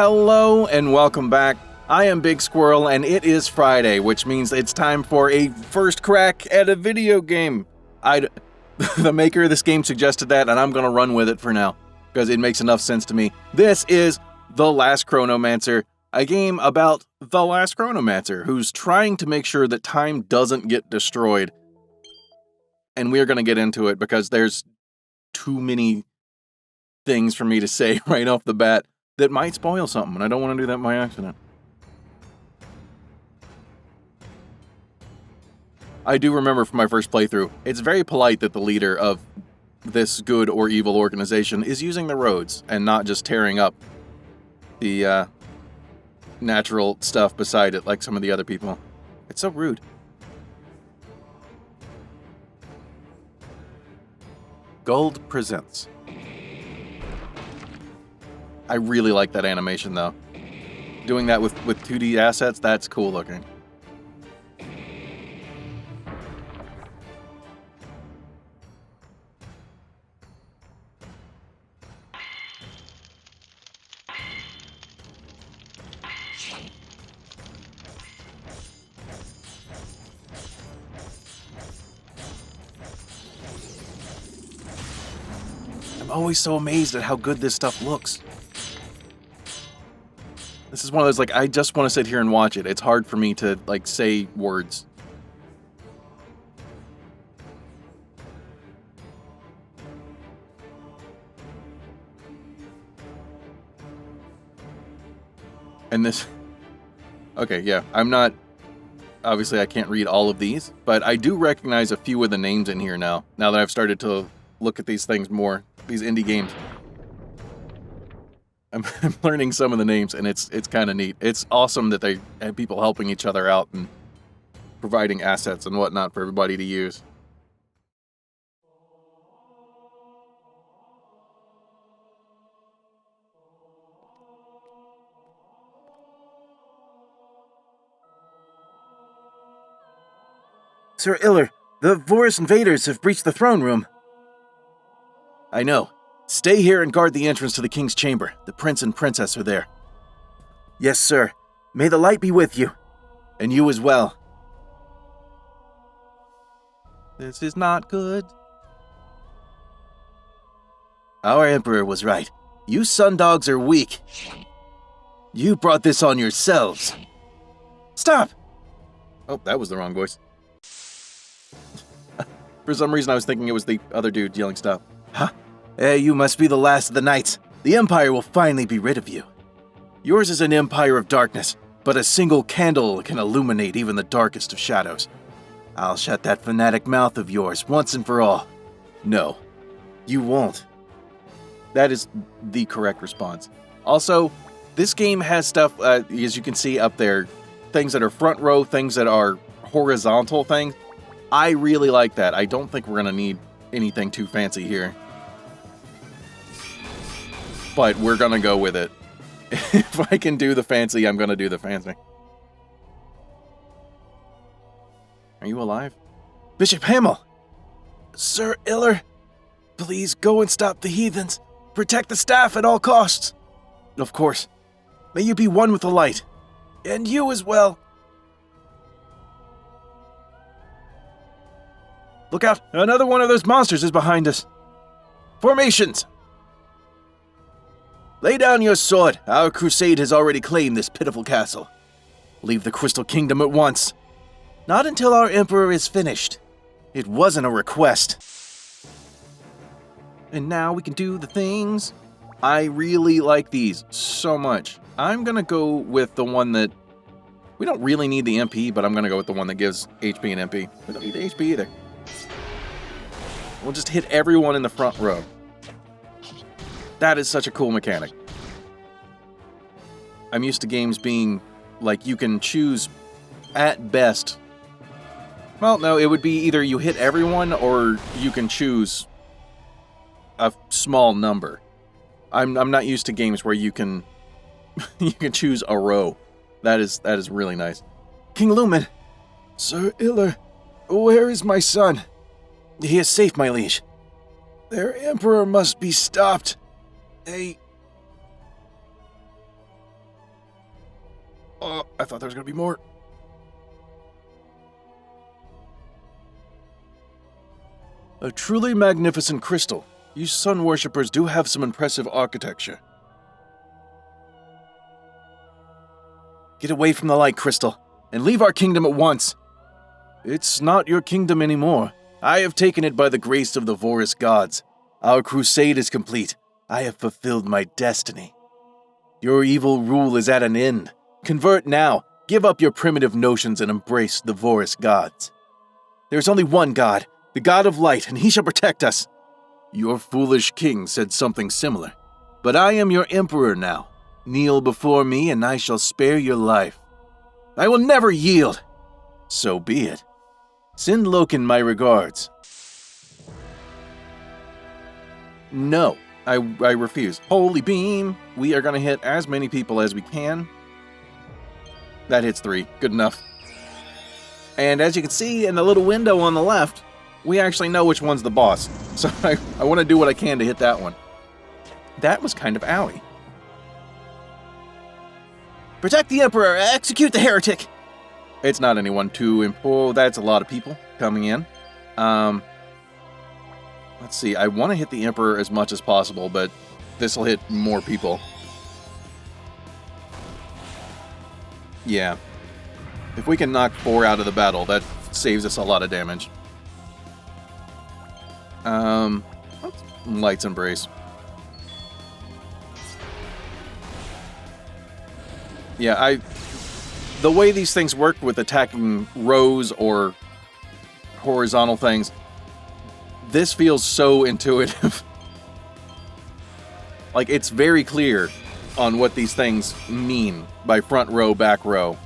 Hello and welcome back. I am BigSquirrell and it is Friday, which means it's time for a first crack at a video game. The maker of this game suggested that and I'm gonna run with it for now, because it makes enough sense to me. This is The Last Chronomancer, a game about the Last Chronomancer, who's trying to make sure that time doesn't get destroyed. And we're gonna get into it because there's too many things for me to say right off the bat that might spoil something, and I don't want to do that by accident. I do remember from my first playthrough, it's very polite that the leader of this good or evil organization is using the roads and not just tearing up the natural stuff beside it like some of the other people. It's so rude. Guld presents. I really like that animation, though. Doing that with 2D assets, that's cool looking. I'm always so amazed at how good this stuff looks. This is one of those, like, I just want to sit here and watch it. It's hard for me to, like, say words. And this... Okay, yeah, I'm not... Obviously, I can't read all of these, but I do recognize a few of the names in here now that I've started to look at these things more, these indie games. I'm learning some of the names, and it's kind of neat. It's awesome that they have people helping each other out and providing assets and whatnot for everybody to use. Sir Iller, the Vorus invaders have breached the throne room. I know. Stay here and guard the entrance to the king's chamber. The prince and princess are there. Yes, sir. May the light be with you. And you as well. This is not good. Our emperor was right. You sundogs are weak. You brought this on yourselves. Stop! Oh, that was the wrong voice. For some reason I was thinking it was the other dude yelling stop. Huh? You must be the last of the knights. The Empire will finally be rid of you. Yours is an empire of darkness, but a single candle can illuminate even the darkest of shadows. I'll shut that fanatic mouth of yours once and for all. No, you won't. That is the correct response. Also, this game has stuff, as you can see up there, things that are front row, things that are horizontal things. I really like that. I don't think we're going to need anything too fancy here. But we're going to go with it. If I can do the fancy, I'm going to do the fancy. Are you alive? Bishop Hamill! Sir Iller, please go and stop the heathens. Protect the staff at all costs. Of course. May you be one with the light. And you as well. Look out! Another one of those monsters is behind us. Formations! Lay down your sword. Our crusade has already claimed this pitiful castle. Leave the Crystal Kingdom at once. Not until our emperor is finished. It wasn't a request. And now we can do the things. I really like these so much. I'm gonna go with the one that... We don't really need the MP, but I'm gonna go with the one that gives HP and MP. We don't need the HP either. We'll just hit everyone in the front row. That is such a cool mechanic. I'm used to games being like you can choose at best. Well, no, it would be either you hit everyone or you can choose a small number. I'm not used to games where you can you can choose a row. That is really nice. King Lumen. Sir Iller, where is my son? He is safe, my liege. Their emperor must be stopped. They... Oh, I thought there was going to be more. A truly magnificent crystal. You sun worshippers do have some impressive architecture. Get away from the light, Crystal, and leave our kingdom at once. It's not your kingdom anymore. I have taken it by the grace of the Vorus gods. Our crusade is complete. I have fulfilled my destiny. Your evil rule is at an end. Convert now. Give up your primitive notions and embrace the Vorus gods. There is only one God, the God of light, and he shall protect us. Your foolish king said something similar. But I am your emperor now. Kneel before me, and I shall spare your life. I will never yield. So be it. Send Loken my regards. No, I refuse. Holy beam. We are going to hit as many people as we can. That hits 3. Good enough. And as you can see in the little window on the left, we actually know which one's the boss. So I want to do what I can to hit that one. That was kind of owie. Protect the Emperor! Execute the heretic! It's not anyone to... Oh, that's a lot of people coming in. Let's see. I want to hit the Emperor as much as possible, but this will hit more people. Yeah. If we can knock 4 out of the battle, that saves us a lot of damage. Light's Embrace. Yeah, the way these things work with attacking rows or horizontal things, this feels so intuitive. Like, it's very clear on what these things mean by front row, back row.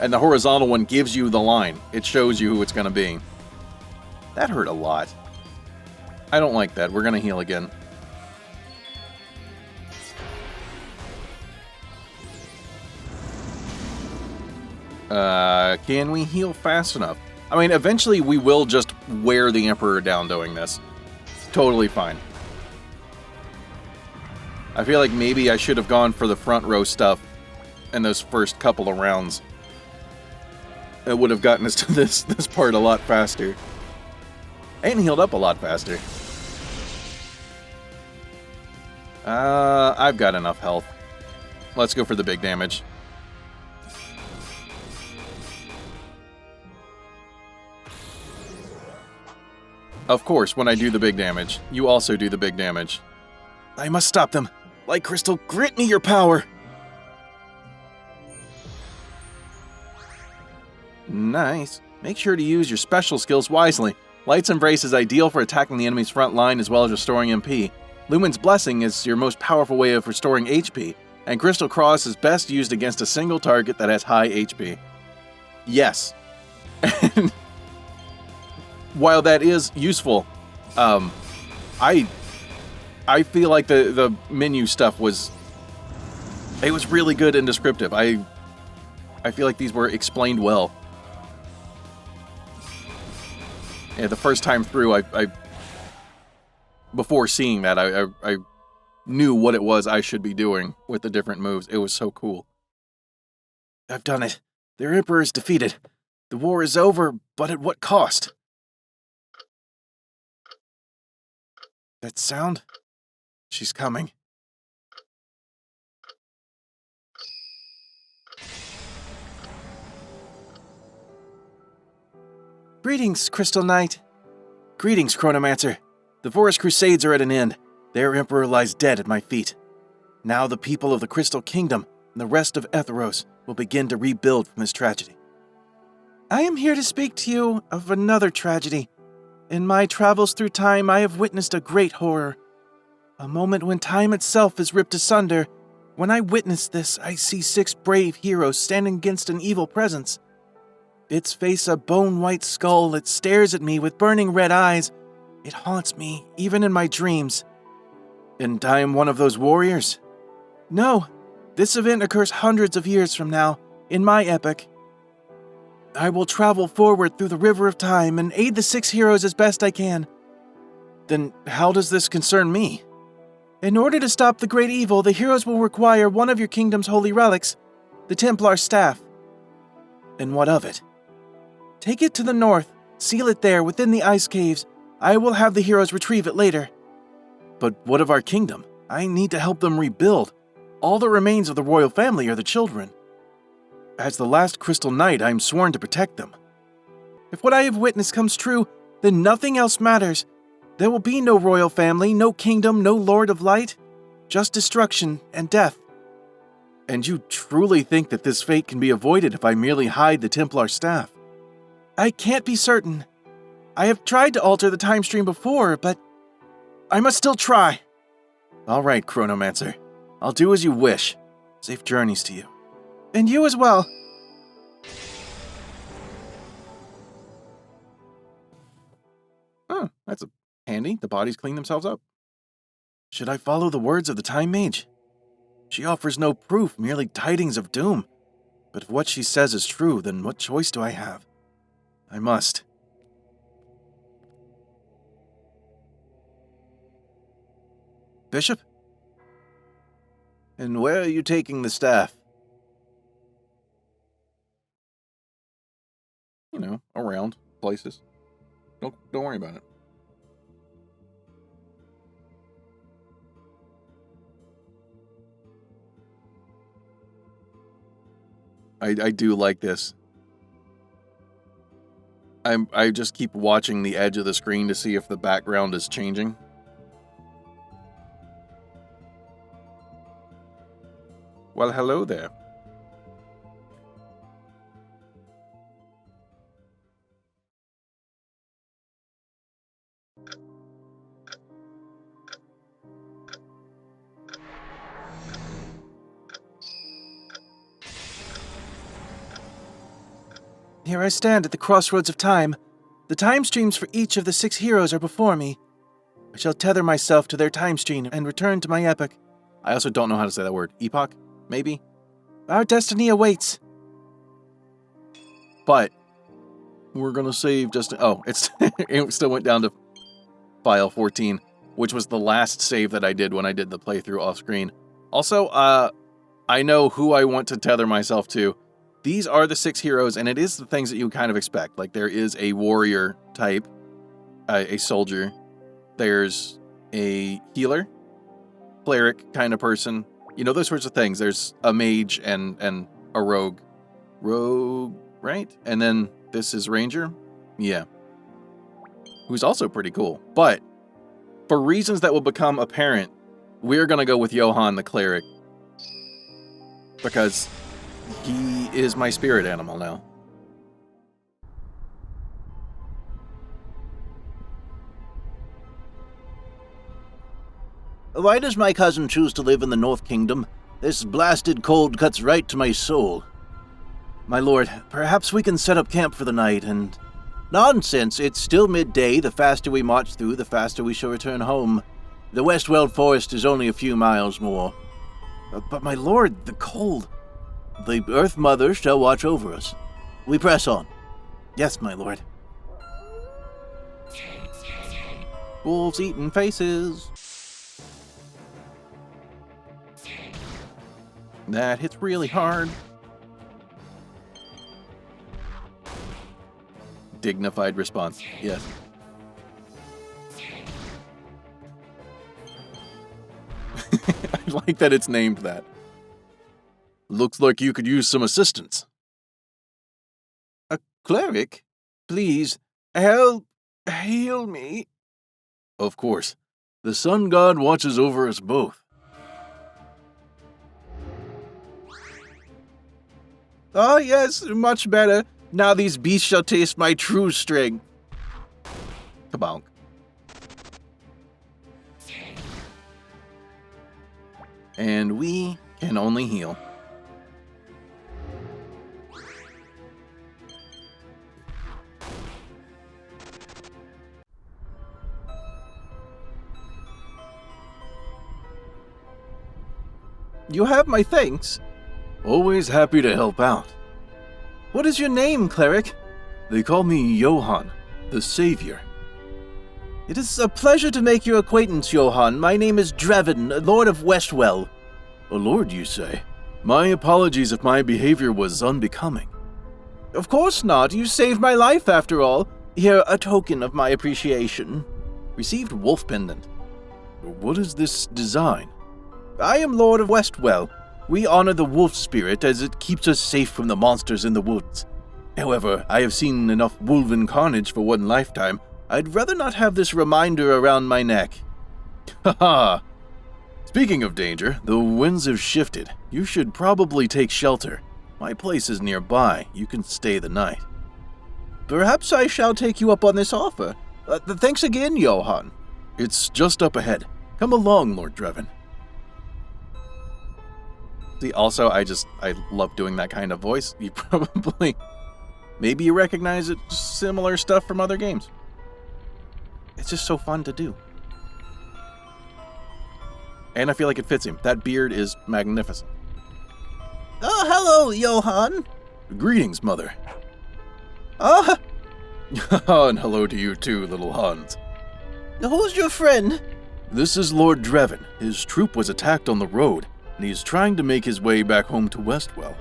And the horizontal one gives you the line. It shows you who it's going to be. That hurt a lot. I don't like that. We're going to heal again. Can we heal fast enough? I mean, eventually we will just wear the Emperor down doing this. Totally fine. I feel like maybe I should have gone for the front row stuff in those first couple of rounds. It would have gotten us to this part a lot faster. And healed up a lot faster. I've got enough health. Let's go for the big damage. Of course, when I do the big damage, you also do the big damage. I must stop them. Light Crystal, grant me your power! Nice. Make sure to use your special skills wisely. Light's Embrace is ideal for attacking the enemy's front line as well as restoring MP. Lumen's Blessing is your most powerful way of restoring HP. And Crystal Cross is best used against a single target that has high HP. Yes. While that is useful, I feel like the menu stuff was really good and descriptive. I feel like these were explained well. Yeah, the first time through, I before seeing that, I knew what it was I should be doing with the different moves. It was so cool. I've done it. Their Emperor is defeated. The war is over, but at what cost? That sound? She's coming. Greetings, Crystal Knight. Greetings, Chronomancer. The Vorus Crusades are at an end. Their Emperor lies dead at my feet. Now the people of the Crystal Kingdom and the rest of Etheros will begin to rebuild from this tragedy. I am here to speak to you of another tragedy. In my travels through time, I have witnessed a great horror. A moment when time itself is ripped asunder. When I witness this, I see 6 brave heroes standing against an evil presence. Its face a bone-white skull, it stares at me with burning red eyes. It haunts me, even in my dreams. And I am one of those warriors? No, this event occurs hundreds of years from now, in my epic. I will travel forward through the river of time and aid the 6 heroes as best I can. Then how does this concern me? In order to stop the great evil, the heroes will require one of your kingdom's holy relics. The The Templar staff. And what of it? Take it to the north, seal it there within the ice caves. I will have the heroes retrieve it later. But what of our kingdom? I need to help them rebuild. All that remains of the royal family are the children. As the last Crystal Knight, I am sworn to protect them. If what I have witnessed comes true, then nothing else matters. There will be no royal family, no kingdom, no Lord of Light. Just destruction and death. And you truly think that this fate can be avoided if I merely hide the Templar staff? I can't be certain. I have tried to alter the time stream before, but I must still try. All right, Chronomancer. I'll do as you wish. Safe journeys to you. And you as well. Oh, that's handy. The bodies clean themselves up. Should I follow the words of the Time Mage? She offers no proof, merely tidings of doom. But if what she says is true, then what choice do I have? I must. Bishop? And where are you taking the staff? You know, around places. Don't worry about it. I do like this. I just keep watching the edge of the screen to see if the background is changing. Well, hello there. Here I stand at the crossroads of time. The time streams for each of the 6 heroes are before me. I shall tether myself to their time stream and return to my epoch. I also don't know how to say that word. Epoch? Maybe? Our destiny awaits. But we're going to save just... Oh, it still went down to file 14, which was the last save that I did when I did the playthrough off screen. Also, I know who I want to tether myself to. These are the 6 heroes, and it is the things that you kind of expect. Like, there is a warrior type, a soldier. There's a healer, cleric kind of person. You know, those sorts of things. There's a mage and a rogue. Rogue, right? And then this is ranger? Yeah. Who's also pretty cool. But for reasons that will become apparent, we're going to go with Johan the cleric. Because he is my spirit animal now. Why does my cousin choose to live in the North Kingdom? This blasted cold cuts right to my soul. My lord, perhaps we can set up camp for the night and... Nonsense, it's still midday. The faster we march through, the faster we shall return home. The Westweld Forest is only a few miles more. But my lord, the cold... The Earth Mother shall watch over us. We press on. Yes, my lord. Wolves eating faces. That hits really hard. Dignified response. Yes. I like that it's named that. Looks like you could use some assistance. A cleric? Please, help, heal me. Of course. The sun god watches over us both. Oh yes, much better. Now these beasts shall taste my true strength. Kabonk. And we can only heal. You have my thanks. Always happy to help out. What is your name, cleric? They call me Johan, the Savior. It is a pleasure to make your acquaintance, Johan. My name is Draven, Lord of Westwell. A lord, you say? My apologies if my behavior was unbecoming. Of course not. You saved my life, after all. Here, a token of my appreciation. Received wolf pendant. What is this design? I am Lord of Westwell. We honor the wolf spirit as it keeps us safe from the monsters in the woods. However, I have seen enough wolven carnage for one lifetime. I'd rather not have this reminder around my neck. Haha. Speaking of danger, the winds have shifted. You should probably take shelter. My place is nearby. You can stay the night. Perhaps I shall take you up on this offer. Thanks again, Johan. It's just up ahead. Come along, Lord Drevin. See, also, I love doing that kind of voice. You probably, maybe you recognize it, similar stuff from other games. It's just so fun to do. And I feel like it fits him. That beard is magnificent. Oh, hello, Johan. Greetings, Mother. Oh, And hello to you too, little Hans. who's your friend? This is Lord Drevin. His troop was attacked on the road, and he's trying to make his way back home to Westwell.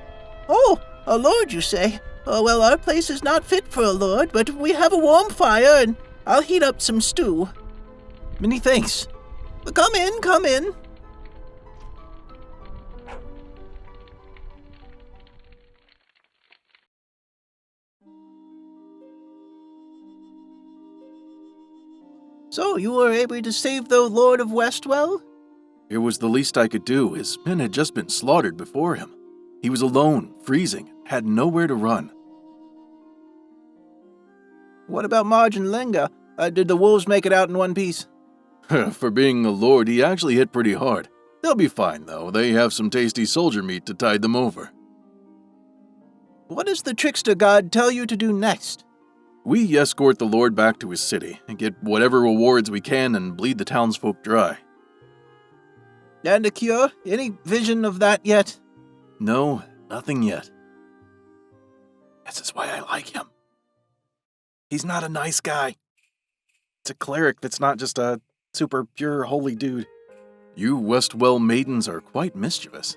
Oh, a lord, you say? Oh, well, our place is not fit for a lord, but we have a warm fire, and I'll heat up some stew. Many thanks. Come in, come in. So, you were able to save the Lord of Westwell? It was the least I could do. His men had just been slaughtered before him. He was alone, freezing, had nowhere to run. What about Marge and Lenga? Did the wolves make it out in one piece? For being a lord, he actually hit pretty hard. They'll be fine, though. They have some tasty soldier meat to tide them over. What does the trickster god tell you to do next? We escort the lord back to his city and get whatever rewards we can and bleed the townsfolk dry. And a cure? Any vision of that yet? No, nothing yet. This is why I like him. He's not a nice guy. It's a cleric that's not just a super pure holy dude. You Westwell maidens are quite mischievous.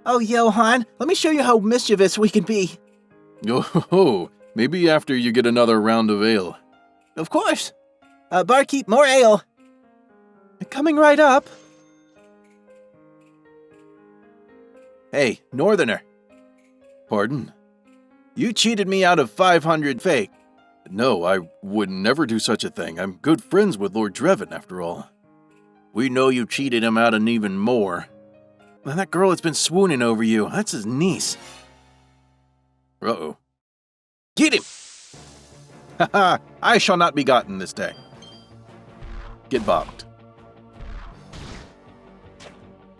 Oh, Johan, let me show you how mischievous we can be. Oh, maybe after you get another round of ale. Of course. Barkeep, more ale. Coming right up. Hey, Northerner. Pardon? You cheated me out of 500 fake. No, I would never do such a thing. I'm good friends with Lord Drevin, after all. We know you cheated him out of even more. And that girl that's been swooning over you, that's his niece. Uh-oh. Get him! Haha, I shall not be gotten this day. Get bogged.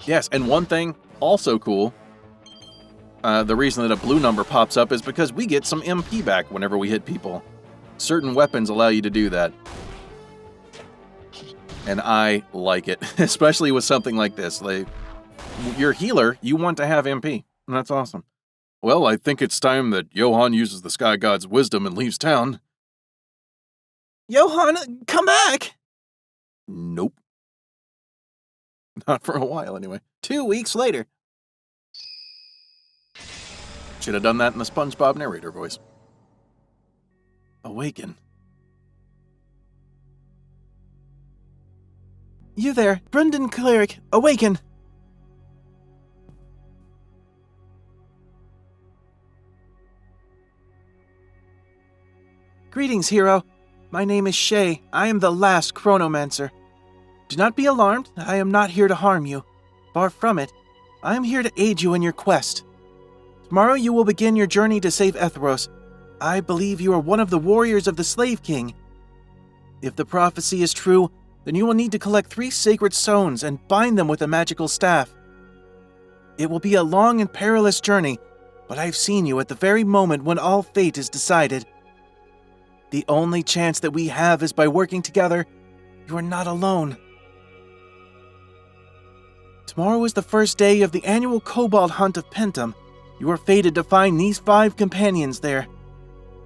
Yes, and one thing, also cool, the reason that a blue number pops up is because we get some MP back whenever we hit people. Certain weapons allow you to do that. And I like it, especially with something like this. Like, your healer, you want to have MP, and that's awesome. Well, I think it's time that Johan uses the Sky God's wisdom and leaves town. Johan, come back! Nope. Not for a while, anyway. 2 weeks later. Should have done that in the SpongeBob narrator voice. Awaken. You there, Brendan Cleric, awaken! Greetings, hero. My name is Shae. I am the Last Chronomancer. Do not be alarmed. I am not here to harm you. Far from it. I am here to aid you in your quest. Tomorrow you will begin your journey to save Ethros. I believe you are one of the warriors of the Slave King. If the prophecy is true, then you will need to collect 3 sacred stones and bind them with a magical staff. It will be a long and perilous journey, but I've seen you at the very moment when all fate is decided. The only chance that we have is by working together. You are not alone. Tomorrow is the first day of the annual kobold hunt of Pendant. You are fated to find these 5 companions there.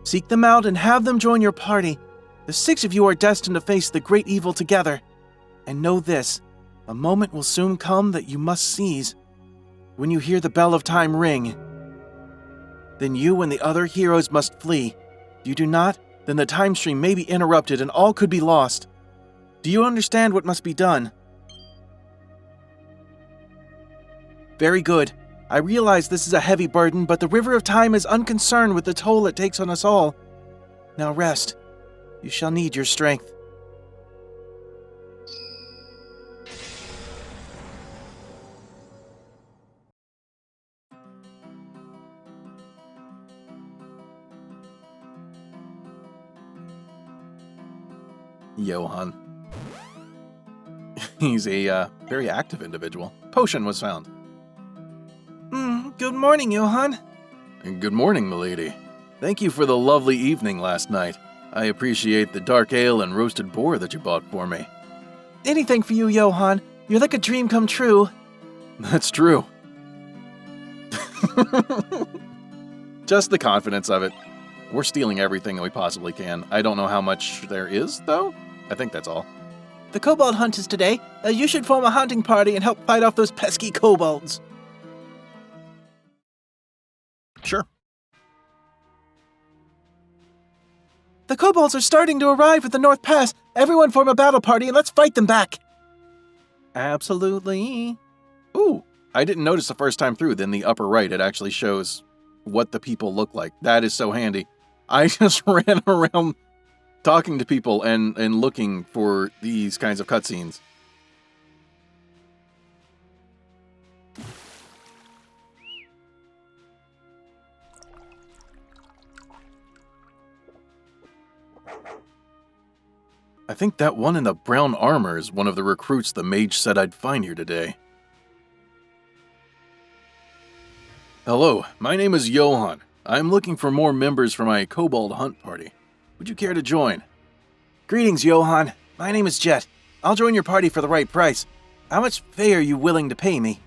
Seek them out and have them join your party. The 6 of you are destined to face the great evil together. And know this, a moment will soon come that you must seize. when you hear the bell of time ring, then you and the other heroes must flee. If you do not, then the time stream may be interrupted and all could be lost. Do you understand what must be done? Very good. I realize this is a heavy burden, but the River of Time is unconcerned with the toll it takes on us all. Now rest. You shall need your strength. Johan. He's a very active individual. Potion was found. Good morning, Johan. Good morning, milady. Thank you for the lovely evening last night. I appreciate the dark ale and roasted boar that you bought for me. Anything for you, Johan. You're like a dream come true. That's true. Just the confidence of it. We're stealing everything that we possibly can. I don't know how much there is, though. I think that's all. The kobold hunt is today. You should form a hunting party and help fight off those pesky kobolds. Sure. The kobolds are starting to arrive at the North Pass. Everyone form a battle party and let's fight them back. Absolutely. Ooh, I didn't notice the first time through. Then the upper right, it actually shows what the people look like. That is so handy. I just ran around talking to people and looking for these kinds of cutscenes. I think that one in the brown armor is one of the recruits the mage said I'd find here today. Hello, my name is Johan. I'm looking for more members for my kobold hunt party. Would you care to join? Greetings, Johan. My name is Jet. I'll join your party for the right price. How much fey are you willing to pay me?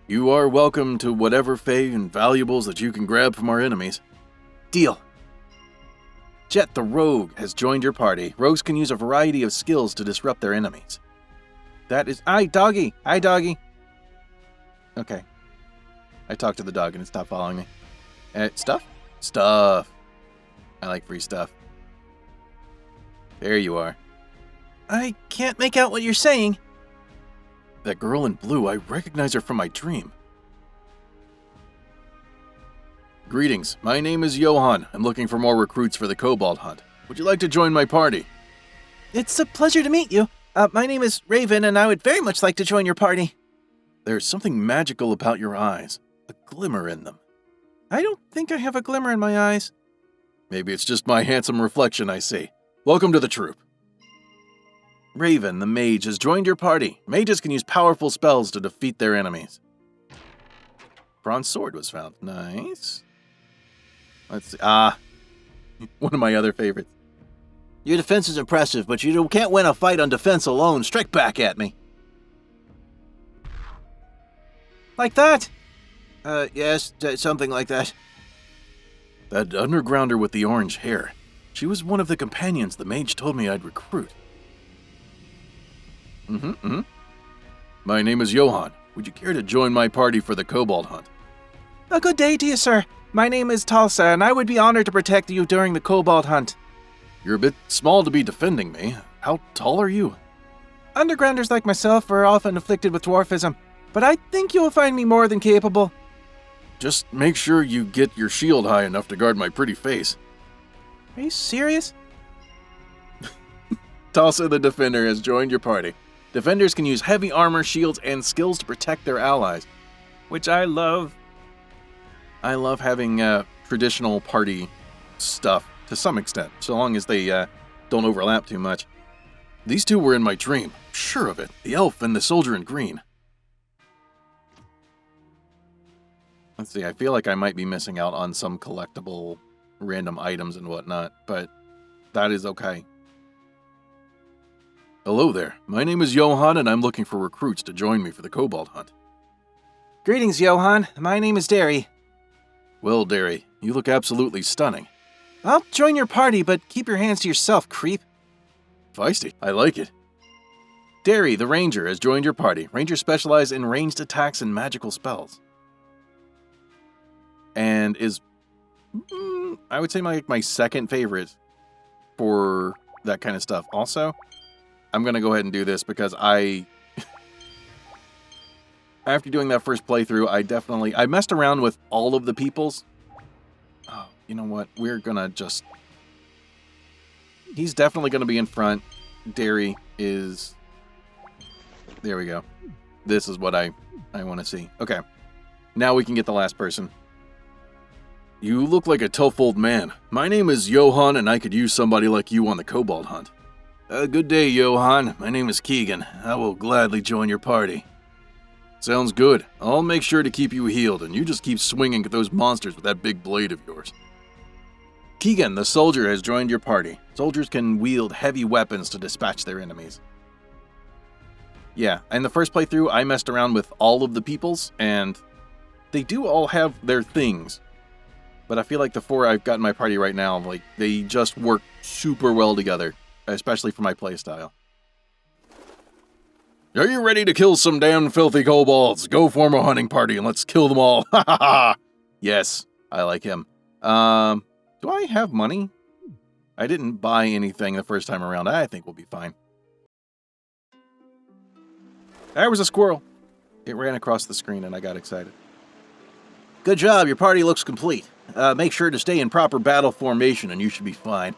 You are welcome to whatever fey and valuables that you can grab from our enemies. Deal. Jet the Rogue has joined your party. Rogues can use a variety of skills to disrupt their enemies. That is... Hi, doggy! Hi, doggy! Okay. I talked to the dog and it stopped following me. Stuff? Stuff. I like free stuff. There you are. I can't make out what you're saying. That girl in blue, I recognize her from my dream. Greetings, my name is Johan. I'm looking for more recruits for the kobold hunt. Would you like to join my party? It's a pleasure to meet you. My name is Raven, and I would very much like to join your party. There's something magical about your eyes, a glimmer in them. I don't think I have a glimmer in my eyes. Maybe it's just my handsome reflection I see. Welcome to the troop. Raven, the mage, has joined your party. Mages can use powerful spells to defeat their enemies. Bronze sword was found. Nice. Let's see. One of my other favorites. Your defense is impressive, but you can't win a fight on defense alone. Strike back at me. Like that? Yes, something like that. That undergrounder with the orange hair. She was one of the companions the mage told me I'd recruit. My name is Johan. Would you care to join my party for the kobold hunt? A good day to you, sir. My name is Talsa, and I would be honored to protect you during the kobold hunt. You're a bit small to be defending me. How tall are you? Undergrounders like myself are often afflicted with dwarfism, but I think you will find me more than capable. Just make sure you get your shield high enough to guard my pretty face. Are you serious? Talsa the Defender has joined your party. Defenders can use heavy armor, shields, and skills to protect their allies, which I love. I love having traditional party stuff to some extent, so long as they don't overlap too much. These two were in my dream, sure of it. The elf and the soldier in green. Let's see, I feel like I might be missing out on some collectible random items and whatnot, but that is okay. Hello there, my name is Johan and I'm looking for recruits to join me for the kobold hunt. Greetings, Johan. My name is Derry. Well, Derry, you look absolutely stunning. I'll join your party, but keep your hands to yourself, creep. Feisty, I like it. Derry, the ranger, has joined your party. Rangers specialize in ranged attacks and magical spells. And is, I would say, my second favorite for that kind of stuff. Also, I'm going to go ahead and do this because after doing that first playthrough, I messed around with all of the peoples. Oh, you know what? We're going to just... He's definitely going to be in front. Derry is... There we go. This is what I want to see. Okay. Now we can get the last person. You look like a tough old man. My name is Johan, and I could use somebody like you on the kobold hunt. Good day, Johan. My name is Keegan. I will gladly join your party. Sounds good. I'll make sure to keep you healed, and you just keep swinging at those monsters with that big blade of yours. Keegan, the soldier, has joined your party. Soldiers can wield heavy weapons to dispatch their enemies. Yeah, in the first playthrough, I messed around with all of the peoples, and they do all have their things. But I feel like the 4 I've got in my party right now, like, they just work super well together, especially for my playstyle. Are you ready to kill some damn filthy kobolds? Go form a hunting party and let's kill them all. Ha ha ha! Yes, I like him. Do I have money? I didn't buy anything the first time around. I think we'll be fine. There was a squirrel. It ran across the screen and I got excited. Good job, your party looks complete. Make sure to stay in proper battle formation and you should be fine. Do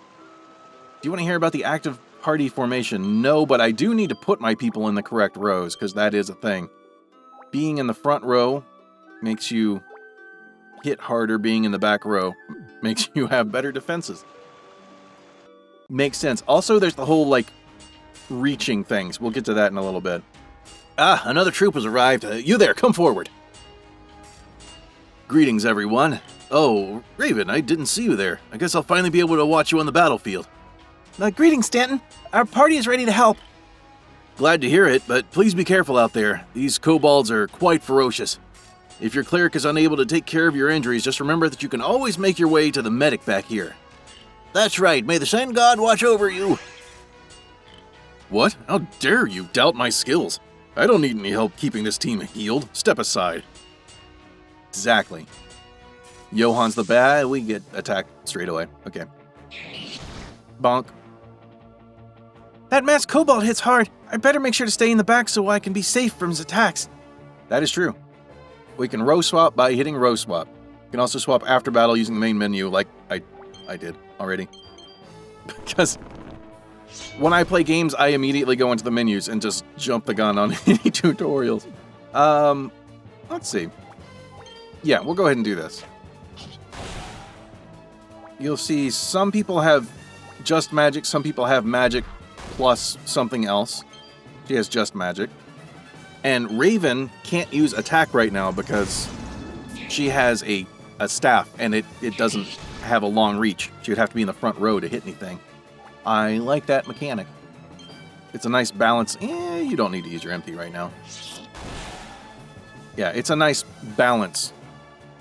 you want to hear about the active party formation? No, but I do need to put my people in the correct rows, because that is a thing. Being in the front row makes you hit harder. Being in the back row makes you have better defenses. Makes sense. Also, there's the whole, like, reaching things. We'll get to that in a little bit. Ah, another troop has arrived. You there, come forward. Greetings, everyone. Oh, Raven, I didn't see you there. I guess I'll finally be able to watch you on the battlefield. Greetings, Stanton. Our party is ready to help. Glad to hear it, but please be careful out there. These kobolds are quite ferocious. If your cleric is unable to take care of your injuries, just remember that you can always make your way to the medic back here. That's right. May the Sun God watch over you. What? How dare you doubt my skills? I don't need any help keeping this team healed. Step aside. Exactly. Johan's the bad. We get attacked straight away. Okay. Bonk. That masked kobold hits hard. I'd better make sure to stay in the back so I can be safe from his attacks. That is true. We can row swap by hitting row swap. You can also swap after battle using the main menu like I did already. Because when I play games, I immediately go into the menus and just jump the gun on any tutorials. Let's see. Yeah, we'll go ahead and do this. You'll see some people have just magic, some people have magic plus something else. She has just magic. And Raven can't use attack right now because she has a staff and it doesn't have a long reach. She would have to be in the front row to hit anything. I like that mechanic. It's a nice balance. You don't need to use your empty right now. Yeah, it's a nice balance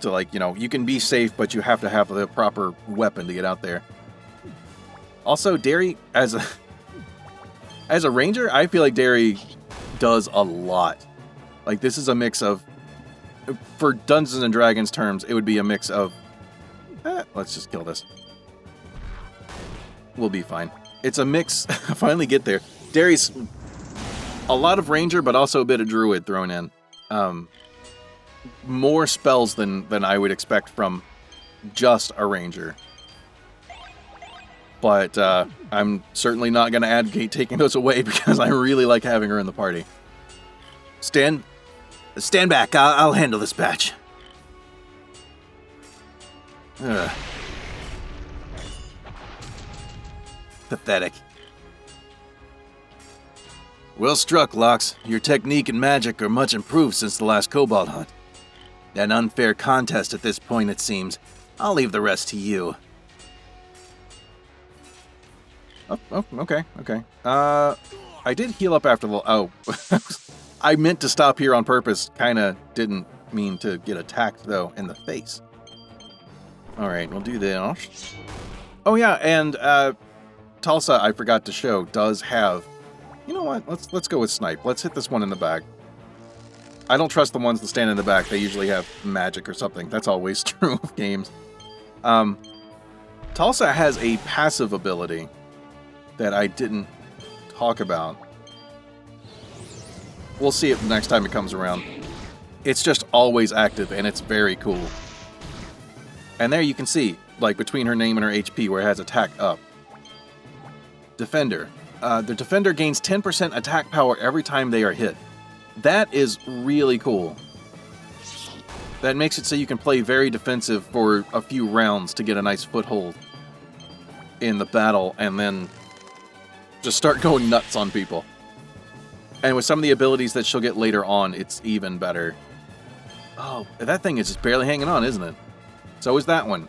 to, like, you know, you can be safe, but you have to have the proper weapon to get out there. Also, Derry, as a ranger, I feel like Derry does a lot. Like, this is a mix of, for Dungeons and Dragons terms, it would be a mix of, let's just kill this. We'll be fine. It's a mix, finally get there. Derry's a lot of ranger, but also a bit of druid thrown in. More spells than I would expect from just a ranger. But I'm certainly not going to advocate taking those away because I really like having her in the party. Stand back. I'll handle this batch. Pathetic. Well struck, Lox. Your technique and magic are much improved since the last kobold hunt. An unfair contest at this point, it seems. I'll leave the rest to you. Oh, okay. I did heal up after the... Oh. I meant to stop here on purpose. Kinda didn't mean to get attacked, though, in the face. Alright, we'll do this. Oh, yeah, and Tulsa, I forgot to show, does have You know what? Let's go with snipe. Let's hit this one in the back. I don't trust the ones that stand in the back. They usually have magic or something. That's always true of games. Tulsa has a passive ability that I didn't talk about. We'll see it next time it comes around. It's just always active, and it's very cool. And there you can see, like, between her name and her HP, where it has attack up. Defender. The defender gains 10% attack power every time they are hit. That is really cool. That makes it so you can play very defensive for a few rounds to get a nice foothold in the battle, and then just start going nuts on people. And with some of the abilities that she'll get later on, it's even better. Oh, that thing is just barely hanging on, isn't it? So is that one.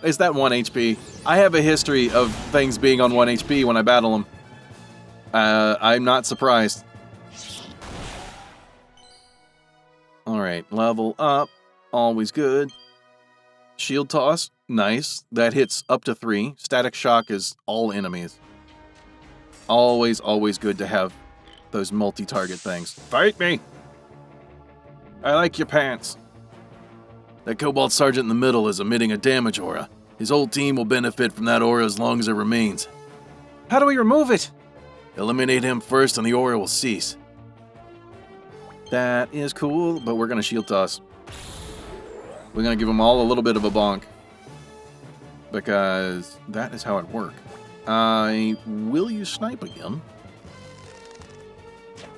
Is that 1 HP? I have a history of things being on 1 HP when I battle them. I'm not surprised. Alright, level up. Always good. Shield toss. Nice. That hits up to 3. Static shock is all enemies. Always, always good to have those multi-target things. Fight me! I like your pants. That Cobalt Sergeant in the middle is emitting a damage aura. His whole team will benefit from that aura as long as it remains. How do we remove it? Eliminate him first and the aura will cease. That is cool, but we're going to shield toss. We're going to give them all a little bit of a bonk. Because that is how it works. I will use snipe again.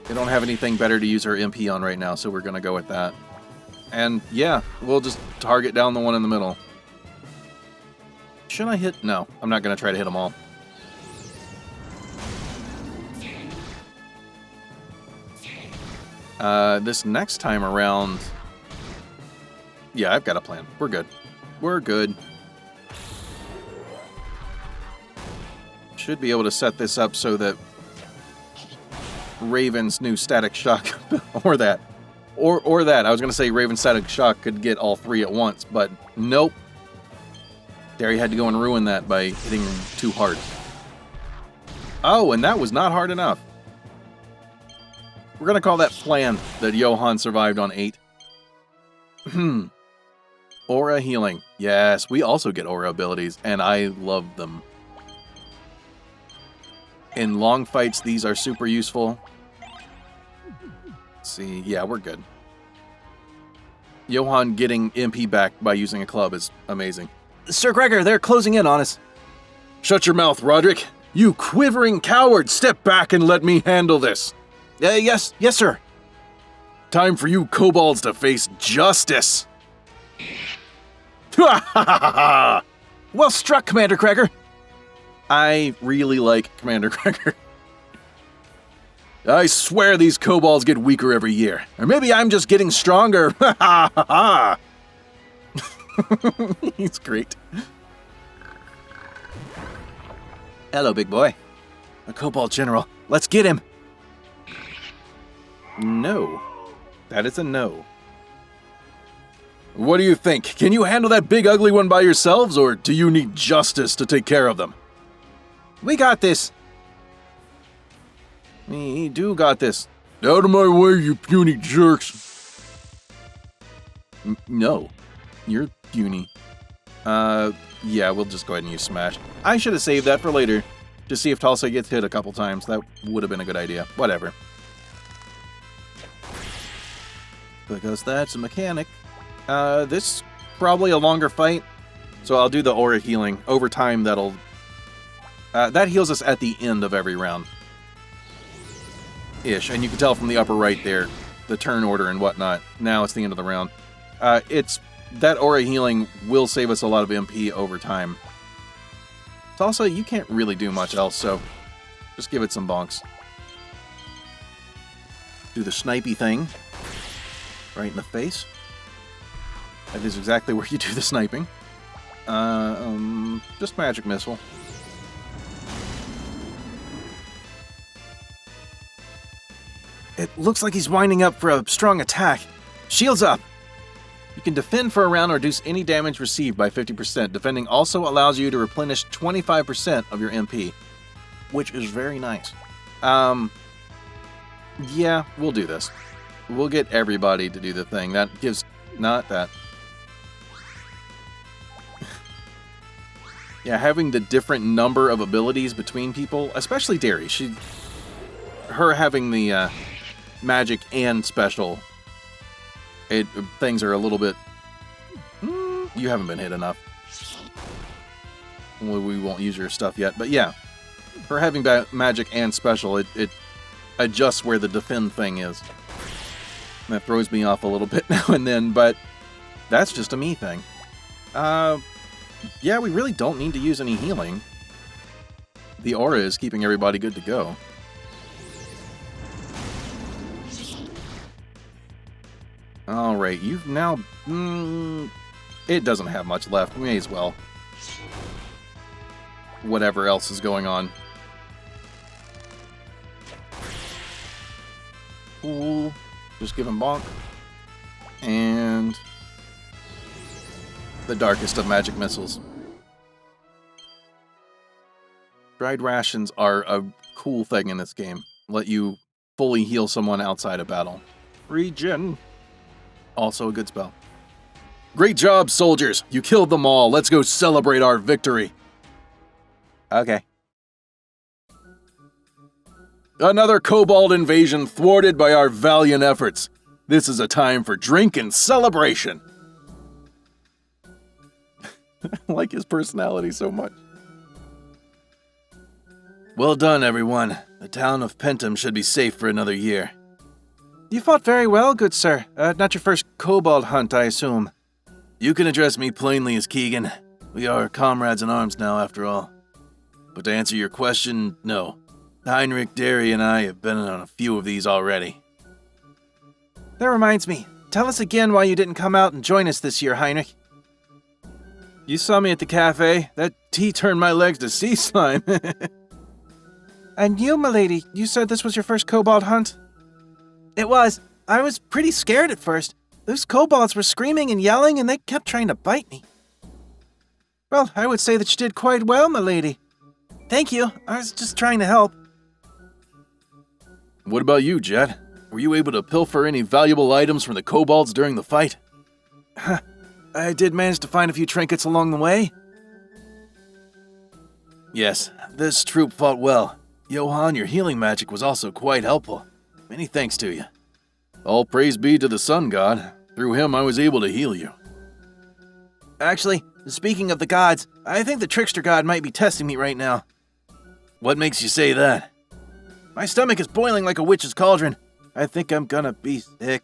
They don't have anything better to use her MP on right now, so we're going to go with that. And yeah, we'll just target down the one in the middle. Should I hit? No, I'm not going to try to hit them all. This next time around... Yeah, I've got a plan. We're good. We're good. Should be able to set this up so that Raven's new static shock, or that. Or that. I was going to say Raven's static shock could get all 3 at once, but nope. Derry had to go and ruin that by hitting him too hard. Oh, and that was not hard enough. We're going to call that plan that Johan survived on 8. Aura healing. Yes, we also get aura abilities, and I love them. In long fights, these are super useful. Let's see, yeah, we're good. Johan getting MP back by using a club is amazing. Sir Gregor, they're closing in on us. Shut your mouth, Roderick. You quivering coward, step back and let me handle this. Yes, sir. Time for you kobolds to face justice. Well struck, Commander Gregor. I really like Commander Gregor. I swear these kobolds get weaker every year. Or maybe I'm just getting stronger. He's great. Hello, big boy. A Kobold General. Let's get him. No. That is a no. What do you think? Can you handle that big ugly one by yourselves, or do you need justice to take care of them? We got this. We do got this. Out of my way, you puny jerks. No. You're puny. Yeah, we'll just go ahead and use Smash. I should have saved that for later, to see if Tulsa gets hit a couple times. That would have been a good idea. Whatever. Because that's a mechanic. This probably a longer fight, so I'll do the aura healing. Over time, that'll... that heals us at the end of every round. Ish, and you can tell from the upper right there, the turn order and whatnot. Now it's the end of the round. That aura healing will save us a lot of MP over time. It's also, you can't really do much else, so just give it some bonks. Do the snipey thing. Right in the face. That is exactly where you do the sniping. Just magic missile. It looks like he's winding up for a strong attack. Shields up. You can defend for a round or reduce any damage received by 50%. Defending also allows you to replenish 25% of your MP, which is very nice. Yeah, we'll do this. We'll get everybody to do the thing. That gives... not that. Yeah, having the different number of abilities between people, especially Derry. Her having the magic and special, things are a little bit... you haven't been hit enough. Well, we won't use your stuff yet, but yeah. Her having magic and special, it adjusts where the defend thing is. That throws me off a little bit now and then, but that's just a me thing. Yeah, we really don't need to use any healing. The aura is keeping everybody good to go. Alright, you've now... it doesn't have much left. We may as well. Whatever else is going on. Cool. Just give him bonk. And... the darkest of magic missiles. Dried rations are a cool thing in this game. Let you fully heal someone outside of battle. Regen. Also a good spell. Great job, soldiers! You killed them all. Let's go celebrate our victory. Okay. Another kobold invasion thwarted by our valiant efforts. This is a time for drink and celebration. I like his personality so much. Well done, everyone. The town of Pendant should be safe for another year. You fought very well, good sir. Not your first kobold hunt, I assume. You can address me plainly as Keegan. We are comrades in arms now, after all. But to answer your question, no. Heinrich, Derry, and I have been on a few of these already. That reminds me. Tell us again why you didn't come out and join us this year, Heinrich. You saw me at the cafe. That tea turned my legs to sea slime. And you, milady, you said this was your first kobold hunt? It was. I was pretty scared at first. Those kobolds were screaming and yelling, and they kept trying to bite me. Well, I would say that you did quite well, milady. Thank you. I was just trying to help. What about you, Jet? Were you able to pilfer any valuable items from the kobolds during the fight? I did manage to find a few trinkets along the way. Yes, this troop fought well. Johan, your healing magic was also quite helpful. Many thanks to you. All praise be to the sun god. Through him, I was able to heal you. Actually, speaking of the gods, I think the trickster god might be testing me right now. What makes you say that? My stomach is boiling like a witch's cauldron. I think I'm gonna be sick.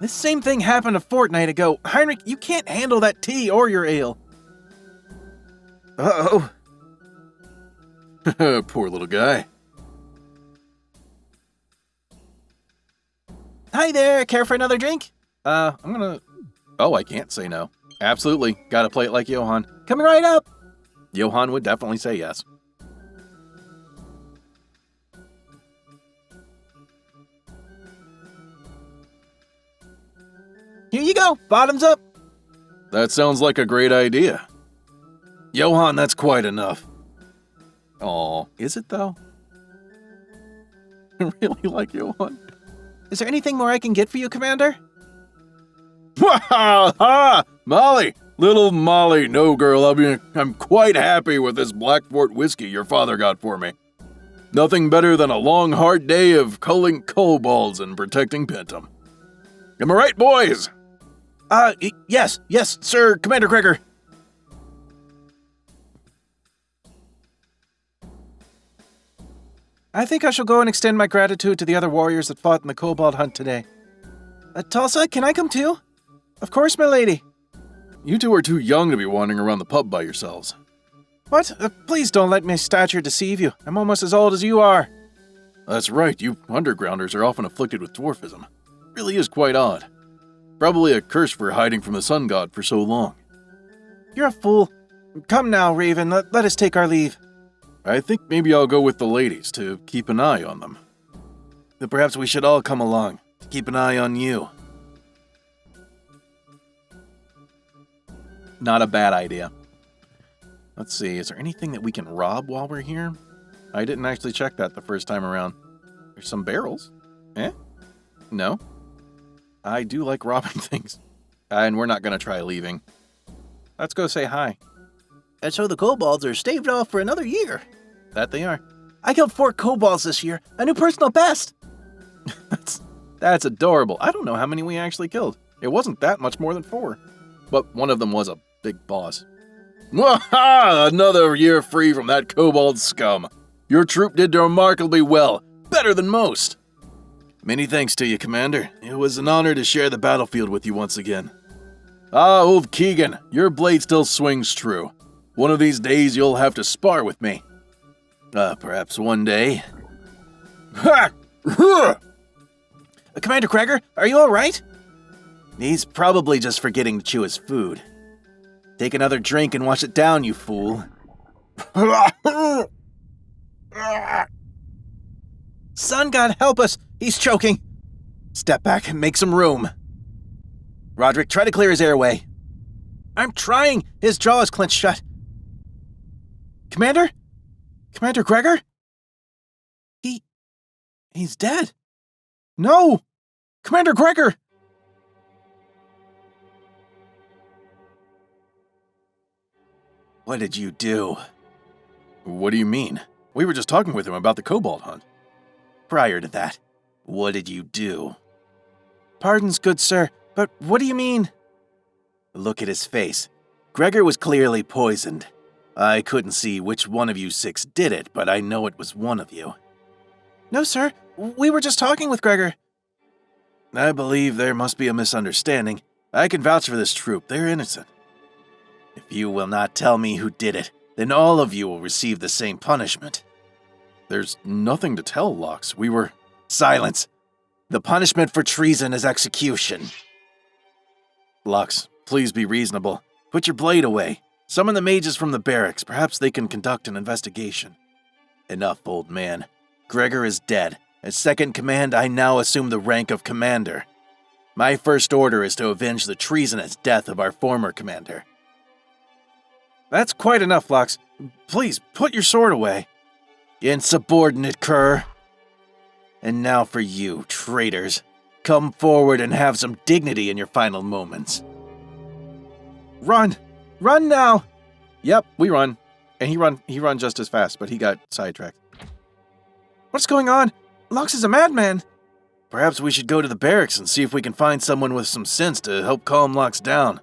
This same thing happened a fortnight ago. Heinrich, you can't handle that tea or your ale. Uh-oh. Poor little guy. Hi there, care for another drink? I'm gonna... Oh, I can't say no. Absolutely. Gotta play it like Johan. Coming right up. Johan would definitely say yes. Here you go, bottoms up. That sounds like a great idea. Johan, that's quite enough. Aw, is it though? I really like Johan. Is there anything more I can get for you, Commander? Ha! Molly! Little Molly, no girl, I'm quite happy with this Blackfort whiskey your father got for me. Nothing better than a long, hard day of culling kobolds and protecting Pendant. Am I right, boys? Yes, sir, Commander Gregor. I think I shall go and extend my gratitude to the other warriors that fought in the kobold hunt today. Tulsa, can I come too? Of course, my lady. You two are too young to be wandering around the pub by yourselves. What? Please don't let my stature deceive you. I'm almost as old as you are. That's right, you undergrounders are often afflicted with dwarfism. Really is quite odd. Probably a curse for hiding from the sun god for so long. You're a fool. Come now, Raven, let us take our leave. I think maybe I'll go with the ladies to keep an eye on them. But perhaps we should all come along to keep an eye on you. Not a bad idea. Let's see, is there anything that we can rob while we're here? I didn't actually check that the first time around. There's some barrels. No. I do like robbing things. And we're not going to try leaving. Let's go say hi. And so the kobolds are staved off for another year. That they are. I killed 4 kobolds this year. A new personal best. That's adorable. I don't know how many we actually killed. It wasn't that much more than 4. But one of them was a big boss. Waha! Another year free from that kobold scum. Your troop did remarkably well. Better than most. Many thanks to you, Commander. It was an honor to share the battlefield with you once again. Ah, old Keegan, your blade still swings true. One of these days you'll have to spar with me. Perhaps one day. Ha! Commander Gregor, are you all right? He's probably just forgetting to chew his food. Take another drink and wash it down, you fool. Sun God help us! He's choking! Step back and make some room. Roderick, try to clear his airway. I'm trying! His jaw is clenched shut. Commander? Commander Gregor? He's dead. No! Commander Gregor! What did you do? What do you mean? We were just talking with him about the kobold hunt. Prior to that, what did you do? Pardons, good sir, but what do you mean? Look at his face. Gregor was clearly poisoned. I couldn't see which one of you 6 did it, but I know it was one of you. No, sir. We were just talking with Gregor. I believe there must be a misunderstanding. I can vouch for this troop. They're innocent. If you will not tell me who did it, then all of you will receive the same punishment. There's nothing to tell, Lux. We were... Silence! The punishment for treason is execution. Lux, please be reasonable. Put your blade away. Summon the mages from the barracks. Perhaps they can conduct an investigation. Enough, old man. Gregor is dead. As second command, I now assume the rank of commander. My first order is to avenge the treasonous death of our former commander. That's quite enough, Lux. Please, put your sword away. Insubordinate cur. And now for you, traitors. Come forward and have some dignity in your final moments. Run! Run now! Yep, we run. And he run just as fast, but he got sidetracked. What's going on? Lux is a madman. Perhaps we should go to the barracks and see if we can find someone with some sense to help calm Lux down.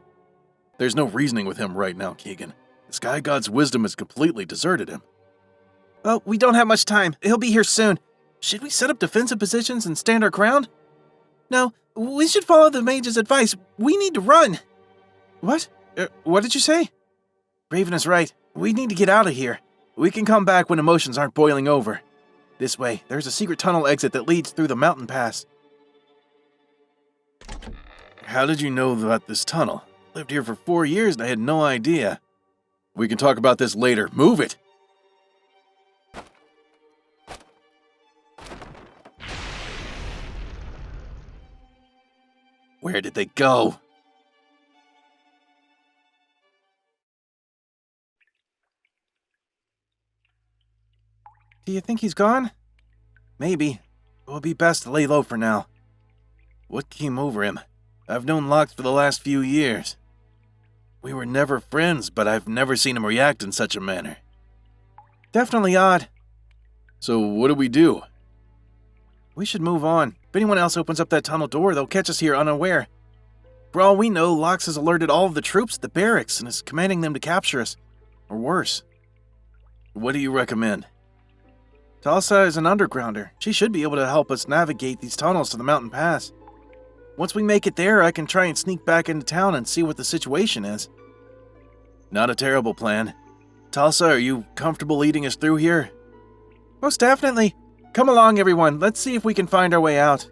There's no reasoning with him right now, Keegan. The Sky God's wisdom has completely deserted him. Well, we don't have much time. He'll be here soon. Should we set up defensive positions and stand our ground? No, we should follow the mage's advice. We need to run. What? What did you say? Raven is right. We need to get out of here. We can come back when emotions aren't boiling over. This way, there's a secret tunnel exit that leads through the mountain pass. How did you know about this tunnel? Lived here for 4 years and I had no idea. We can talk about this later. Move it! Where did they go? Do you think he's gone? Maybe. It would be best to lay low for now. What came over him? I've known Lux for the last few years. We were never friends, but I've never seen him react in such a manner. Definitely odd. So what do we do? We should move on. If anyone else opens up that tunnel door, they'll catch us here unaware. For all we know, Lux has alerted all of the troops at the barracks and is commanding them to capture us. Or worse. What do you recommend? Talsa is an undergrounder. She should be able to help us navigate these tunnels to the mountain pass. Once we make it there, I can try and sneak back into town and see what the situation is. Not a terrible plan. Talsa, are you comfortable leading us through here? Most definitely. Come along, everyone. Let's see if we can find our way out.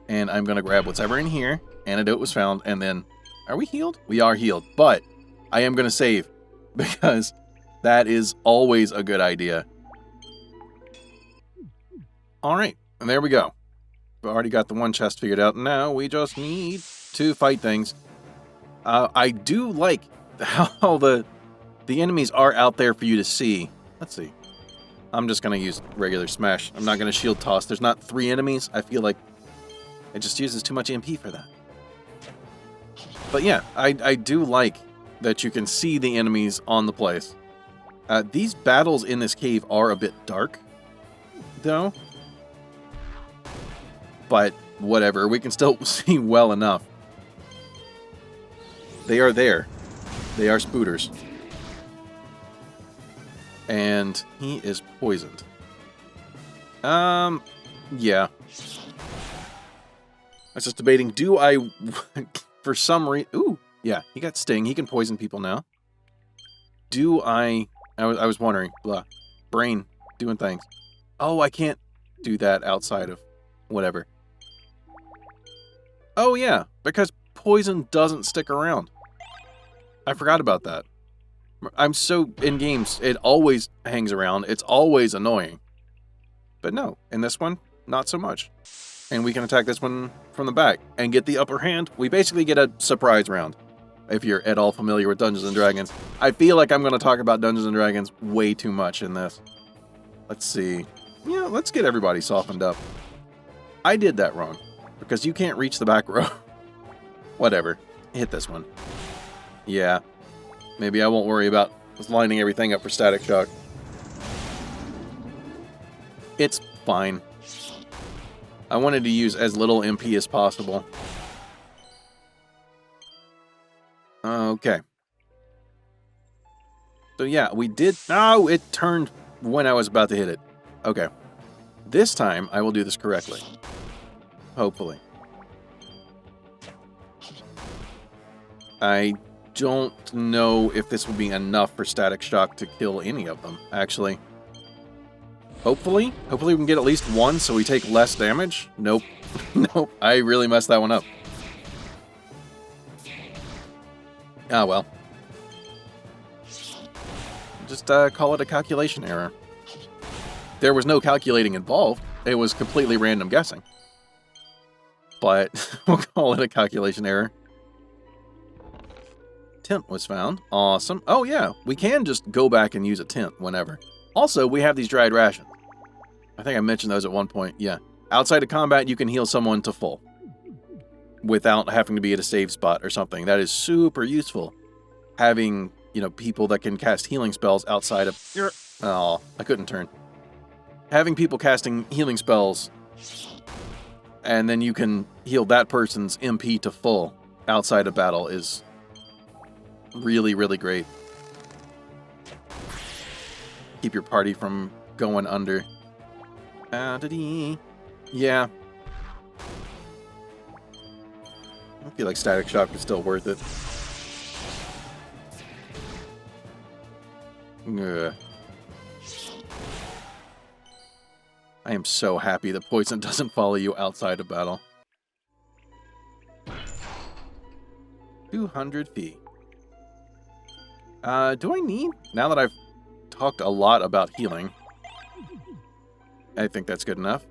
And I'm going to grab what's ever in here. Antidote was found, and then... Are we healed? We are healed, but I am going to save, because that is always a good idea. Alright, and there we go. We've already got the one chest figured out. Now we just need to fight things. I do like how the enemies are out there for you to see. Let's see. I'm just going to use regular smash. I'm not going to shield toss. There's not 3 enemies. I feel like it just uses too much MP for that. But yeah, I do like that you can see the enemies on the place. These battles in this cave are a bit dark, though. But whatever, we can still see well enough. They are there. They are spooters. And he is poisoned. Yeah. I was just debating, do I, for some reason, ooh, yeah, he got sting. He can poison people now. Do I was wondering, blah, brain, doing things. Oh, I can't do that outside of whatever. Oh, yeah, because poison doesn't stick around. I forgot about that. I'm so, in games, it always hangs around. It's always annoying. But no, in this one, not so much. And we can attack this one from the back and get the upper hand. We basically get a surprise round, if you're at all familiar with Dungeons & Dragons. I feel like I'm going to talk about Dungeons & Dragons way too much in this. Let's see. Yeah, let's get everybody softened up. I did that wrong, because you can't reach the back row. Whatever. Hit this one. Yeah. Maybe I won't worry about lining everything up for static shock. It's fine. I wanted to use as little MP as possible. Okay. So yeah, we did... No, it turned when I was about to hit it. Okay. This time, I will do this correctly. Hopefully. I don't know if this will be enough for static shock to kill any of them, actually. Hopefully we can get at least one so we take less damage. Nope. Nope. I really messed that one up. Ah, well. Just call it a calculation error. There was no calculating involved. It was completely random guessing. But we'll call it a calculation error. Tent was found. Awesome. Oh yeah, we can just go back and use a tent whenever. Also, we have these dried rations. I think I mentioned those at one point. Yeah. Outside of combat, you can heal someone to full without having to be at a save spot or something. That is super useful. Having, you know, people that can cast healing spells outside of... Oh, I couldn't turn. Having people casting healing spells, and then you can heal that person's MP to full outside of battle is really, really great. Keep your party from going under. Yeah. I feel like static shock is still worth it. Ugh. I am so happy that poison doesn't follow you outside of battle. 200 feet. Do I need... Now that I've talked a lot about healing, I think that's good enough.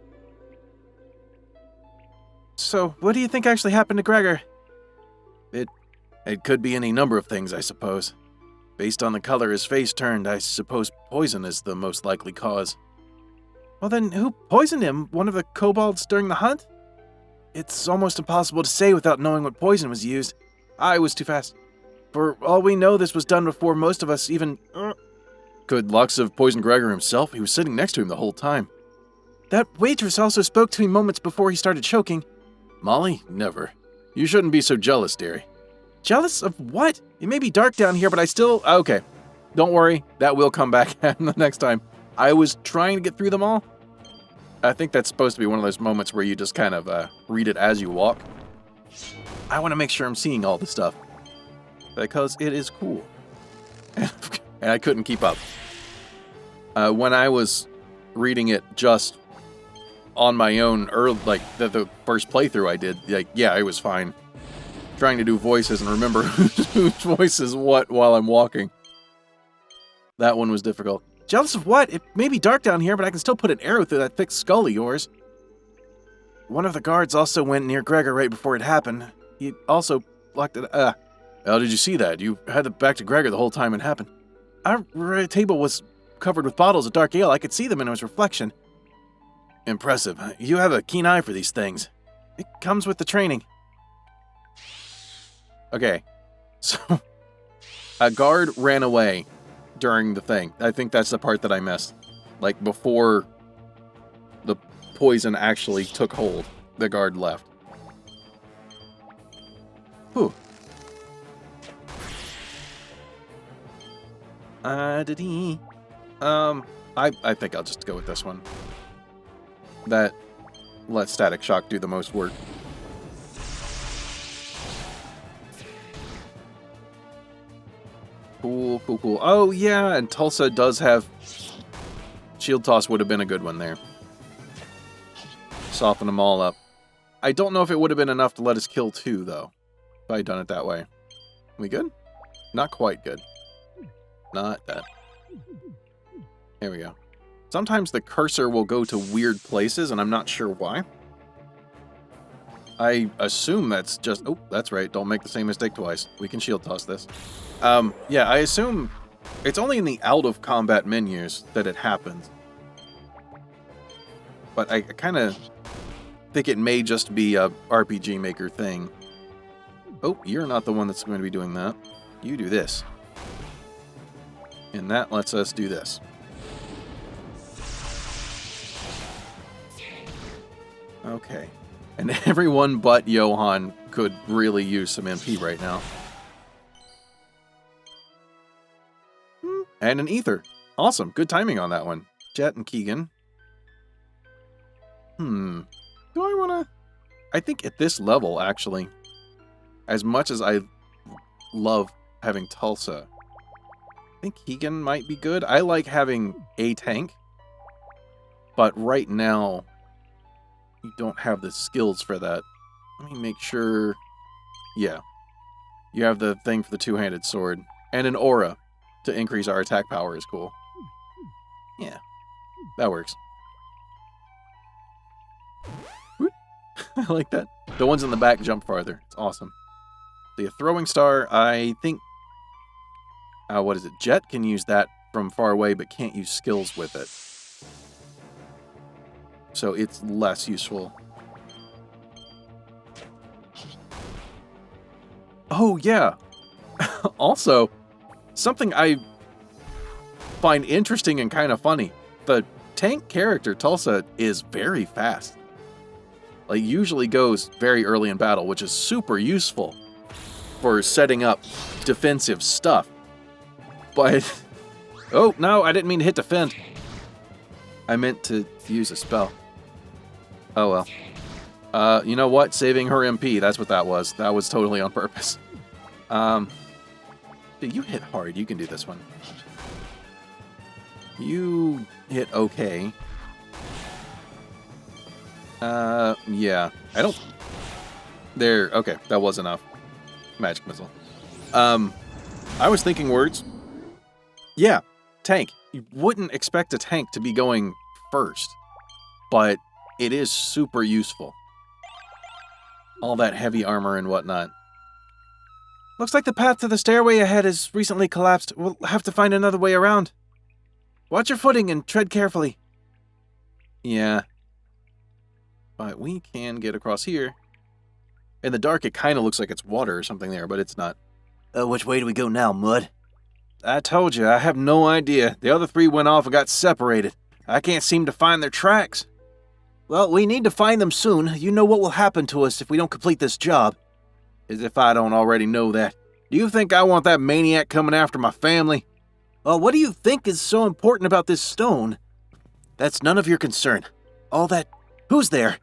So, what do you think actually happened to Gregor? It could be any number of things, I suppose. Based on the color his face turned, I suppose poison is the most likely cause. Well then, who poisoned him? One of the kobolds during the hunt? It's almost impossible to say without knowing what poison was used. I was too fast. For all we know, this was done before most of us even... Could Lux have poisoned Gregor himself? He was sitting next to him the whole time. That waitress also spoke to me moments before he started choking. Molly? Never. You shouldn't be so jealous, dearie. Jealous of what? It may be dark down here, but I still... Okay. Don't worry. That will come back the next time. I was trying to get through them all. I think that's supposed to be one of those moments where you just kind of read it as you walk. I want to make sure I'm seeing all the stuff. Because it is cool. And I couldn't keep up. When I was reading it just on my own, like the first playthrough I did, like, yeah, it was fine. Trying to do voices and remember whose voice is what while I'm walking. That one was difficult. Jealous of what? It may be dark down here, but I can still put an arrow through that thick skull of yours. One of the guards also went near Gregor right before it happened. He also blocked it. How did you see that? You had the back to Gregor the whole time it happened. Our table was covered with bottles of dark ale. I could see them in his reflection. Impressive. You have a keen eye for these things. It comes with the training. Okay, so a guard ran away during the thing. I think that's the part that I missed. Like, before the poison actually took hold, the guard left. Whew. I think I'll just go with this one. That lets Static Shock do the most work. Cool, cool, cool. Oh, yeah, and Tulsa does have... Shield Toss would have been a good one there. Soften them all up. I don't know if it would have been enough to let us kill 2, though. If I had done it that way. We good? Not quite good. Not that. There we go. Sometimes the cursor will go to weird places, and I'm not sure why. I assume that's just... Oh, that's right. Don't make the same mistake twice. We can shield toss this. Yeah, I assume it's only in the out-of-combat menus that it happens. But I kind of think it may just be a RPG Maker thing. Oh, you're not the one that's going to be doing that. You do this. And that lets us do this. Okay. And everyone but Johan could really use some MP right now. And an ether. Awesome. Good timing on that one. Jet and Keegan. Do I want to... I think at this level, actually, as much as I love having Tulsa, I think Keegan might be good. I like having a tank, but right now, you don't have the skills for that. Let me make sure... Yeah. You have the thing for the two-handed sword. And an aura to increase our attack power is cool. Yeah. That works. I like that. The ones in the back jump farther. It's awesome. The throwing star, I think... what is it? Jet can use that from far away, but can't use skills with it. So it's less useful. Oh, yeah. Also, something I find interesting and kind of funny. The tank character, Tulsa, is very fast. Like, usually goes very early in battle, which is super useful for setting up defensive stuff. But... Oh, no, I didn't mean to hit defend. I meant to use a spell. Oh, well. You know what? Saving her MP, that's what that was. That was totally on purpose. You hit hard. You can do this one. You hit okay. Yeah. I don't... There. Okay, that was enough. Magic missile. I was thinking words. Yeah, tank. You wouldn't expect a tank to be going first, but it is super useful. All that heavy armor and whatnot. Looks like the path to the stairway ahead has recently collapsed. We'll have to find another way around. Watch your footing and tread carefully. Yeah. But we can get across here. In the dark, it kind of looks like it's water or something there, but it's not. Which way do we go now, Mud? I told you, I have no idea. The other 3 went off and got separated. I can't seem to find their tracks. Well, we need to find them soon. You know what will happen to us if we don't complete this job. As if I don't already know that. Do you think I want that maniac coming after my family? Well, what do you think is so important about this stone? That's none of your concern. All that... Who's there?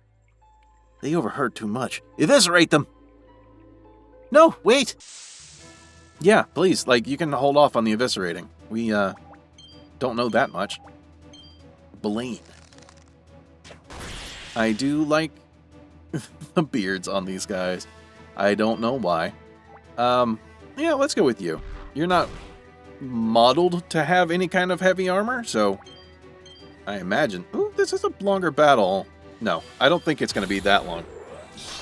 They overheard too much. Eviscerate them! No, wait! Yeah, please. Like, you can hold off on the eviscerating. We, don't know that much. Blaine. I do like the beards on these guys. I don't know why. Yeah, let's go with you. You're not modeled to have any kind of heavy armor, so I imagine... Ooh, this is a longer battle. No, I don't think it's going to be that long.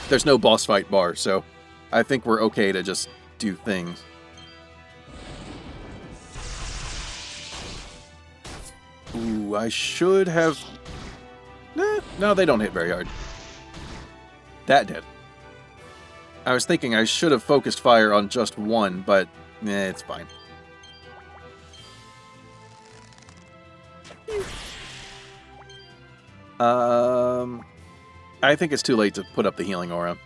There's no boss fight bar, so I think we're okay to just do things. Ooh, I should have... No, they don't hit very hard. That did. I was thinking I should have focused fire on just one, but it's fine. I think it's too late to put up the healing aura.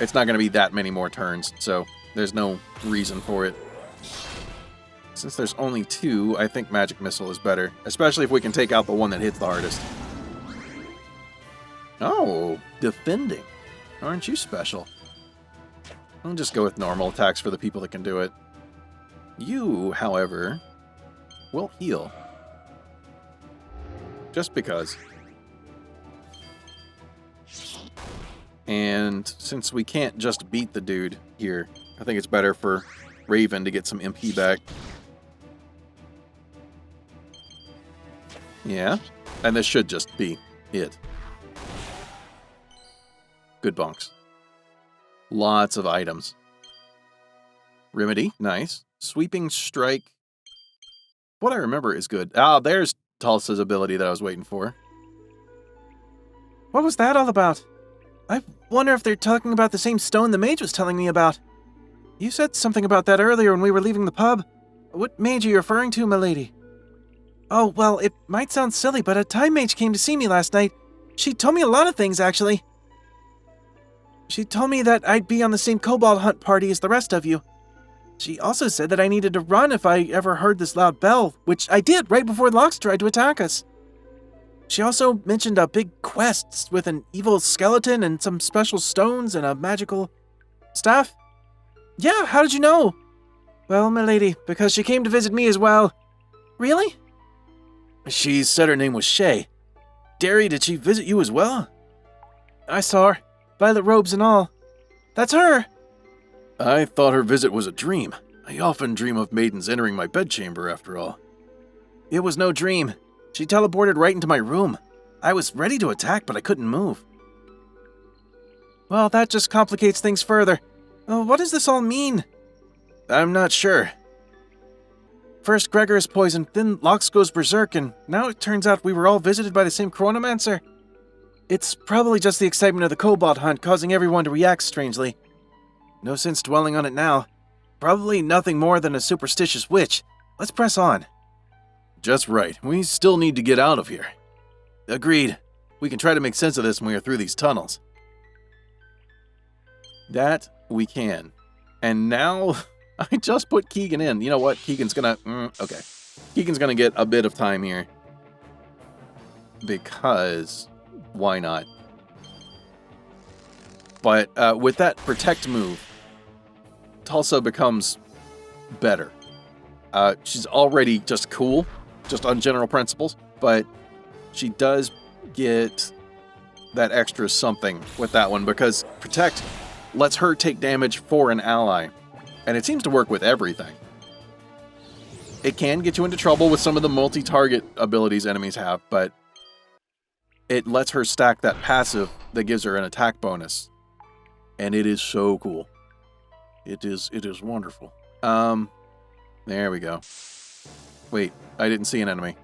It's not going to be that many more turns, so there's no reason for it. Since there's only 2, I think Magic Missile is better, especially if we can take out the one that hits the hardest. Oh, defending. Aren't you special? I'll just go with normal attacks for the people that can do it. You, however, will heal. Just because. And since we can't just beat the dude here, I think it's better for Raven to get some MP back. Yeah, and this should just be it. Good bonks. Lots of items. Remedy, nice. Sweeping Strike. What I remember is good. Ah, there's Tulsa's ability that I was waiting for. What was that all about? I wonder if they're talking about the same stone the mage was telling me about. You said something about that earlier when we were leaving the pub. What mage are you referring to, milady? Oh, well, it might sound silly, but a time mage came to see me last night. She told me a lot of things, actually. She told me that I'd be on the same kobold hunt party as the rest of you. She also said that I needed to run if I ever heard this loud bell, which I did right before the Locks tried to attack us. She also mentioned a big quest with an evil skeleton and some special stones and a magical staff. Yeah, how did you know? Well, milady, because she came to visit me as well. Really? She said her name was Shae. Derry, did she visit you as well? I saw her. Violet robes and all. That's her! I thought her visit was a dream. I often dream of maidens entering my bedchamber, after all. It was no dream. She teleported right into my room. I was ready to attack, but I couldn't move. Well, that just complicates things further. What does this all mean? I'm not sure. First Gregor is poisoned, then Locks goes berserk, and now it turns out we were all visited by the same Chronomancer. It's probably just the excitement of the kobold hunt causing everyone to react strangely. No sense dwelling on it now. Probably nothing more than a superstitious witch. Let's press on. Just right. We still need to get out of here. Agreed. We can try to make sense of this when we are through these tunnels. That we can. And now, I just put Keegan in. You know what? Keegan's gonna... okay. Keegan's gonna get a bit of time here. Because... why not? But with that protect move, Tulsa becomes better. She's already just cool, just on general principles, but she does get that extra something with that one because protect lets her take damage for an ally, and it seems to work with everything. It can get you into trouble with some of the multi-target abilities enemies have, but it lets her stack that passive that gives her an attack bonus. And it is so cool. It is wonderful. There we go. Wait, I didn't see an enemy.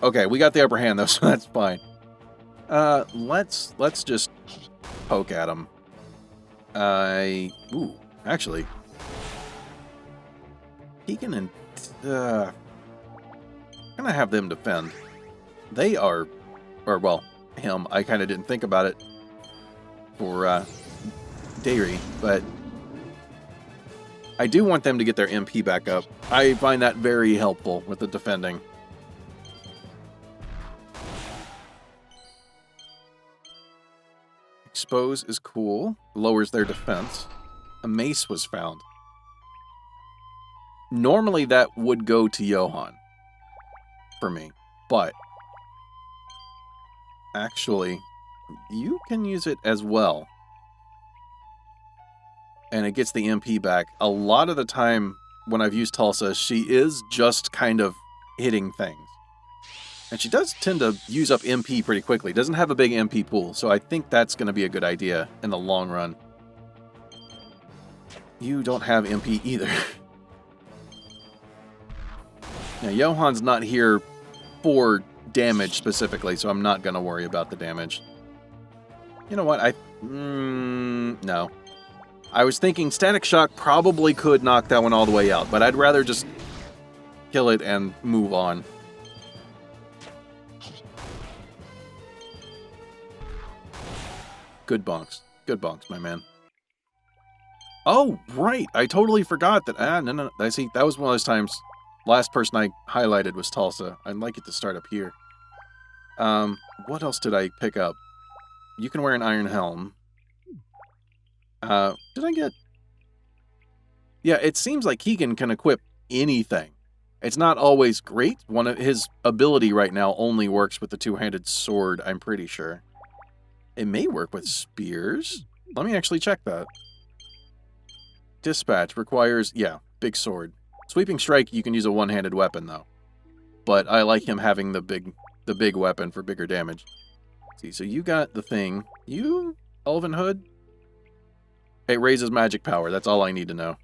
Okay, we got the upper hand though, so that's fine. Let's just poke at him. Actually. Keegan and I'm gonna have them defend. They are, or well, him. I kind of didn't think about it for Dairy, but I do want them to get their MP back up. I find that very helpful with the defending. Expose is cool. Lowers their defense. A mace was found. Normally that would go to Johan for me, but actually you can use it as well. And it gets the MP back. A lot of the time when I've used Tulsa, she is just kind of hitting things. And she does tend to use up MP pretty quickly. Doesn't have a big MP pool, so I think that's going to be a good idea in the long run. You don't have MP either. Now, Johan's not here for damage specifically, so I'm not going to worry about the damage. You know what? No. I was thinking Static Shock probably could knock that one all the way out, but I'd rather just kill it and move on. Good bonks. Good bonks, my man. Oh, right. I totally forgot that. No. I see. That was one of those times. Last person I highlighted was Tulsa. I'd like it to start up here. What else did I pick up? You can wear an iron helm. Did I get... Yeah, it seems like Keegan can equip anything. It's not always great. One of his ability right now only works with the two-handed sword, I'm pretty sure. It may work with spears. Let me actually check that. Dispatch requires, yeah, big sword. Sweeping strike, you can use a one-handed weapon, though. But I like him having the big weapon for bigger damage. Let's see, so you got the thing. You, Elven Hood? It raises magic power. That's all I need to know.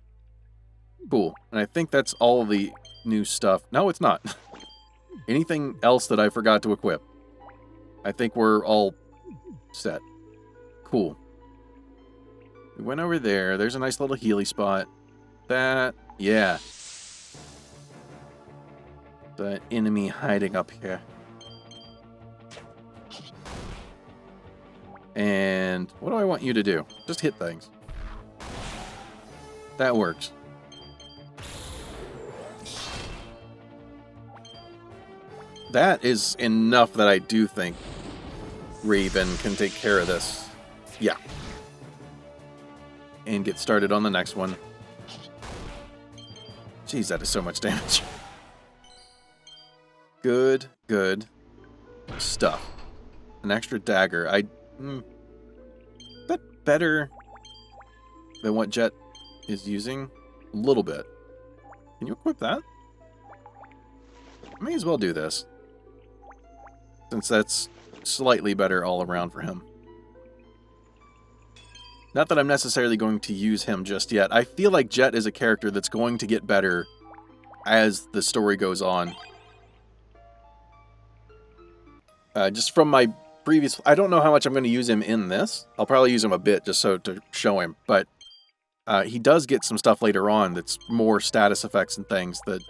Cool. And I think that's all the new stuff. No, it's not. Anything else that I forgot to equip? I think we're all set. Cool. We went over there. There's a nice little Healy spot. That, yeah. The enemy hiding up here. And what do I want you to do? Just hit things. That works. That is enough that I do think Raven can take care of this. Yeah. And get started on the next one. Jeez, that is so much damage. Good stuff. An extra dagger. Is that better than what Jet is using? A little bit. Can you equip that? I may as well do this, since that's slightly better all around for him. Not that I'm necessarily going to use him just yet. I feel like Jet is a character that's going to get better as the story goes on. Just from my previous... I don't know how much I'm going to use him in this. I'll probably use him a bit just so to show him. But he does get some stuff later on that's more status effects and things that...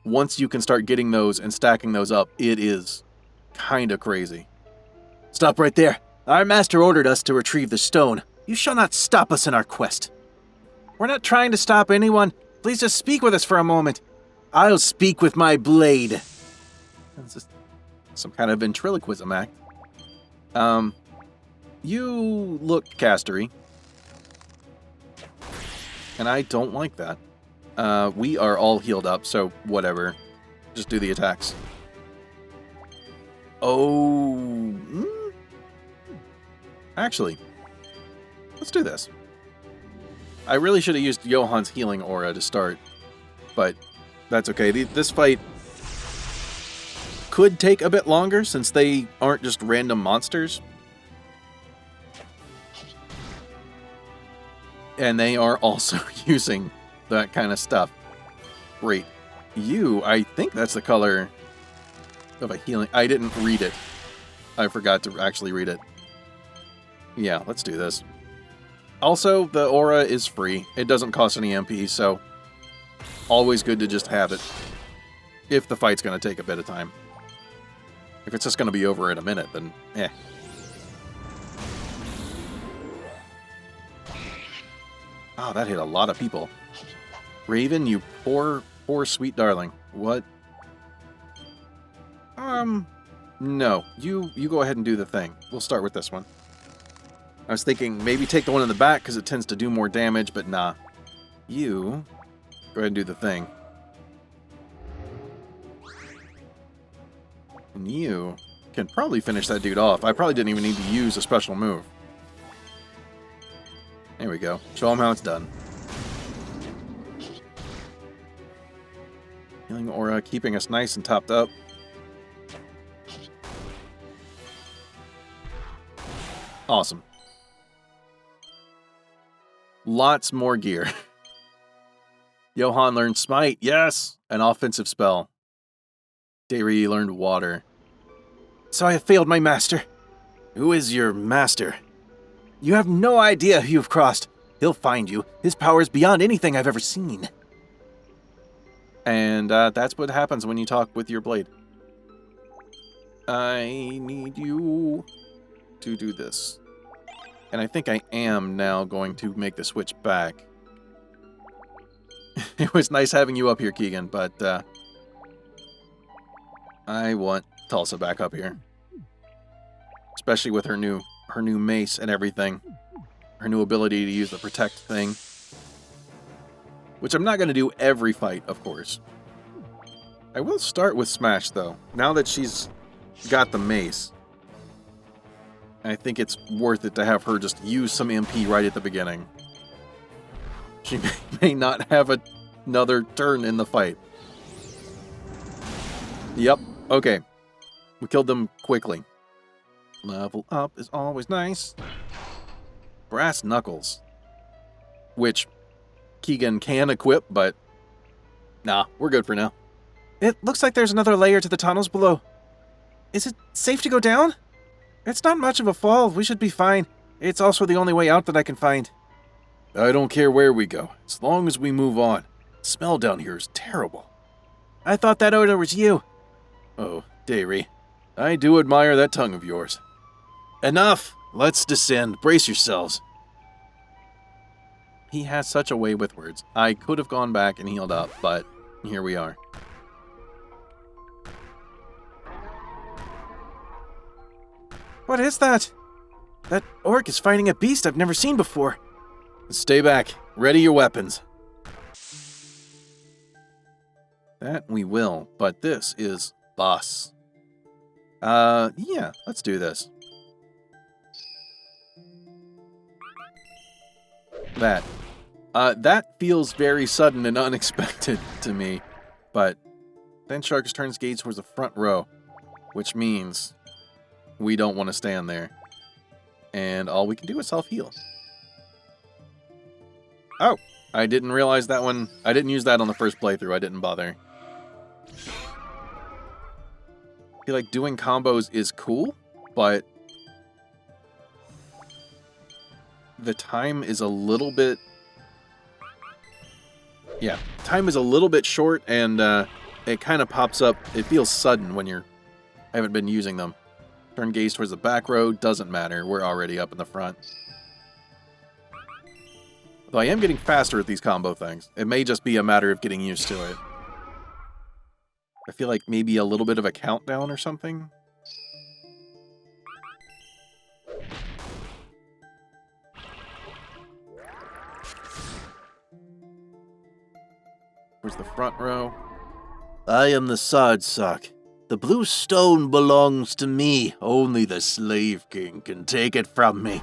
Once you can start getting those and stacking those up, it is kind of crazy. Stop right there. Our master ordered us to retrieve the stone. You shall not stop us in our quest. We're not trying to stop anyone. Please just speak with us for a moment. I'll speak with my blade. That's just some kind of ventriloquism act. You look castery. And I don't like that. We are all healed up, so whatever. Just do the attacks. Oh. Actually, let's do this. I really should have used Johan's healing aura to start, but that's okay. This fight could take a bit longer since they aren't just random monsters. And they are also using that kind of stuff. Great. I think that's the color of a healing. I didn't read it. I forgot to actually read it. Yeah, let's do this. Also, the aura is free. It doesn't cost any MP, so always good to just have it. If the fight's going to take a bit of time. If it's just going to be over in a minute, then eh. Oh, that hit a lot of people. Raven, you poor sweet darling. What? No. You go ahead and do the thing. We'll start with this one. I was thinking maybe take the one in the back because it tends to do more damage, but nah. You go ahead and do the thing. And you can probably finish that dude off. I probably didn't even need to use a special move. There we go. Show him how it's done. Healing aura, keeping us nice and topped up. Awesome. Lots more gear. Johan learned Smite. Yes! An offensive spell. Dayri learned Water. So I have failed my master. Who is your master? You have no idea who you've crossed. He'll find you. His power is beyond anything I've ever seen. And that's what happens when you talk with your blade. I need you to do this. And I think I am now going to make the switch back. It was nice having you up here, Keegan, but I want Tulsa back up here. Especially with her new mace and everything. Her new ability to use the protect thing. Which I'm not going to do every fight, of course. I will start with Smash, though. Now that she's got the mace, I think it's worth it to have her just use some MP right at the beginning. She may not have another turn in the fight. Yep, okay. We killed them quickly. Level up is always nice. Brass Knuckles. Which Keegan can equip, but nah, we're good for now. It looks like there's another layer to the tunnels below. Is it safe to go down? It's not much of a fall. We should be fine. It's also the only way out that I can find. I don't care where we go, as long as we move on. The smell down here is terrible. I thought that odor was you. Oh, Dayri, I do admire that tongue of yours. Enough! Let's descend. Brace yourselves. He has such a way with words. I could have gone back and healed up, but here we are. What is that? That orc is fighting a beast I've never seen before. Stay back. Ready your weapons. That we will, but this is boss. Yeah, let's do this. That feels very sudden and unexpected to me, but then Sharks turns gaze towards the front row, which means we don't want to stand there. And all we can do is self-heal. Oh, I didn't realize that one. I didn't use that on the first playthrough. I didn't bother. I feel like doing combos is cool, but the time is a little bit... Yeah, time is a little bit short, and it kind of pops up. It feels sudden when you haven't been using them. Turn gaze towards the back row. Doesn't matter. We're already up in the front. Though I am getting faster at these combo things. It may just be a matter of getting used to it. I feel like maybe a little bit of a countdown or something. Where's the front row? I am the Sardsock. The blue stone belongs to me. Only the Slave King can take it from me.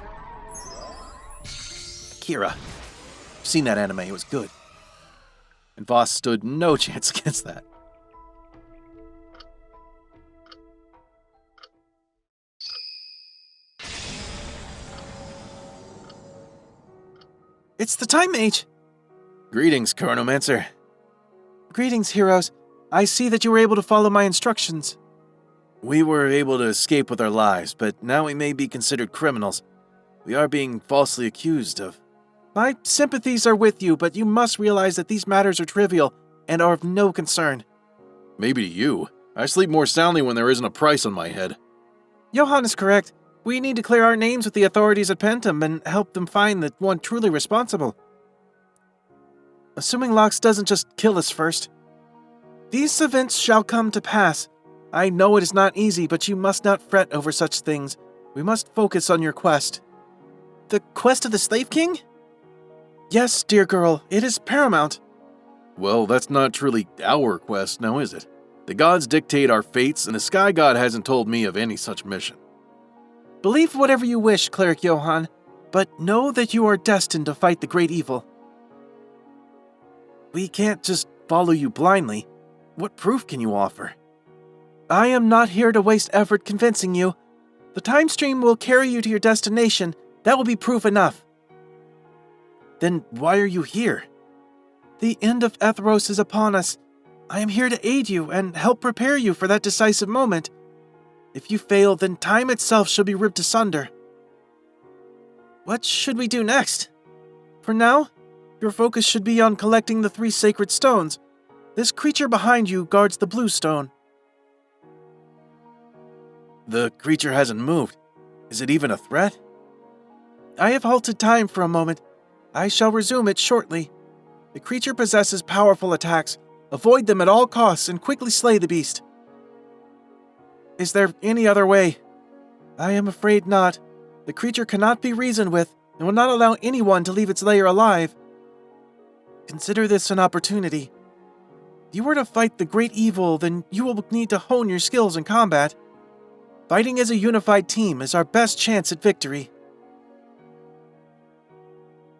Akira. I've seen that anime. It was good. And Voss stood no chance against that. It's the Time Mage. Greetings, Chronomancer. Greetings, heroes. I see that you were able to follow my instructions. We were able to escape with our lives, but now we may be considered criminals. We are being falsely accused of... My sympathies are with you, but you must realize that these matters are trivial and are of no concern. Maybe to you. I sleep more soundly when there isn't a price on my head. Johan is correct. We need to clear our names with the authorities at Pendant and help them find the one truly responsible. Assuming Lox doesn't just kill us first. These events shall come to pass. I know it is not easy, but you must not fret over such things. We must focus on your quest. The quest of the Slave King? Yes, dear girl, it is paramount. Well, that's not truly our quest, now is it? The gods dictate our fates, and the Sky God hasn't told me of any such mission. Believe whatever you wish, Cleric Johan, but know that you are destined to fight the great evil. We can't just follow you blindly. What proof can you offer? I am not here to waste effort convincing you. The time stream will carry you to your destination. That will be proof enough. Then why are you here? The end of Ethros is upon us. I am here to aid you and help prepare you for that decisive moment. If you fail, then time itself shall be ripped asunder. What should we do next? For now, your focus should be on collecting the 3 sacred stones. This creature behind you guards the blue stone. The creature hasn't moved. Is it even a threat? I have halted time for a moment. I shall resume it shortly. The creature possesses powerful attacks. Avoid them at all costs and quickly slay the beast. Is there any other way? I am afraid not. The creature cannot be reasoned with and will not allow anyone to leave its lair alive. Consider this an opportunity. If you were to fight the great evil, then you will need to hone your skills in combat. Fighting as a unified team is our best chance at victory.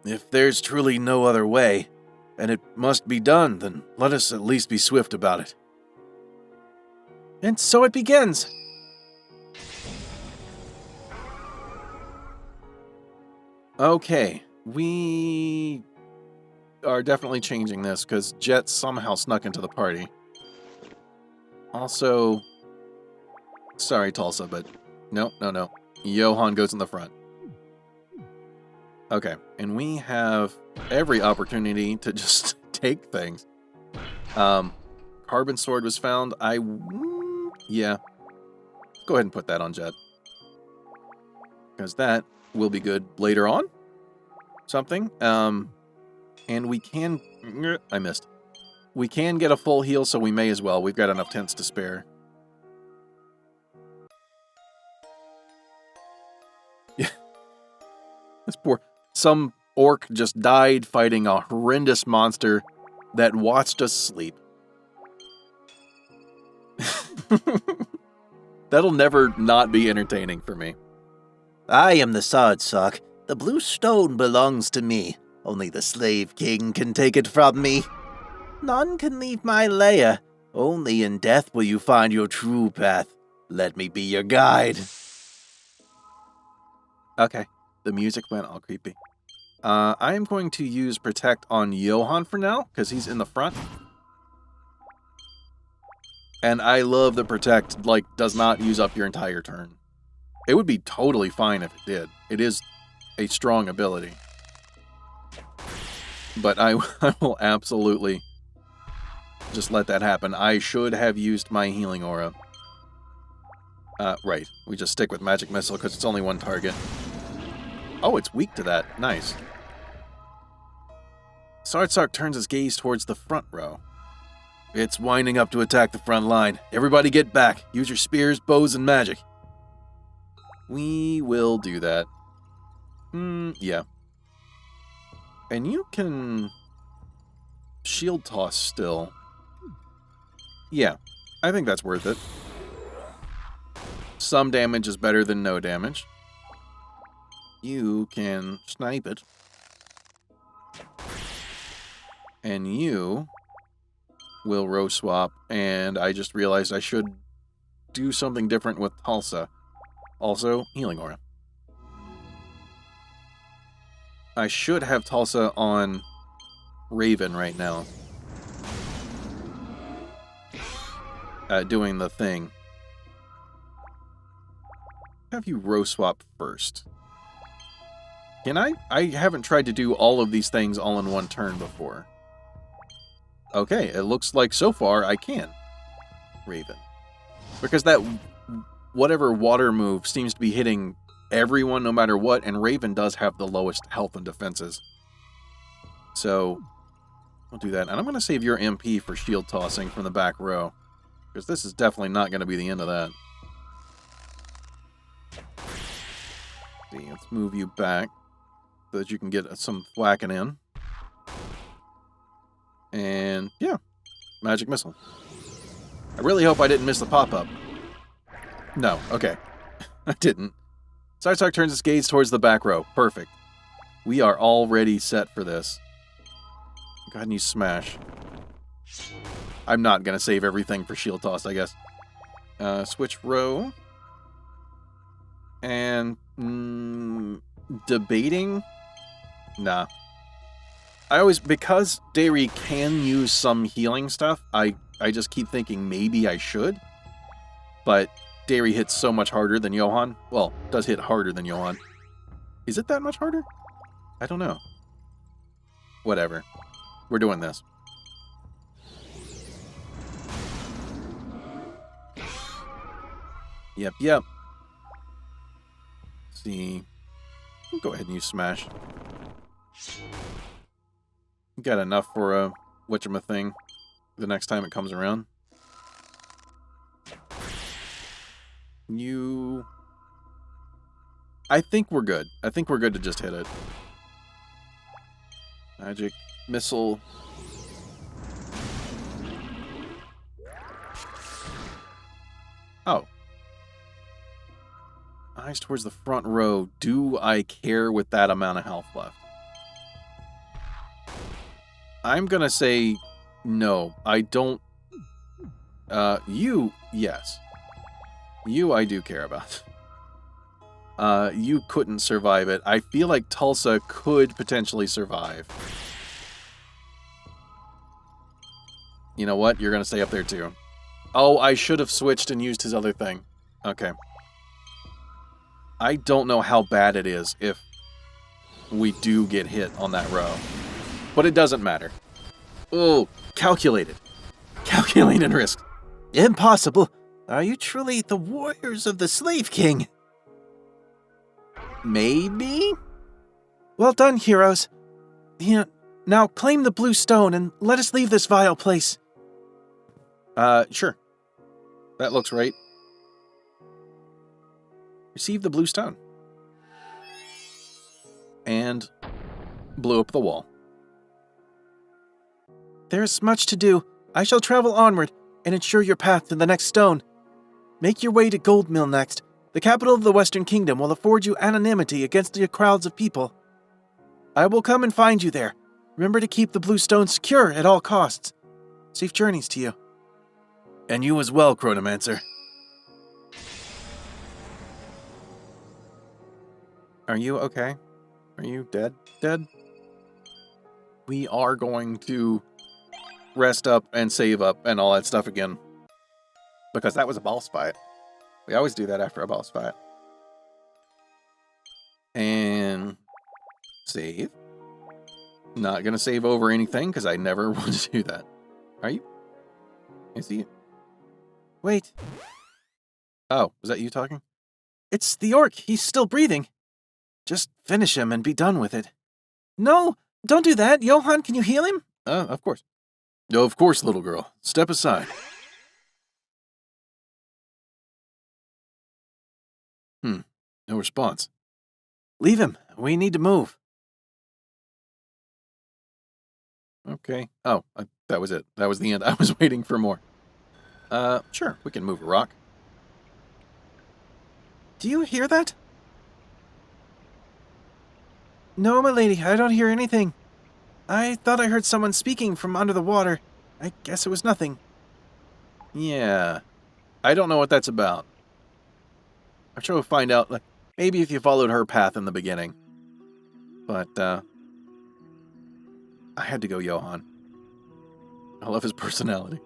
If there's truly no other way, and it must be done, then let us at least be swift about it. And so it begins. Okay, we are definitely changing this because Jet somehow snuck into the party. Also, sorry Tulsa, but no. Johan goes in the front. Okay, and we have every opportunity to just take things. Carbon sword was found. Yeah. Go ahead and put that on Jet. Because that will be good later on. Something. And we can... I missed. We can get a full heal, so we may as well. We've got enough tents to spare. Yeah. This poor... Some orc just died fighting a horrendous monster that watched us sleep. That'll never not be entertaining for me. I am the Sardsock. The blue stone belongs to me. Only the slave king can take it from me. None can leave my lair. Only in death will you find your true path. Let me be your guide. Okay. The music went all creepy. I am going to use Protect on Johan for now, because he's in the front. And I love the Protect, does not use up your entire turn. It would be totally fine if it did. It is a strong ability. But I will absolutely just let that happen. I should have used my healing aura. Right. We just stick with Magic Missile because it's only one target. Oh, it's weak to that. Nice. Sardsock turns his gaze towards the front row. It's winding up to attack the front line. Everybody get back. Use your spears, bows, and magic. We will do that. Yeah. And you can... shield toss still. Yeah, I think that's worth it. Some damage is better than no damage. You can snipe it. And you will row swap, and I just realized I should do something different with Tulsa. Also, healing aura. I should have Tulsa on Raven right now. Doing the thing. Have you row swap first? Can I? I haven't tried to do all of these things all in one turn before. Okay, it looks like so far I can. Raven. Because that whatever water move seems to be hitting everyone no matter what, and Raven does have the lowest health and defenses. So, I'll do that. And I'm going to save your MP for shield tossing from the back row. Because this is definitely not going to be the end of that. See, let's move you back so that you can get some whacking in. And, yeah. Magic Missile. I really hope I didn't miss the pop-up. No, okay. I didn't. Sardsock turns his gaze towards the back row. Perfect. We are already set for this. Go ahead and use Smash. I'm not going to save everything for Shield Toss, I guess. Switch row. And... debating? Nah. because Dairy can use some healing stuff, I just keep thinking maybe I should. But Dairy hits so much harder than Johan. Well, does hit harder than Johan. Is it that much harder? I don't know. Whatever. We're doing this. Yep. Let's see. Go ahead and use Smash. Got enough for a whatchamathing the next time it comes around. I think we're good. I think we're good to just hit it. Magic missile. Oh. Eyes towards the front row. Do I care with that amount of health left? I'm gonna say no. I don't. You, yes. You, I do care about. You couldn't survive it. I feel like Tulsa could potentially survive. You know what? You're gonna stay up there too. Oh, I should have switched and used his other thing. Okay. I don't know how bad it is if we do get hit on that row. But it doesn't matter. Oh, calculated. Calculated risk. Impossible. Are you truly the warriors of the Slave King? Maybe? Well done, heroes. Here, now claim the blue stone and let us leave this vile place. Sure. That looks right. Receive the blue stone. And blew up the wall. There's much to do. I shall travel onward and ensure your path to the next stone. Make your way to Guld Mill next. The capital of the Western Kingdom will afford you anonymity against the crowds of people. I will come and find you there. Remember to keep the blue stone secure at all costs. Safe journeys to you. And you as well, Chronomancer. Are you okay? Are you dead? Dead? We are going to rest up and save up and all that stuff again. Because that was a boss fight. We always do that after a boss fight. And save. Not going to save over anything because I never want to do that. Are you? I see you. Wait. Oh, was that you talking? It's the orc. He's still breathing. Just finish him and be done with it. No, don't do that. Johan, can you heal him? Of course. No, of course, little girl. Step aside. No response. Leave him. We need to move. Okay. Oh, that was it. That was the end. I was waiting for more. Sure. We can move a rock. Do you hear that? No, my lady, I don't hear anything. I thought I heard someone speaking from under the water. I guess it was nothing. Yeah. I don't know what that's about. I'm sure we'll find out, like, maybe if you followed her path in the beginning. But, I had to go Johan. I love his personality.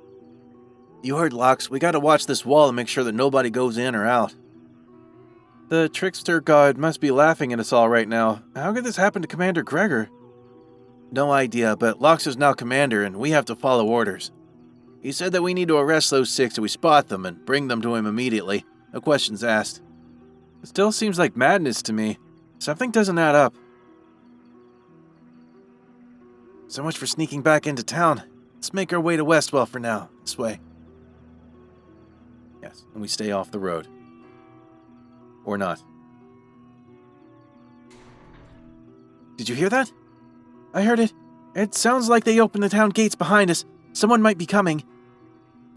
You heard, Lox. We gotta watch this wall and make sure that nobody goes in or out. The trickster god must be laughing at us all right now. How could this happen to Commander Gregor? No idea, but Lox is now commander and we have to follow orders. He said that we need to arrest those 6 if we spot them and bring them to him immediately. No questions asked. It still seems like madness to me. Something doesn't add up. So much for sneaking back into town. Let's make our way to Westwell for now. This way. Yes, and we stay off the road. Or not. Did you hear that? I heard it. It sounds like they opened the town gates behind us. Someone might be coming.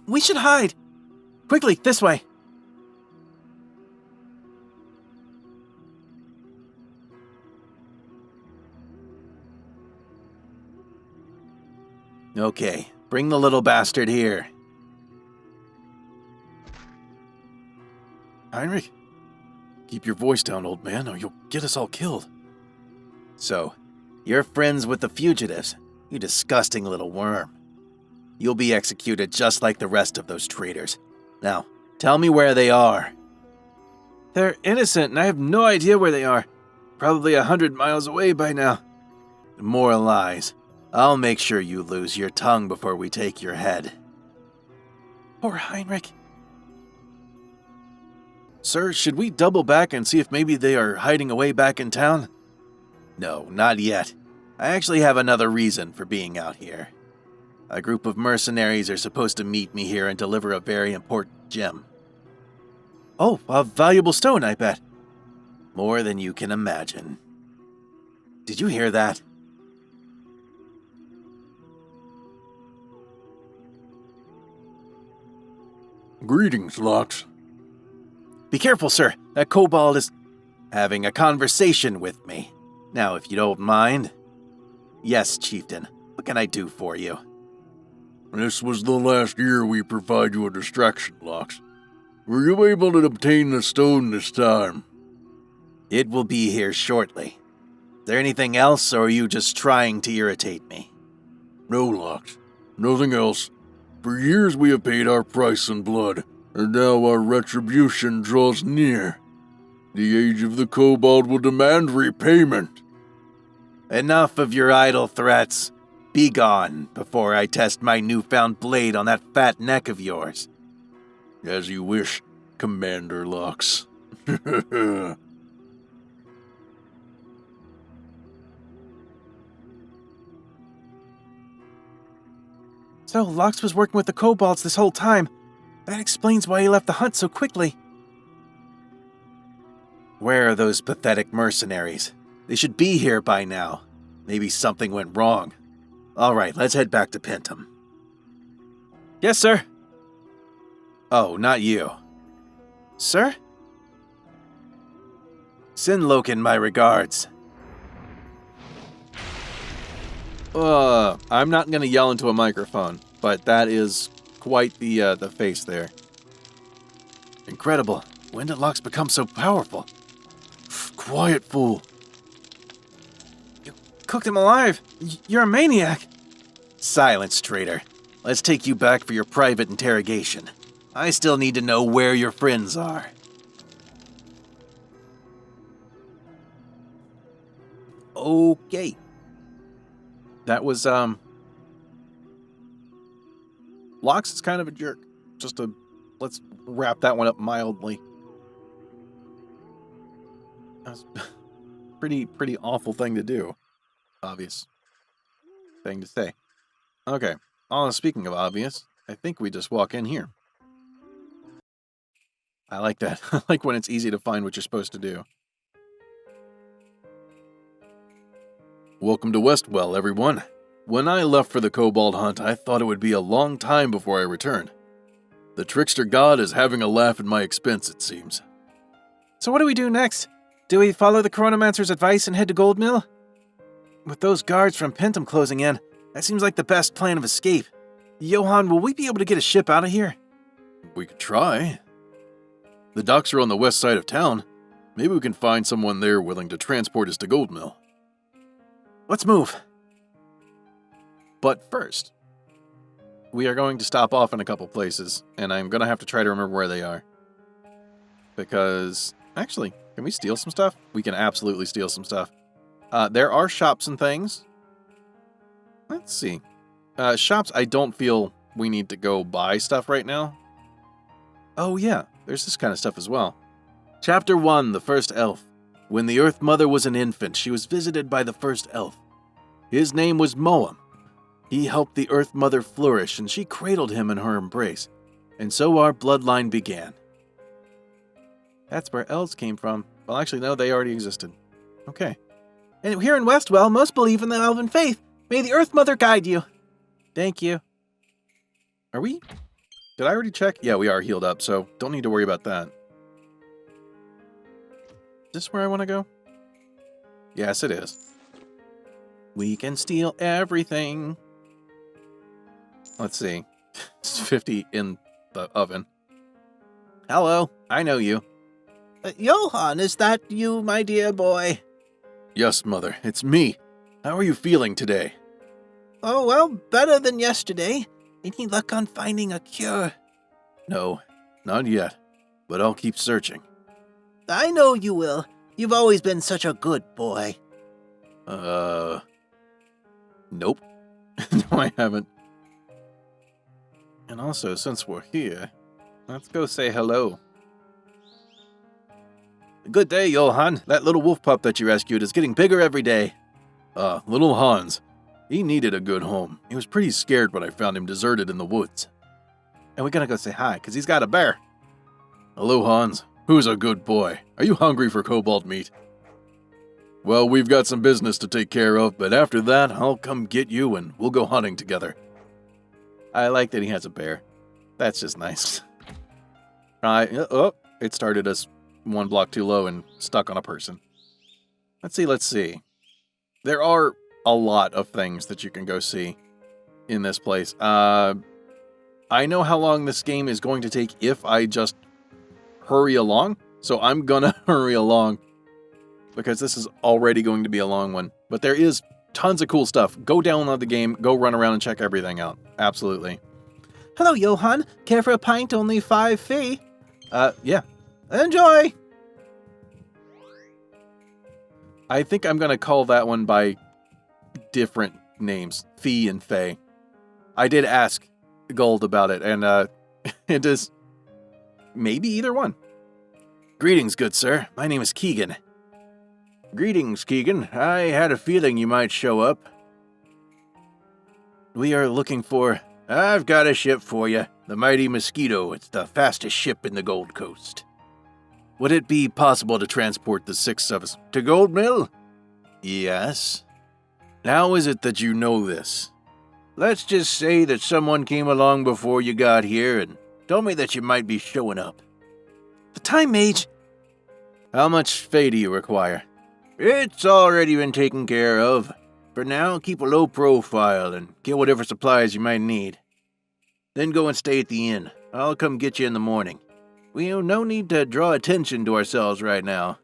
We should hide. Quickly, this way. Okay, bring the little bastard here. Heinrich? Keep your voice down, old man, or you'll get us all killed. So, You're friends with the fugitives, you disgusting little worm. You'll be executed just like the rest of those traitors. Now, tell me where they are. They're innocent, and I have no idea where they are. Probably 100 miles away by now. More lies. I'll make sure you lose your tongue before we take your head. Poor Heinrich. Sir, should we double back and see if maybe they are hiding away back in town? No, not yet. I actually have another reason for being out here. A group of mercenaries are supposed to meet me here and deliver a very important gem. Oh, a valuable stone, I bet. More than you can imagine. Did you hear that? Greetings, Lox. Be careful, sir. That kobold is having a conversation with me. Now, if you don't mind. Yes, chieftain. What can I do for you? This was the last year we provide you a distraction, Lox. Were you able to obtain the stone this time? It will be here shortly. Is there anything else, or are you just trying to irritate me? No, Lox. Nothing else. For years we have paid our price in blood, and now our retribution draws near. The age of the kobold will demand repayment. Enough of your idle threats. Be gone before I test my newfound blade on that fat neck of yours. As you wish, Commander Lox. So Lox was working with the kobolds this whole time. That explains why he left the hunt so quickly. Where are those pathetic mercenaries? They should be here by now. Maybe something went wrong. All right, let's head back to Pendant. Yes, sir. Oh, not you. Sir? Send Loken my regards. I'm not going to yell into a microphone, but that is quite the face there. Incredible. When did Lox become so powerful? Quiet, fool. You cooked him alive. You're a maniac. Silence, traitor. Let's take you back for your private interrogation. I still need to know where your friends are. Okay. That was, Lox is kind of a jerk. Let's wrap that one up mildly. That was pretty awful thing to do. Obvious thing to say. Okay. Speaking of obvious, I think we just walk in here. I like that. I like when it's easy to find what you're supposed to do. Welcome to Westwell, everyone. When I left for the kobold hunt, I thought it would be a long time before I returned. The trickster god is having a laugh at my expense, it seems. So what do we do next? Do we follow the Chronomancer's advice and head to Guld Mill? With those guards from Pendant closing in, that seems like the best plan of escape. Johan, will we be able to get a ship out of here? We could try. The docks are on the west side of town. Maybe we can find someone there willing to transport us to Guld Mill. Let's move. But first, we are going to stop off in a couple places, and I'm going to have to try to remember where they are. Because, actually, can we steal some stuff? We can absolutely steal some stuff. There are shops and things. Let's see. Shops, I don't feel we need to go buy stuff right now. Oh yeah, there's this kind of stuff as well. Chapter 1, The First Elf. When the Earth Mother was an infant, she was visited by the first elf. His name was Moam. He helped the Earth Mother flourish, and she cradled him in her embrace. And so our bloodline began. That's where elves came from. Well, actually, no, they already existed. Okay. And here in Westwell, most believe in the elven faith. May the Earth Mother guide you. Thank you. Are we? Did I already check? Yeah, we are healed up, so don't need to worry about that. Is this where I want to go? Yes, it is. We can steal everything. Let's see. It's 50 in the oven. Hello, I know you. Johan, is that you, my dear boy? Yes, Mother, it's me. How are you feeling today? Oh, well, better than yesterday. Any luck on finding a cure? No, not yet, but I'll keep searching. I know you will. You've always been such a good boy. Nope. No, I haven't. And also, since we're here, let's go say hello. Good day, Johan. That little wolf pup that you rescued is getting bigger every day. Little Hans. He needed a good home. He was pretty scared when I found him deserted in the woods. And we're gonna go say hi, because he's got a bear. Hello, Hans. Who's a good boy? Are you hungry for cobalt meat? Well, we've got some business to take care of, but after that, I'll come get you and we'll go hunting together. I like that he has a bear. That's just nice. It started us one block too low and stuck on a person. Let's see. There are a lot of things that you can go see in this place. I know how long this game is going to take if I just hurry along, so I'm gonna hurry along because this is already going to be a long one. But there is tons of cool stuff. Go download the game, go run around and check everything out. Absolutely. Hello, Johan. Care for a pint? Only 5 fee. Yeah. Enjoy! I think I'm gonna call that one by different names. Fee and Faye. I did ask Guld about it, and it is maybe either one. Greetings, good sir. My name is Keegan. Greetings, Keegan. I had a feeling you might show up. We are looking for... I've got a ship for you. The Mighty Mosquito. It's the fastest ship in the Gold Coast. Would it be possible to transport the 6 of us? To Gold Mill? Yes. How is it that you know this? Let's just say that someone came along before you got here and told me that you might be showing up. The time mage. How much Faye do you require? It's already been taken care of. For now, keep a low profile and get whatever supplies you might need. Then go and stay at the inn. I'll come get you in the morning. We have no need to draw attention to ourselves right now.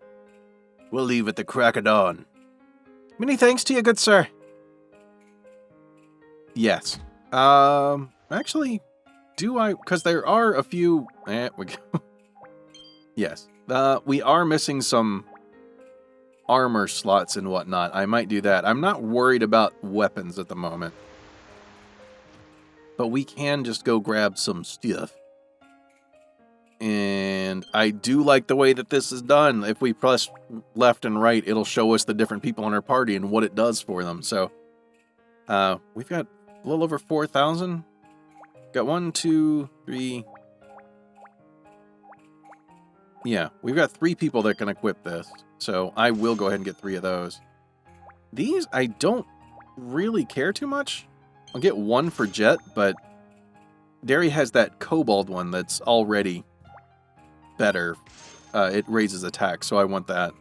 We'll leave at the crack of dawn. Many thanks to you, good sir. Yes. Actually, do I... Because there are a few... Yes. We are missing some armor slots and whatnot. I might do that. I'm not worried about weapons at the moment. But we can just go grab some stuff. And I do like the way that this is done. If we press left and right, it'll show us the different people in our party and what it does for them. So, we've got a little over 4,000. Got 1, 2, 3... Yeah, we've got 3 people that can equip this, so I will go ahead and get 3 of those. These, I don't really care too much. I'll get 1 for Jet, but Derry has that Kobold one that's already better. It raises attack, so I want that.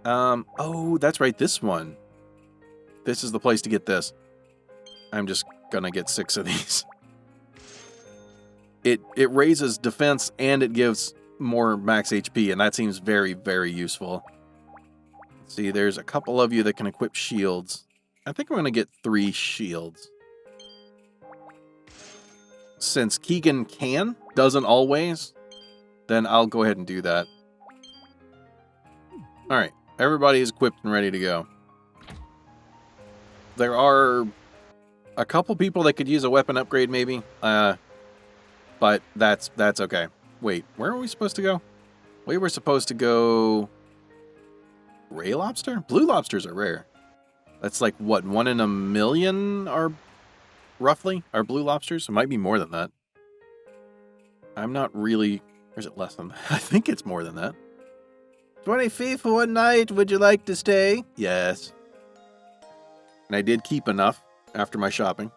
Oh, that's right, this one. This is the place to get this. I'm just gonna get 6 of these. It raises defense and it gives more max HP, and that seems very, very useful. Let's see, there's a couple of you that can equip shields. I think I'm going to get 3 shields. Since Keegan doesn't always, then I'll go ahead and do that. Alright, everybody is equipped and ready to go. There are a couple people that could use a weapon upgrade, maybe. But that's okay. Wait, where are we supposed to go? We were supposed to go... Ray lobster? Blue lobsters are rare. That's like, what, 1 in a million are... roughly, are blue lobsters? It might be more than that. I'm not really... Or is it less than that? I think it's more than that. 20 fee for 1 night. Would you like to stay? Yes. And I did keep enough after my shopping.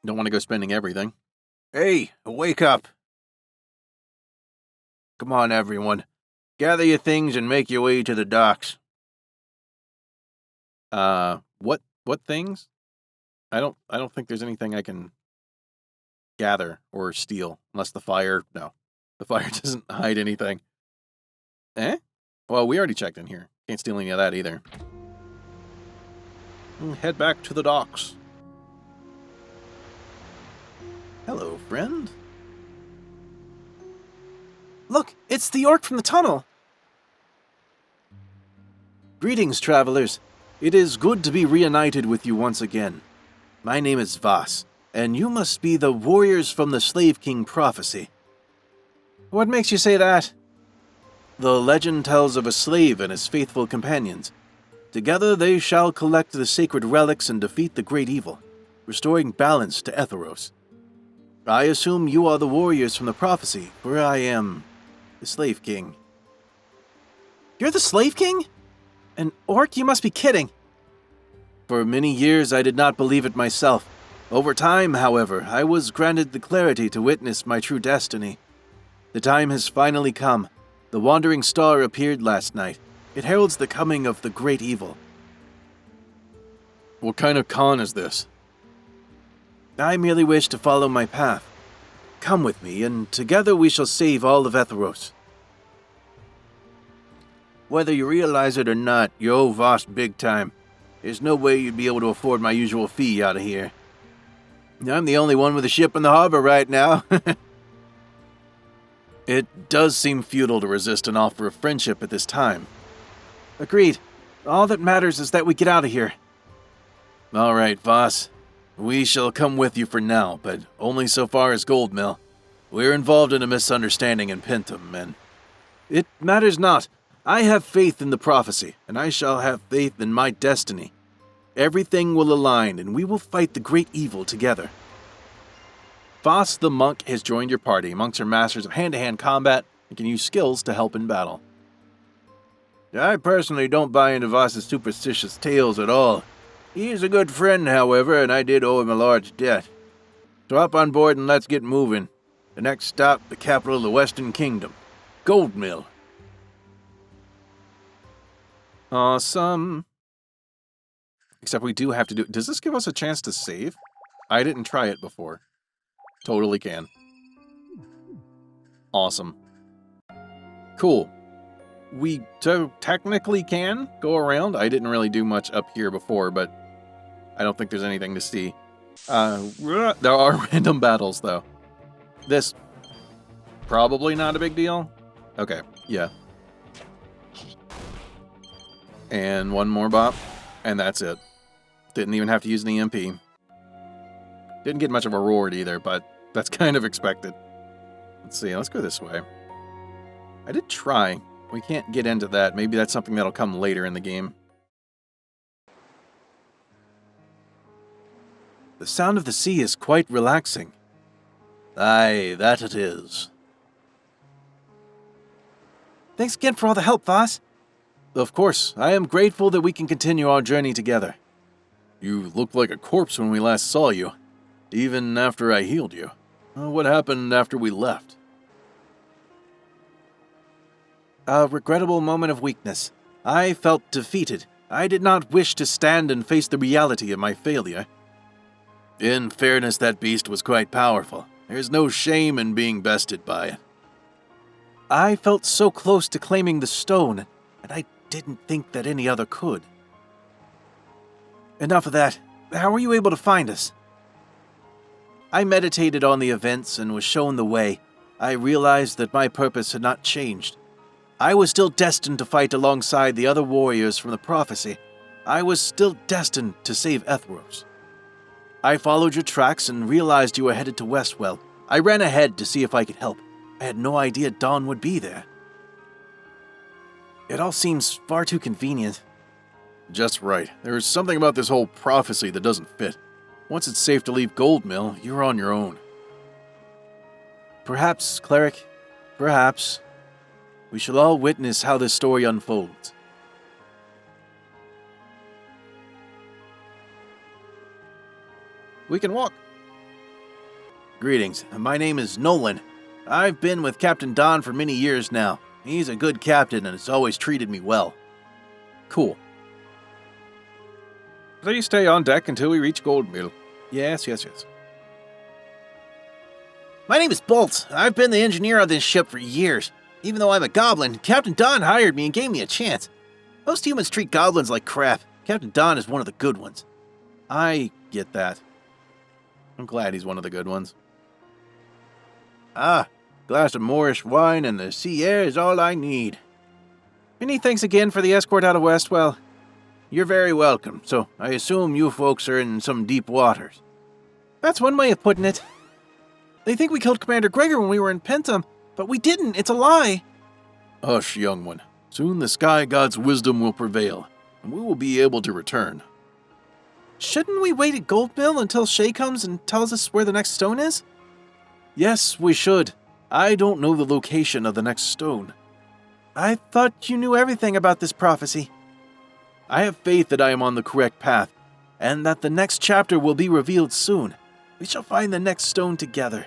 Don't want to go spending everything. Hey, wake up. Come on, everyone. Gather your things and make your way to the docks. What things? I don't think there's anything I can gather or steal unless the fire... No. The fire doesn't hide anything. Eh? Well, we already checked in here. Can't steal any of that either. and head back to the docks. Hello, friend. Look, it's the orc from the tunnel. Greetings, travelers. It is good to be reunited with you once again. My name is Voss, and you must be the warriors from the Slave King prophecy. What makes you say that? The legend tells of a slave and his faithful companions. Together they shall collect the sacred relics and defeat the great evil, restoring balance to Etheros. I assume you are the warriors from the prophecy, for I am the Slave King. You're the Slave King? An orc? You must be kidding. For many years I did not believe it myself. Over time, however, I was granted the clarity to witness my true destiny. The time has finally come. The wandering star appeared last night. It heralds the coming of the great evil. What kind of con is this? I merely wish to follow my path. Come with me, and together we shall save all of Etheros. Whether you realize it or not, you owe Voss big time. There's no way you'd be able to afford my usual fee out of here. I'm the only one with a ship in the harbor right now. It does seem futile to resist an offer of friendship at this time. Agreed. All that matters is that we get out of here. All right, Voss. We shall come with you for now, but only so far as Guld Mill. We're involved in a misunderstanding in Pendant, and it matters not. I have faith in the prophecy, and I shall have faith in my destiny. Everything will align, and we will fight the great evil together. Voss the monk has joined your party. Monks are masters of hand-to-hand combat and can use skills to help in battle. I personally don't buy into Voss's superstitious tales at all. He is a good friend, however, and I did owe him a large debt. So hop on board and let's get moving. The next stop, the capital of the Western Kingdom, Guld Mill. Awesome. Except we do have to do... Does this give us a chance to save? I didn't try it before. Totally can. Awesome. Cool. We technically can go around. I didn't really do much up here before, but I don't think there's anything to see. There are random battles, though. This... probably not a big deal. Okay, yeah. And one more bop, and that's it. Didn't even have to use an EMP. Didn't get much of a reward either, but that's kind of expected. Let's see, let's go this way. I did try. We can't get into that. Maybe that's something that'll come later in the game. The sound of the sea is quite relaxing. Aye, that it is. Thanks again for all the help, Voss. Of course, I am grateful that we can continue our journey together. You looked like a corpse when we last saw you, even after I healed you. What happened after we left? A regrettable moment of weakness. I felt defeated. I did not wish to stand and face the reality of my failure. In fairness, that beast was quite powerful. There's no shame in being bested by it. I felt so close to claiming the stone, and I didn't think that any other could. Enough of that. How were you able to find us? I meditated on the events and was shown the way. I realized that my purpose had not changed. I was still destined to fight alongside the other warriors from the prophecy. I was still destined to save Etheros. I followed your tracks and realized you were headed to Westwell. I ran ahead to see if I could help. I had no idea Dawn would be there. It all seems far too convenient. Just right. There's something about this whole prophecy that doesn't fit. Once it's safe to leave Guld Mill, you're on your own. Perhaps, cleric. Perhaps. We shall all witness how this story unfolds. We can walk. Greetings. My name is Nolan. I've been with Captain Don for many years now. He's a good captain and has always treated me well. Cool. Please stay on deck until we reach Guld Mill. Yes. My name is Bolt. I've been the engineer on this ship for years. Even though I'm a goblin, Captain Don hired me and gave me a chance. Most humans treat goblins like crap. Captain Don is one of the good ones. I get that. I'm glad he's one of the good ones. Ah, glass of Moorish wine and the sea air is all I need. Many thanks again for the escort out of Westwell. You're very welcome, so I assume you folks are in some deep waters. That's one way of putting it. They think we killed Commander Gregor when we were in Pendant, but we didn't. It's a lie. Hush, young one. Soon the sky god's wisdom will prevail, and we will be able to return. Shouldn't we wait at Guld Mill until Shae comes and tells us where the next stone is? Yes, we should. I don't know the location of the next stone. I thought you knew everything about this prophecy. I have faith that I am on the correct path, and that the next chapter will be revealed soon. We shall find the next stone together.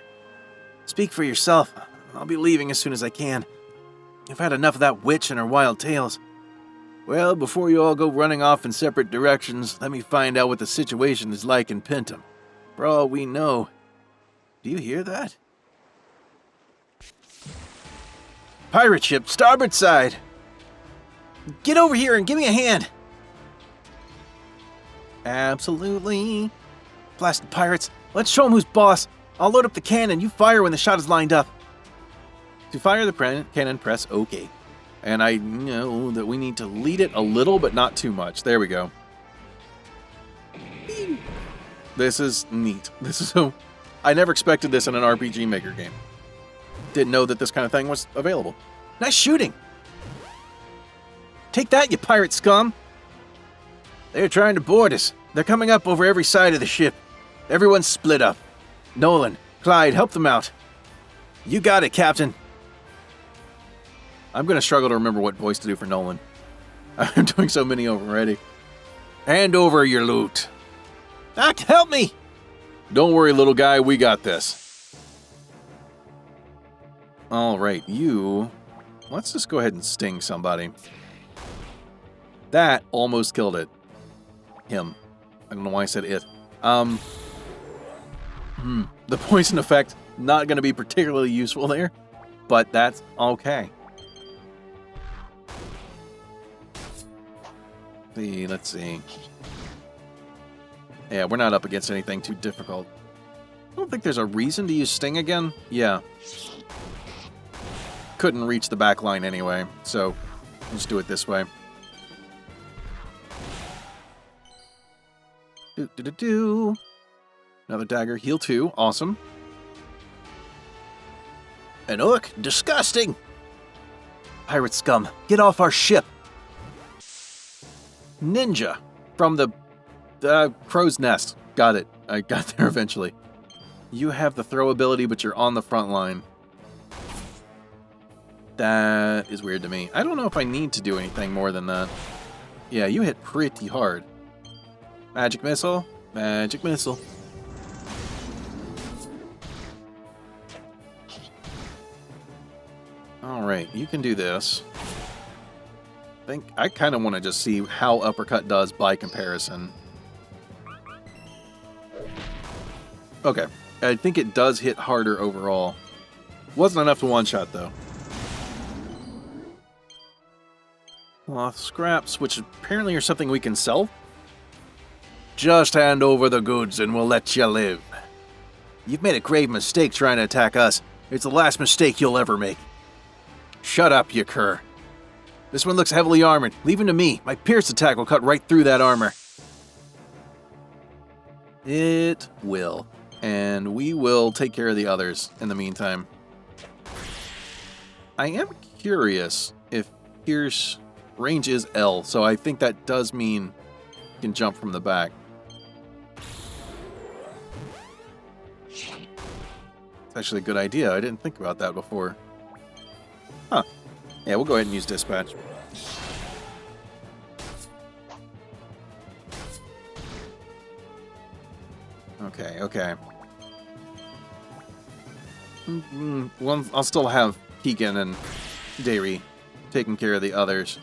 Speak for yourself. I'll be leaving as soon as I can. I've had enough of that witch and her wild tales. Well, before you all go running off in separate directions, let me find out what the situation is like in Pendant. For all we know. Do you hear that? Pirate ship, starboard side! Get over here and give me a hand! Absolutely. Blasted pirates, let's show them who's boss. I'll load up the cannon, you fire when the shot is lined up. To fire the cannon, press OK. And I know that we need to lead it a little, but not too much. There we go. This is neat. This is so... I never expected this in an RPG Maker game. Didn't know that this kind of thing was available. Nice shooting! Take that, you pirate scum! They're trying to board us. They're coming up over every side of the ship. Everyone's split up. Nolan, Clyde, help them out. You got it, Captain. I'm going to struggle to remember what voice to do for Nolan. I'm doing so many of them already. Hand over your loot. Doc, help me! Don't worry, little guy, we got this. Alright, you... Let's just go ahead and sting somebody. That almost killed it. Him. I don't know why I said it. The poison effect, not going to be particularly useful there, but that's okay. Let's see. Yeah, we're not up against anything too difficult. I don't think there's a reason to use Sting again. Yeah. Couldn't reach the back line anyway, so let's do it this way. Another dagger. Heal 2. Awesome. An orc? Disgusting! Pirate scum, get off our ship! Ninja from the crow's nest. Got it. I got there eventually. You have the throw ability, but you're on the front line. That is weird to me. I don't know if I need to do anything more than that. Yeah, you hit pretty hard. Magic missile. Magic missile. Alright, you can do this. I kind of want to just see how Uppercut does by comparison. Okay, I think it does hit harder overall. Wasn't enough to one-shot, though. Cloth scraps, which apparently are something we can sell. Just hand over the goods and we'll let you live. You've made a grave mistake trying to attack us. It's the last mistake you'll ever make. Shut up, you cur. This one looks heavily armored. Leave him to me. My pierce attack will cut right through that armor. It will. And we will take care of the others in the meantime. I am curious if Pierce range is L, so I think that does mean you can jump from the back. It's actually a good idea. I didn't think about that before. Huh. Yeah, we'll go ahead and use dispatch. Okay. Well, I'll still have Keegan and Dairy taking care of the others.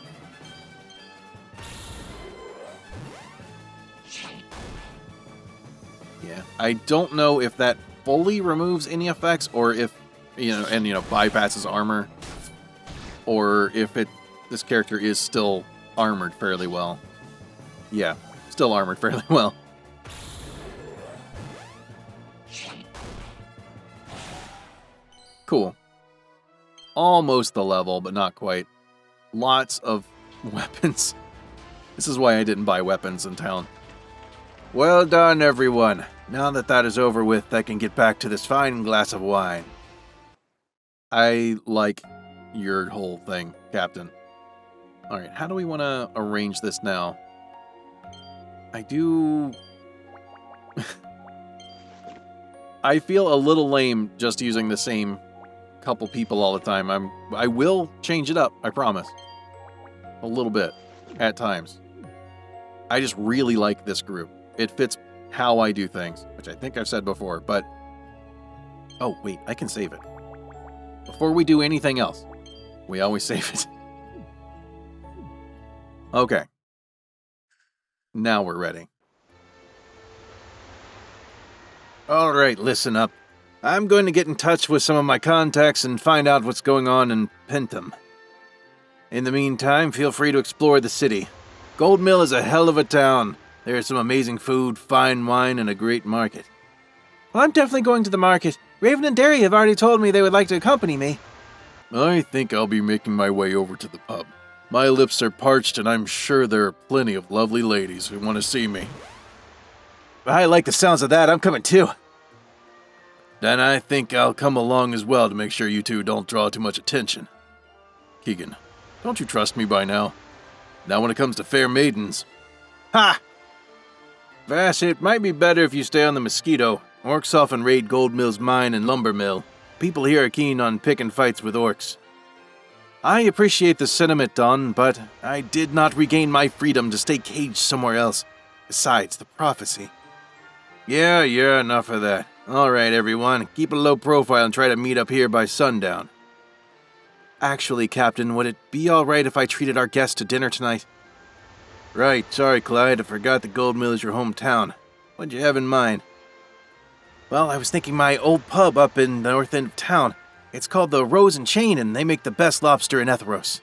Yeah, I don't know if that fully removes any effects, or if, bypasses armor, or if this character is still armored fairly well. Yeah, still armored fairly well. Cool. Almost the level, but not quite. Lots of weapons. This is why I didn't buy weapons in town. Well done, everyone. Now that that is over with, I can get back to this fine glass of wine. I like your whole thing, Captain. Alright, how do we want to arrange this now? I do... I feel a little lame just using the same couple people all the time. I will change it up, I promise. A little bit, at times. I just really like this group. It fits how I do things, which I think I've said before, but... Oh, wait, I can save it. Before we do anything else, we always save it. Okay. Now we're ready. Alright, listen up. I'm going to get in touch with some of my contacts and find out what's going on in Pendant. In the meantime, feel free to explore the city. Gold Mill is a hell of a town. There's some amazing food, fine wine, and a great market. Well, I'm definitely going to the market. Raven and Derry have already told me they would like to accompany me. I think I'll be making my way over to the pub. My lips are parched, and I'm sure there are plenty of lovely ladies who want to see me. I like the sounds of that. I'm coming too. Then I think I'll come along as well to make sure you two don't draw too much attention. Keegan, don't you trust me by now? Now when it comes to fair maidens... Ha! Vass, it might be better if you stay on the Mosquito. Orcs often raid Gold Mill's mine and lumber mill. People here are keen on picking fights with orcs. I appreciate the sentiment, Don, but I did not regain my freedom to stay caged somewhere else. Besides, the prophecy. Yeah, enough of that. Alright, everyone, keep a low profile and try to meet up here by sundown. Actually, Captain, would it be alright if I treated our guest to dinner tonight? Right, sorry, Clyde, I forgot the Gold Mill is your hometown. What'd you have in mind? Well, I was thinking my old pub up in the north end of town. It's called the Rose and Chain, and they make the best lobster in Etheros.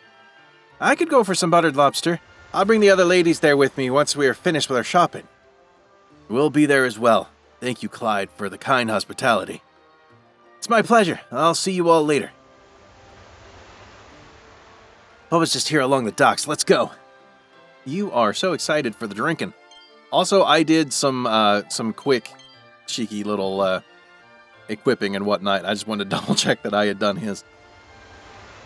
I could go for some buttered lobster. I'll bring the other ladies there with me once we are finished with our shopping. We'll be there as well. Thank you, Clyde, for the kind hospitality. It's my pleasure. I'll see you all later. Pub is just here along the docks. Let's go. You are so excited for the drinking. Also, I did some quick, cheeky little equipping and whatnot. I just wanted to double check that I had done his.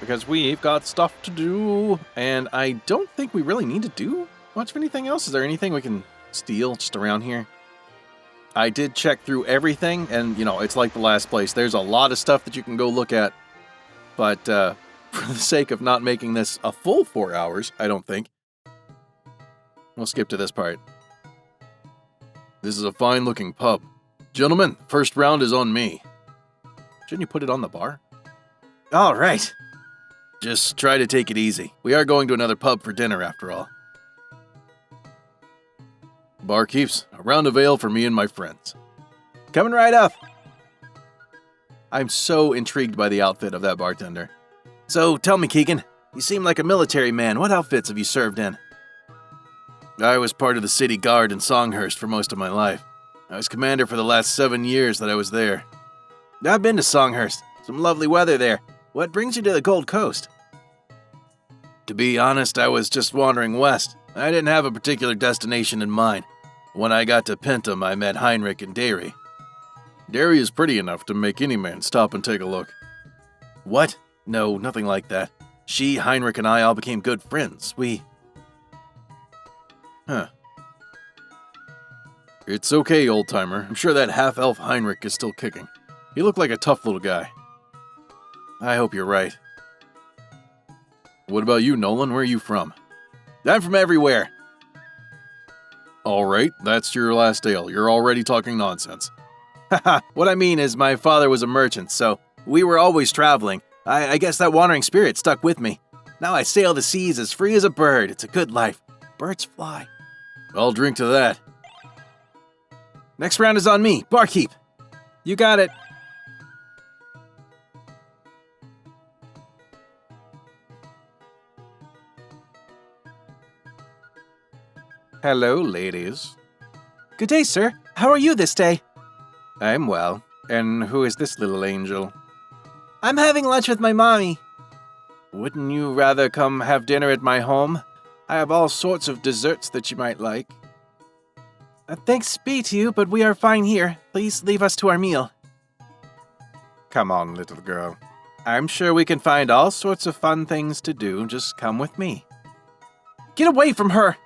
Because we've got stuff to do, and I don't think we really need to do much of anything else. Is there anything we can steal just around here? I did check through everything, and, you know, it's like the last place. There's a lot of stuff that you can go look at, but for the sake of not making this a full 4 hours, I don't think, we'll skip to this part. This is a fine-looking pub. Gentlemen, first round is on me. Shouldn't you put it on the bar? All right. Just try to take it easy. We are going to another pub for dinner, after all. Barkeeps, a round of ale for me and my friends. Coming right up. I'm so intrigued by the outfit of that bartender. So, tell me, Keegan, you seem like a military man. What outfits have you served in? I was part of the city guard in Songhurst for most of my life. I was commander for the last 7 years that I was there. I've been to Songhurst. Some lovely weather there. What brings you to the Gold Coast? To be honest, I was just wandering west. I didn't have a particular destination in mind. When I got to Pendant, I met Heinrich and Derry. Derry is pretty enough to make any man stop and take a look. What? No, nothing like that. She, Heinrich, and I all became good friends. Huh. It's okay, old-timer. I'm sure that half-elf Heinrich is still kicking. He looked like a tough little guy. I hope you're right. What about you, Nolan? Where are you from? I'm from everywhere. All right, that's your last ale. You're already talking nonsense. Haha, what I mean is my father was a merchant, so we were always traveling. I guess that wandering spirit stuck with me. Now I sail the seas as free as a bird. It's a good life. Birds fly. I'll drink to that. Next round is on me. Barkeep. You got it. Hello, ladies. Good day, sir. How are you this day? I'm well. And who is this little angel? I'm having lunch with my mommy. Wouldn't you rather come have dinner at my home? I have all sorts of desserts that you might like. Thanks be to you, but we are fine here. Please leave us to our meal. Come on, little girl. I'm sure we can find all sorts of fun things to do. Just come with me. Get away from her!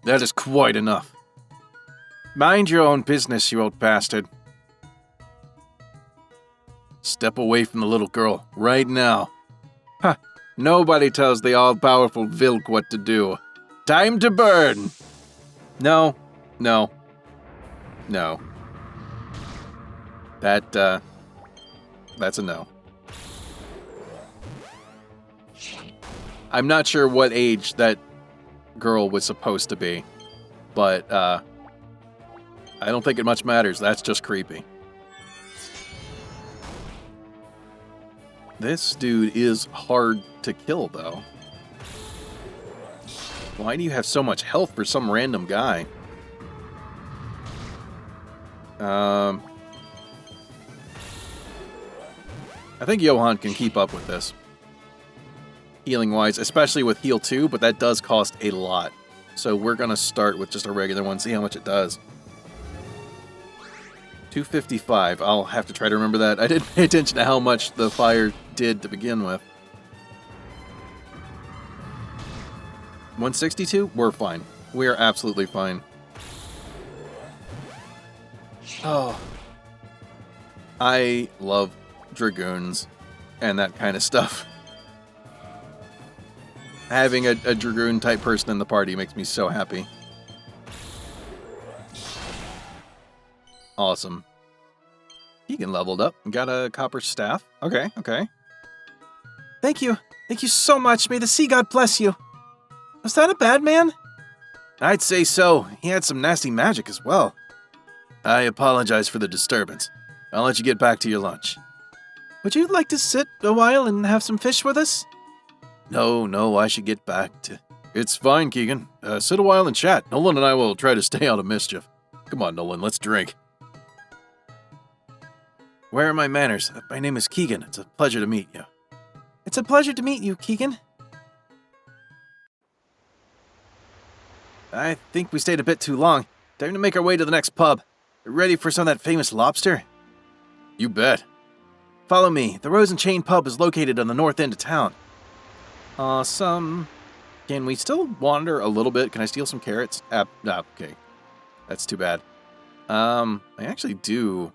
That is quite enough. Mind your own business, you old bastard. Step away from the little girl, right now. Huh. Nobody tells the all-powerful Vilk what to do. Time to burn! No. No. No. That's a no. I'm not sure what age that girl was supposed to be, but I don't think it much matters. That's just creepy. This dude is hard to kill, though. Why do you have so much health for some random guy? I think Johan can keep up with this. Healing-wise, especially with heal 2, but that does cost a lot. So we're going to start with just a regular one, see how much it does. 255. I'll have to try to remember that. I didn't pay attention to how much the fire did to begin with. 162? We're fine. We are absolutely fine. Oh. I love dragoons and that kind of stuff. Having a dragoon type person in the party makes me so happy. Awesome. Keegan leveled up and got a copper staff. Okay, okay. Thank you. Thank you so much. May the sea god bless you. Was that a bad man? I'd say so. He had some nasty magic as well. I apologize for the disturbance. I'll let you get back to your lunch. Would you like to sit a while and have some fish with us? No, I should get back to... It's fine, Keegan. Sit a while and chat. Nolan and I will try to stay out of mischief. Come on, Nolan, let's drink. Where are my manners? My name is Keegan. It's a pleasure to meet you. It's a pleasure to meet you, Keegan. I think we stayed a bit too long. Time to make our way to the next pub. Ready for some of that famous lobster? You bet. Follow me. The Rose and Chain pub is located on the north end of town. Awesome. Can we still wander a little bit? Can I steal some carrots? Okay. That's too bad. I actually do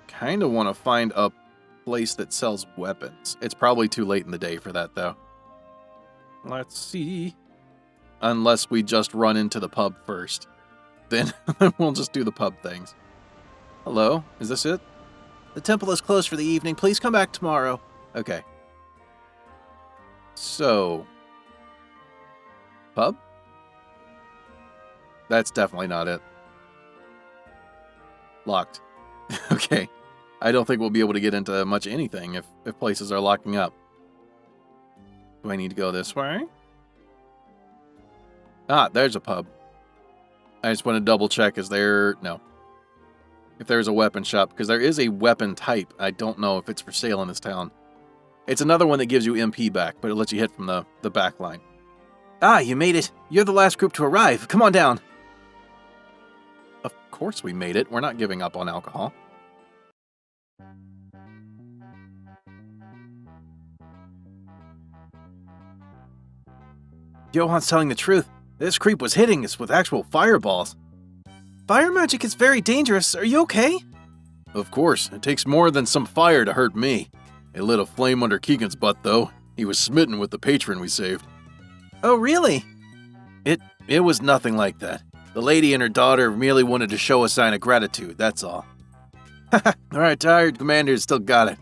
kind of want to find a place that sells weapons. It's probably too late in the day for that, though. Let's see. Unless we just run into the pub first. Then we'll just do the pub things. Hello? Is this it? The temple is closed for the evening. Please come back tomorrow. Okay. So... pub? That's definitely not it. Locked. Okay. I don't think we'll be able to get into much anything if places are locking up. Do I need to go this way? Ah, there's a pub. I just want to double check, is there... no. If there's a weapon shop, because there is a weapon type. I don't know if it's for sale in this town. It's another one that gives you MP back, but it lets you hit from the back line. Ah, you made it. You're the last group to arrive. Come on down. Of course we made it. We're not giving up on alcohol. Johan's telling the truth. This creep was hitting us with actual fireballs. Fire magic is very dangerous. Are you okay? Of course. It takes more than some fire to hurt me. It lit a flame under Keegan's butt, though. He was smitten with the patron we saved. Oh, really? It was nothing like that. The lady and her daughter merely wanted to show a sign of gratitude, that's all. Our retired commander still got it.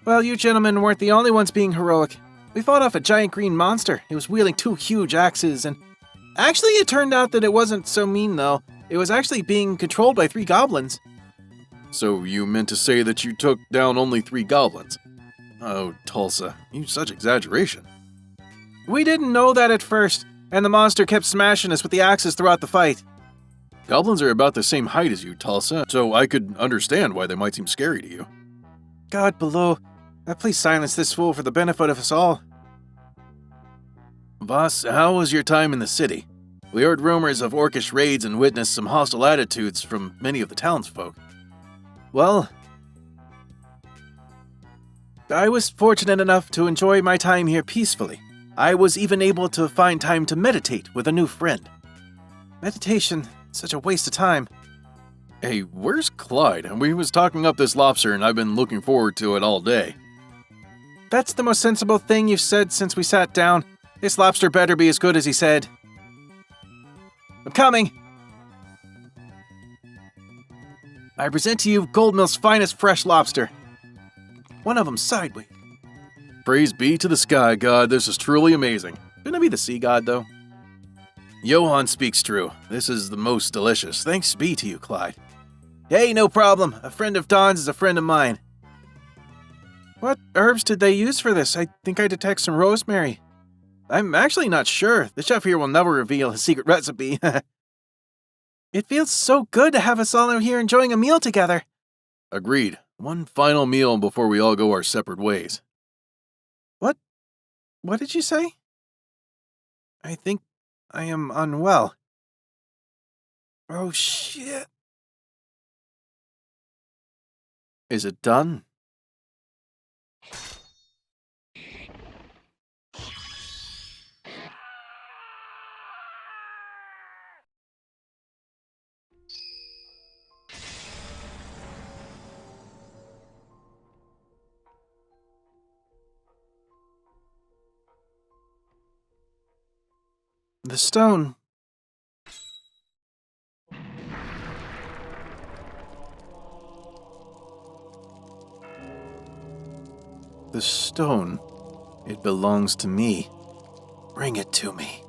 Well, you gentlemen weren't the only ones being heroic. We fought off a giant green monster. It was wielding 2 huge axes, and... actually, it turned out that it wasn't so mean, though. It was actually being controlled by 3 goblins. So you meant to say that you took down only 3 goblins? Oh, Tulsa, you such exaggeration. We didn't know that at first, and the monster kept smashing us with the axes throughout the fight. Goblins are about the same height as you, Tulsa, so I could understand why they might seem scary to you. God below, please silence this fool for the benefit of us all. Boss, how was your time in the city? We heard rumors of orcish raids and witnessed some hostile attitudes from many of the townsfolk. Well, I was fortunate enough to enjoy my time here peacefully. I was even able to find time to meditate with a new friend. Meditation, such a waste of time. Hey, where's Clyde? We was talking up this lobster and I've been looking forward to it all day. That's the most sensible thing you've said since we sat down. This lobster better be as good as he said. I'm coming! I present to you Goldmill's finest fresh lobster. One of them sideways. Praise be to the sky god, this is truly amazing. Shouldn't it be the sea god, though? Johan speaks true. This is the most delicious. Thanks be to you, Clyde. Hey, no problem. A friend of Don's is a friend of mine. What herbs did they use for this? I think I detect some rosemary. I'm actually not sure. The chef here will never reveal his secret recipe. It feels so good to have us all out here enjoying a meal together. Agreed. One final meal before we all go our separate ways. What did you say? I think I am unwell. Oh, shit. Is it done? The stone. The stone. It belongs to me. Bring it to me.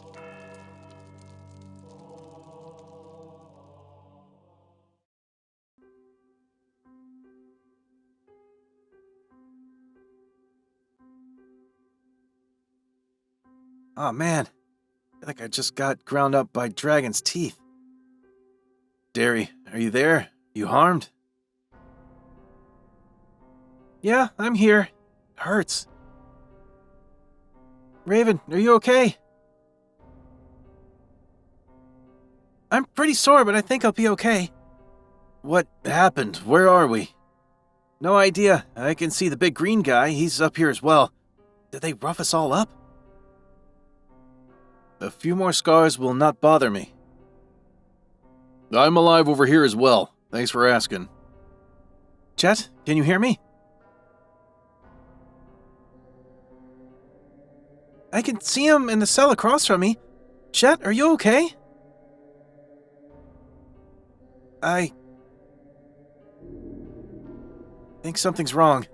Oh, man. I feel like I just got ground up by dragon's teeth. Derry, are you there? You harmed? Yeah, I'm here. It hurts. Raven, are you okay? I'm pretty sore, but I think I'll be okay. What happened? Where are we? No idea. I can see the big green guy. He's up here as well. Did they rough us all up? A few more scars will not bother me. I'm alive over here as well. Thanks for asking. Chet, can you hear me? I can see him in the cell across from me. Chet, are you okay? I think something's wrong.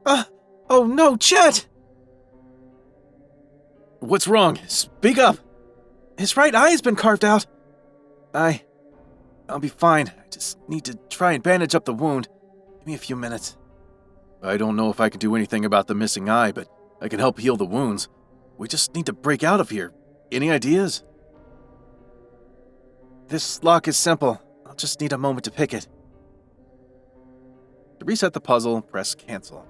Oh no, Chet! What's wrong? Speak up! His right eye has been carved out. I'll be fine. I just need to try and bandage up the wound. Give me a few minutes. I don't know if I can do anything about the missing eye, but I can help heal the wounds. We just need to break out of here. Any ideas? This lock is simple. I'll just need a moment to pick it. To reset the puzzle, press cancel.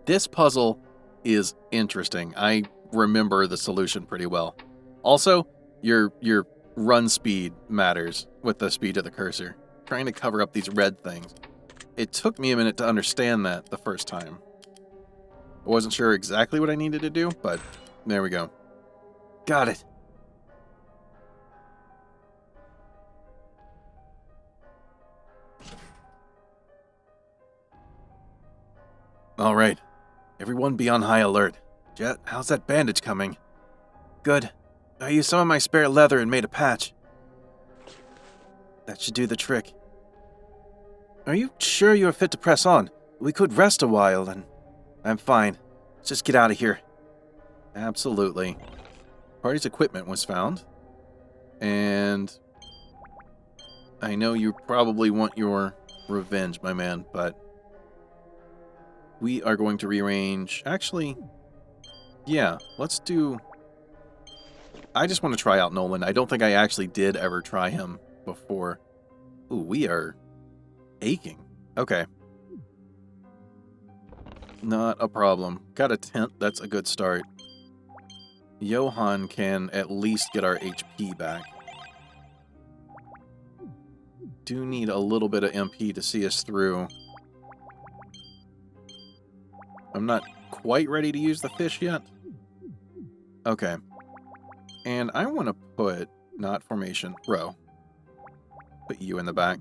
This puzzle is interesting. I remember the solution pretty well. Also, your run speed matters with the speed of the cursor. Trying to cover up these red things. It took me a minute to understand that the first time. I wasn't sure exactly what I needed to do, but there we go. Got it. All right. Everyone be on high alert. Jet, how's that bandage coming? Good. I used some of my spare leather and made a patch. That should do the trick. Are you sure you are fit to press on? We could rest a while, and I'm fine. Let's just get out of here. Absolutely. Party's equipment was found. And I know you probably want your revenge, my man, but we are going to rearrange. Actually, yeah, let's do... I just want to try out Nolan. I don't think I actually did ever try him before. Ooh, we are aching. Okay, Not a problem. Got a tent, that's a good start. Johan can at least get our HP back. Do need a little bit of MP to see us through. I'm not quite ready to use the fish yet. Okay. And I want to put, not formation, row. Put you in the back.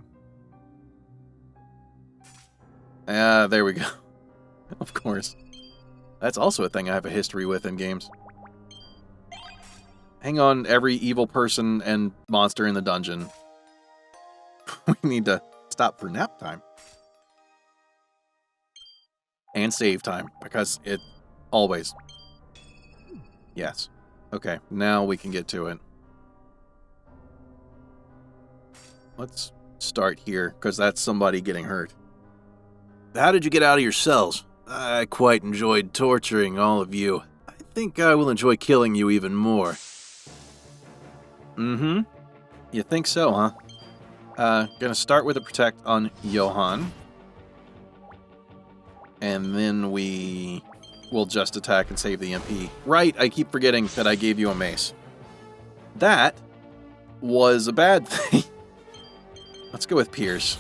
Ah, there we go. Of course. That's also a thing I have a history with in games. Hang on, every evil person and monster in the dungeon. We need to stop for nap time. And save time, because it always. Yes. Okay, now we can get to it. Let's start here, because that's somebody getting hurt. How did you get out of your cells? I quite enjoyed torturing all of you. I think I will enjoy killing you even more. Mm-hmm. You think so, huh? Gonna start with a protect on Johan. And then we will just attack and save the MP. Right, I keep forgetting that I gave you a mace. That was a bad thing. Let's go with Pierce.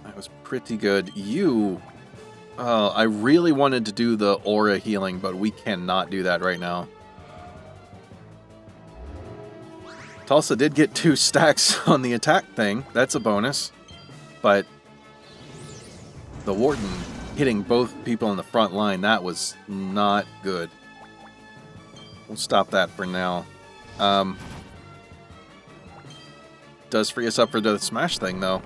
That was pretty good. You... I really wanted to do the aura healing, but we cannot do that right now. Tulsa did get 2 stacks on the attack thing. That's a bonus. But the Warden hitting both people in the front line, that was not good. We'll stop that for now. Does free us up for the smash thing, though.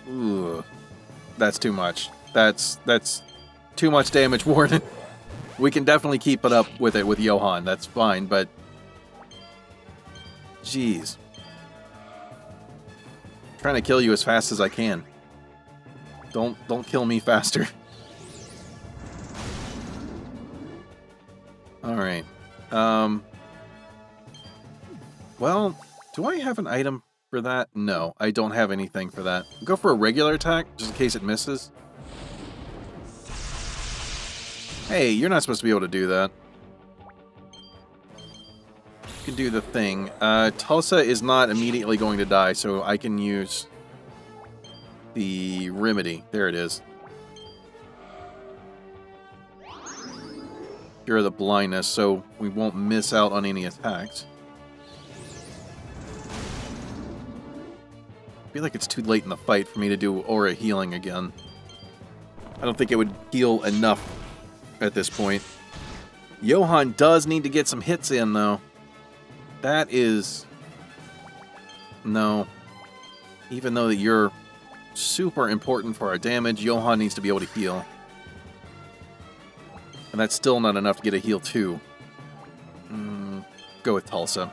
Ooh, that's too much. That's too much damage, Warden. We can definitely keep it up with Johan. That's fine, but jeez, trying to kill you as fast as I can. Don't kill me faster. All right. Well, do I have an item for that? No, I don't have anything for that. Go for a regular attack, just in case it misses. Hey, you're not supposed to be able to do that. You can do the thing. Tulsa is not immediately going to die, so I can use the remedy. There it is. Cure the blindness, so we won't miss out on any attacks. I feel like it's too late in the fight for me to do aura healing again. I don't think it would heal enough at this point. Johan does need to get some hits in, though. That is... No. Even though that you're super important for our damage, Johan needs to be able to heal. And that's still not enough to get a heal, too. Go with Tulsa.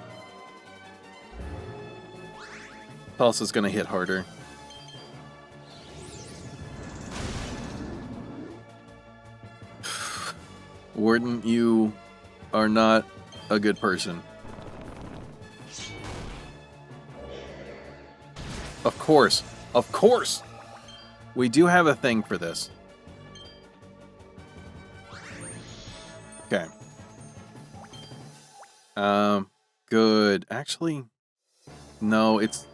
Tulsa's gonna hit harder. Warden, you are not a good person. Of course. Of course! We do have a thing for this. Okay. Good. Actually, no, it's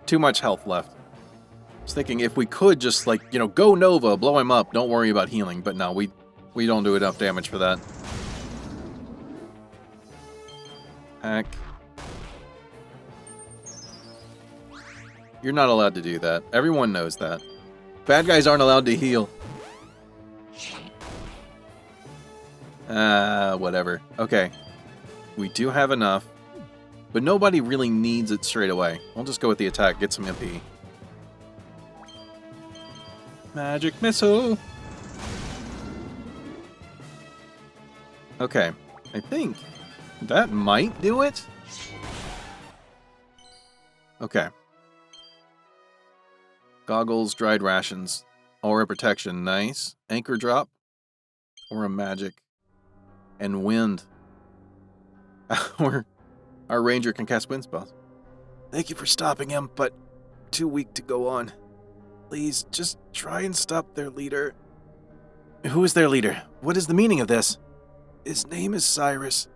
too much health left. I was thinking if we could just, like, you know, go Nova, blow him up, don't worry about healing. But no, we don't do enough damage for that. Heck. You're not allowed to do that. Everyone knows that. Bad guys aren't allowed to heal. Whatever. Okay. We do have enough. But nobody really needs it straight away. I'll just go with the attack, get some MP. Magic missile! Okay. I think that might do it. Okay. Goggles, dried rations, aura protection, nice. Anchor drop, aura magic, and wind. Our ranger can cast wind spells. Thank you for stopping him, but too weak to go on. Please, just try and stop their leader. Who is their leader? What is the meaning of this? His name is Cyrus.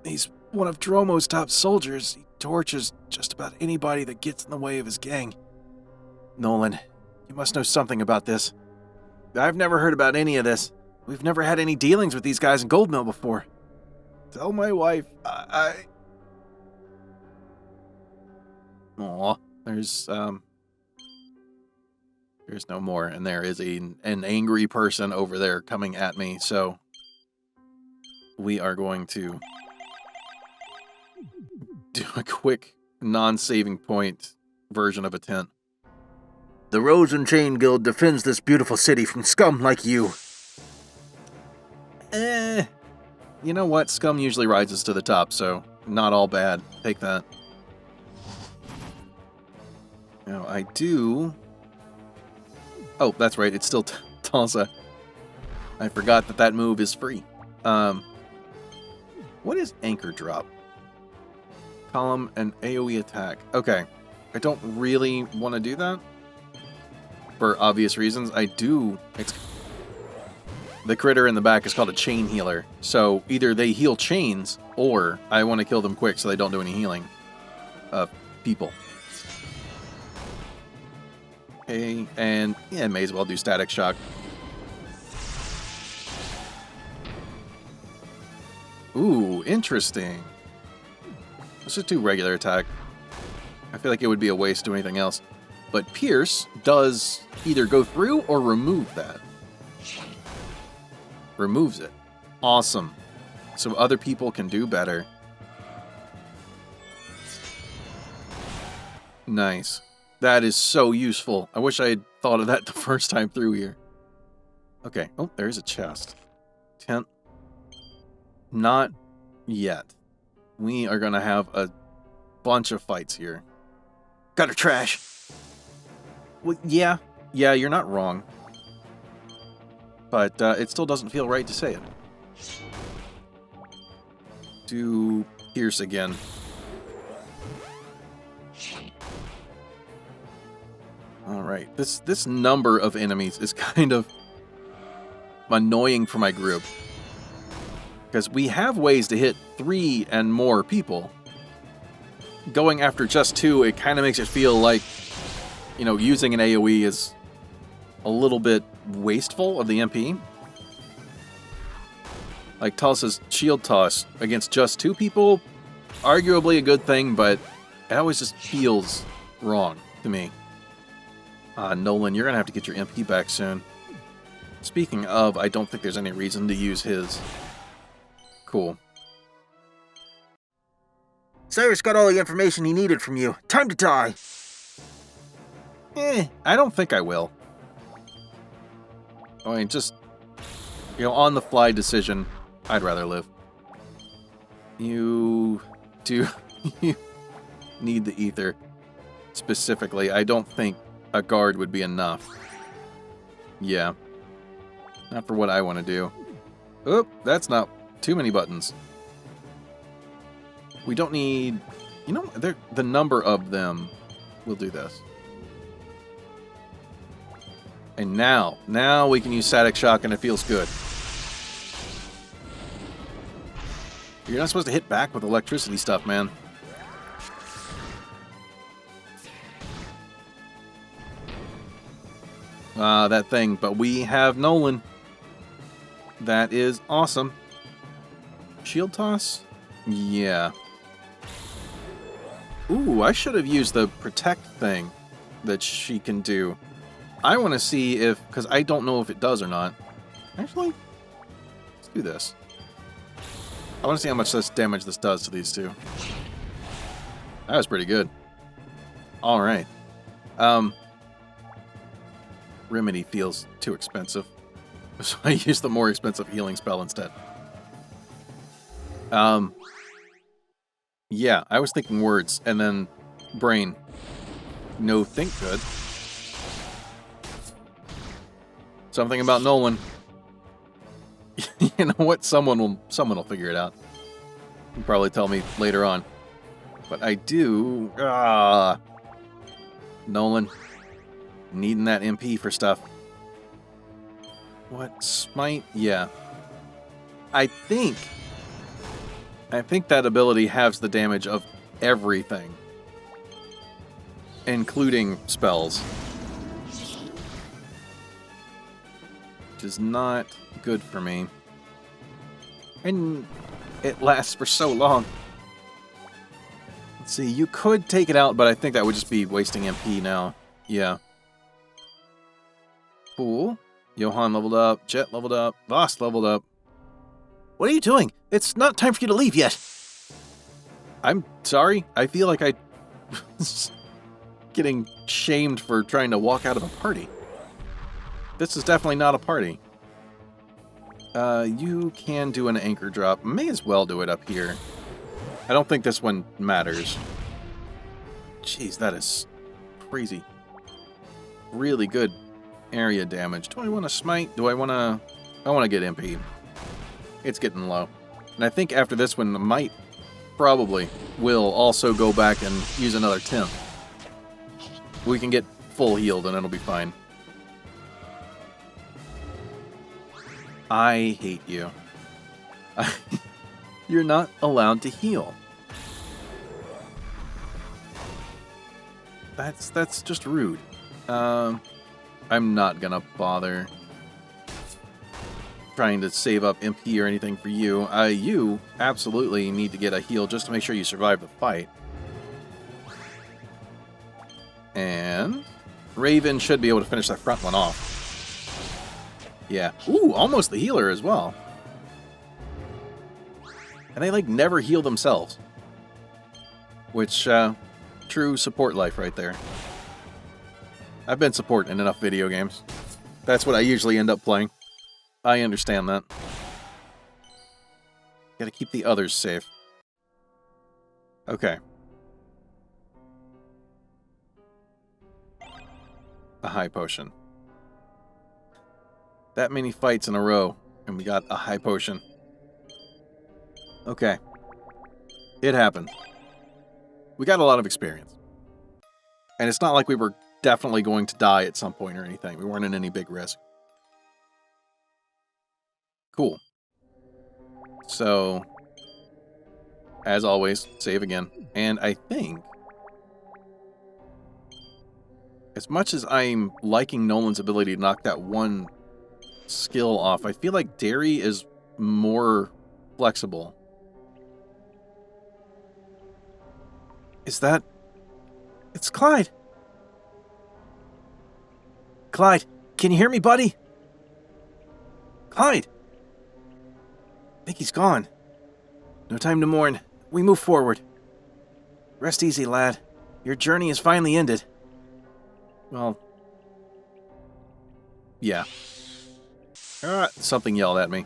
He's one of Dromo's top soldiers. He tortures just about anybody that gets in the way of his gang. Nolan, you must know something about this. I've never heard about any of this. We've never had any dealings with these guys in Goldmill before. Tell my wife Aw, there's no more, and there is an angry person over there coming at me, so we are going to do a quick non-saving point version of a tent. The Rose and Chain Guild defends this beautiful city from scum like you. You know what? Scum usually rises to the top, so not all bad. Take that. Now, I do... Oh, that's right. It's still Tulsa. I forgot that move is free. What is Anchor Drop? Column and AoE attack. Okay. I don't really want to do that. For obvious reasons. I do... The critter in the back is called a chain healer. So either they heal chains, or I want to kill them quick so they don't do any healing of people. Okay, and yeah, may as well do static shock. Ooh, interesting. Let's just do regular attack. I feel like it would be a waste to do anything else. But Pierce does either go through or remove that. Removes it. Awesome. So other people can do better. Nice. That is so useful. I wish I had thought of that the first time through here. Okay. Oh, there's a chest. Tent. Not yet. We are going to have a bunch of fights here. Gutter trash. Well, yeah. Yeah, you're not wrong. But it still doesn't feel right to say it. Do Pierce again. Alright, this number of enemies is kind of annoying for my group. Because we have ways to hit 3 and more people. Going after just 2, it kind of makes it feel like, you know, using an AoE is a little bit wasteful of the MP. Like Tulsa's shield toss against just 2 people, arguably a good thing, but it always just feels wrong to me. Nolan, you're going to have to get your MP back soon. Speaking of, I don't think there's any reason to use his. Cool. Cyrus got all the information he needed from you. Time to die. I don't think I will. I mean, just, you know, on-the-fly decision, I'd rather live. You do you need the ether. Specifically, I don't think a guard would be enough. Yeah. Not for what I want to do. Oop, that's not too many buttons. We don't need... You know, the number of them will do this. And now we can use static shock and it feels good. You're not supposed to hit back with electricity stuff, man. That thing, but we have Nolan. That is awesome. Shield toss? Yeah. Ooh, I should have used the protect thing that she can do. I want to see if, because I don't know if it does or not. Actually, let's do this. I want to see how much damage this does to these two. That was pretty good. Alright. Remedy feels too expensive. So I use the more expensive healing spell instead. Yeah, I was thinking words, and then brain. No think good. Something about Nolan. You know what? Someone will figure it out. You'll probably tell me later on. But I do... Nolan. Needing that MP for stuff. What? Smite? Yeah. I think that ability halves the damage of everything. Including spells. Which is not good for me. And it lasts for so long. Let's see, you could take it out, but I think that would just be wasting MP now. Yeah. Cool. Johan leveled up, Jet leveled up, Voss leveled up. What are you doing? It's not time for you to leave yet. I'm sorry. I feel like I... getting shamed for trying to walk out of a party. This is definitely not a party. You can do an anchor drop. May as well do it up here. I don't think this one matters. Jeez, that is crazy. Really good area damage. Do I want to smite? Do I want to... I want to get MP. It's getting low. And I think after this one, might probably will also go back and use another temp. We can get full healed and it'll be fine. I hate you. You're not allowed to heal. That's just rude. I'm not gonna bother trying to save up MP or anything for you. You absolutely need to get a heal just to make sure you survive the fight. And Raven should be able to finish that front one off. Yeah. Ooh, almost the healer as well. And they, like, never heal themselves. Which, true support life right there. I've been support in enough video games. That's what I usually end up playing. I understand that. Gotta keep the others safe. Okay. A high potion. That many fights in a row, and we got a high potion. Okay. It happened. We got a lot of experience. And it's not like we were definitely going to die at some point or anything. We weren't in any big risk. Cool. So, as always, save again. And I think, as much as I'm liking Nolan's ability to knock that one skill off, I feel like Derry is more flexible. Is that... It's Clyde. Clyde, can you hear me, buddy? Clyde! I think he's gone. No time to mourn. We move forward. Rest easy, lad. Your journey is finally ended. Well... yeah. Something yelled at me.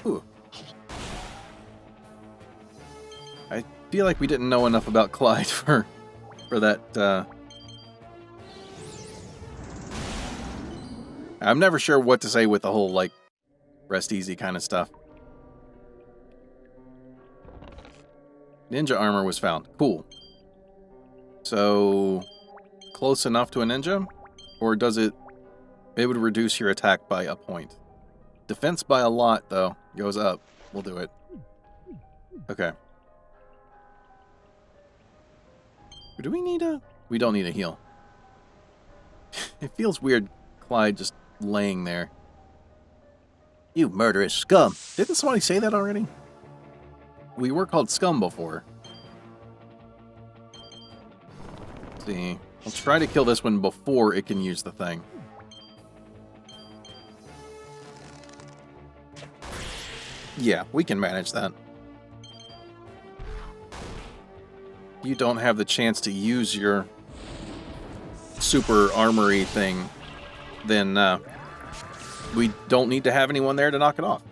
Ooh. I feel like we didn't know enough about Clyde for that, I'm never sure what to say with the whole, like, rest easy kind of stuff. Ninja armor was found. Cool. So, close enough to a ninja? Or does it... It would reduce your attack by a point. Defense by a lot, though. Goes up. We'll do it. Okay. Do we need a... We don't need a heal. It feels weird, Clyde just laying there. You murderous scum. Didn't somebody say that already? We were called scum before. Let's see. I'll try to kill this one before it can use the thing. Yeah, we can manage that. You don't have the chance to use your super armory thing, then we don't need to have anyone there to knock it off.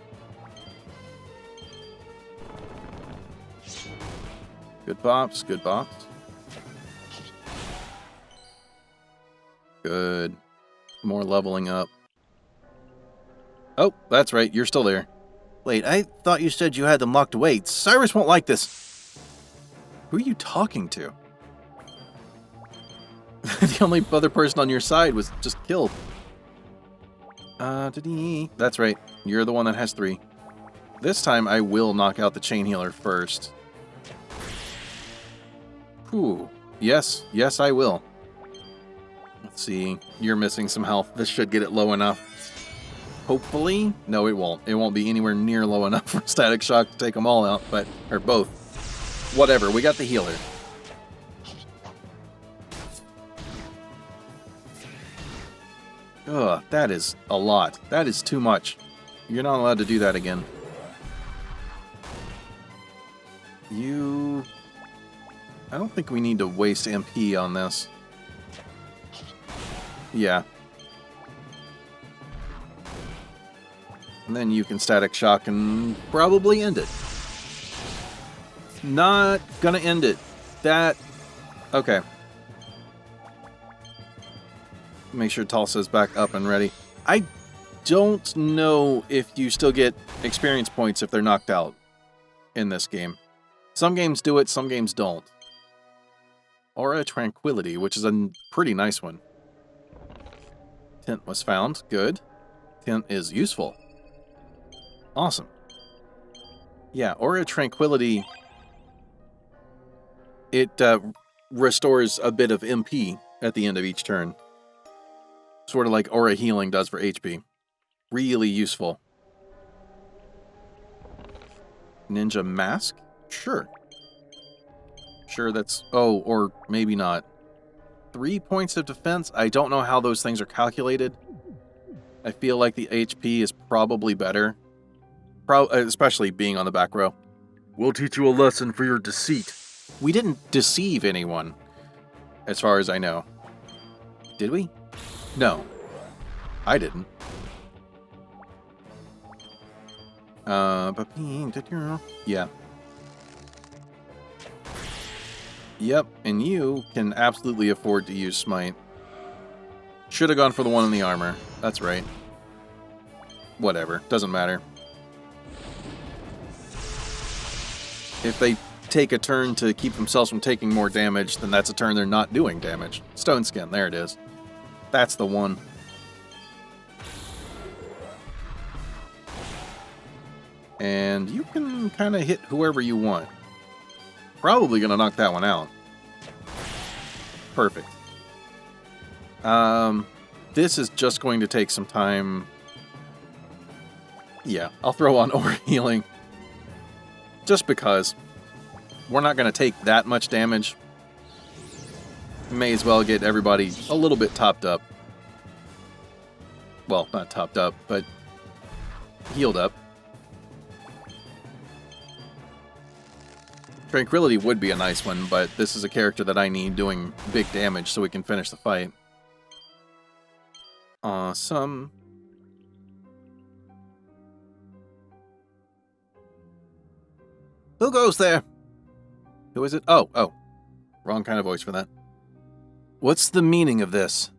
Good pops, good pops. Good. More leveling up. Oh, that's right, you're still there. Wait, I thought you said you had them locked away. Cyrus won't like this. Who are you talking to? The only other person on your side was just killed. That's right, you're the one that has 3. This time I will knock out the chain healer first. Whew. Yes, I will. Let's see, you're missing some health. This should get it low enough. Hopefully. No, it won't. It won't be anywhere near low enough for Static Shock to take them all out, or both. Whatever, we got the healer. Ugh, that is a lot. That is too much. You're not allowed to do that again. I don't think we need to waste MP on this. Yeah. And then you can Static Shock and probably end it. Not gonna end it. Okay. Make sure Tulsa's back up and ready. I don't know if you still get experience points if they're knocked out in this game. Some games do it, some games don't. Aura Tranquility, which is a pretty nice one. Tint was found. Good. Tint is useful. Awesome. Yeah, Aura Tranquility, it restores a bit of MP at the end of each turn. Sort of like Aura Healing does for HP. Really useful. Ninja Mask? Sure. Sure, that's... Oh, or maybe not. 3 points of defense? I don't know how those things are calculated. I feel like the HP is probably better. Especially being on the back row. We'll teach you a lesson for your deceit. We didn't deceive anyone, as far as I know. Did we? No. I didn't. Yeah. Yep, and you can absolutely afford to use Smite. Should have gone for the one in the armor. That's right. Whatever, doesn't matter. If they take a turn to keep themselves from taking more damage, then that's a turn they're not doing damage. Stone Skin, there it is. That's the one. And you can kind of hit whoever you want. Probably going to knock that one out. Perfect. This is just going to take some time. Yeah, I'll throw on Aura Healing. Just because. We're not going to take that much damage. May as well get everybody a little bit topped up. Well, not topped up, but healed up. Tranquility would be a nice one, but this is a character that I need doing big damage so we can finish the fight. Awesome. Who goes there? Who is it? Oh. Wrong kind of voice for that. What's the meaning of this?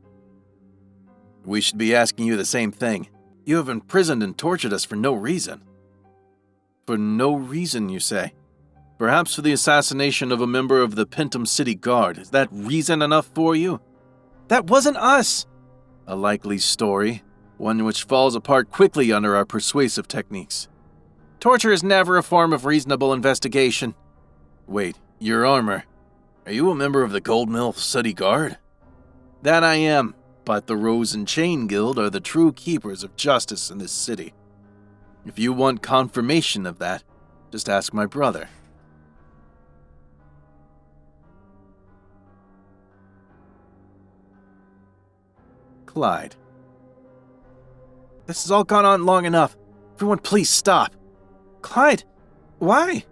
We should be asking you the same thing. You have imprisoned and tortured us for no reason. For no reason, you say? Perhaps for the assassination of a member of the Pendant City Guard. Is that reason enough for you? That wasn't us! A likely story, one which falls apart quickly under our persuasive techniques. Torture is never a form of reasonable investigation. Wait, your armor. Are you a member of the Goldmill City Guard? That I am. But the Rose and Chain Guild are the true keepers of justice in this city. If you want confirmation of that, just ask my brother. Clyde. This has all gone on long enough. Everyone please stop. Clyde, why?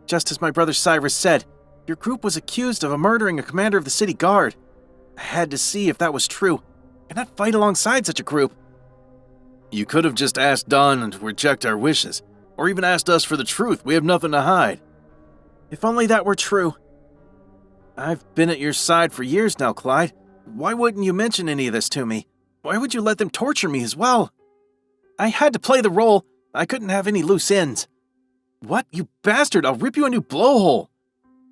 Just as my brother Cyrus said, your group was accused of murdering a commander of the city guard. I had to see if that was true. I cannot fight alongside such a group. You could have just asked Don to reject our wishes, or even asked us for the truth. We have nothing to hide. If only that were true. I've been at your side for years now, Clyde. Why wouldn't you mention any of this to me? Why would you let them torture me as well? I had to play the role. I couldn't have any loose ends. What? You bastard! I'll rip you a new blowhole!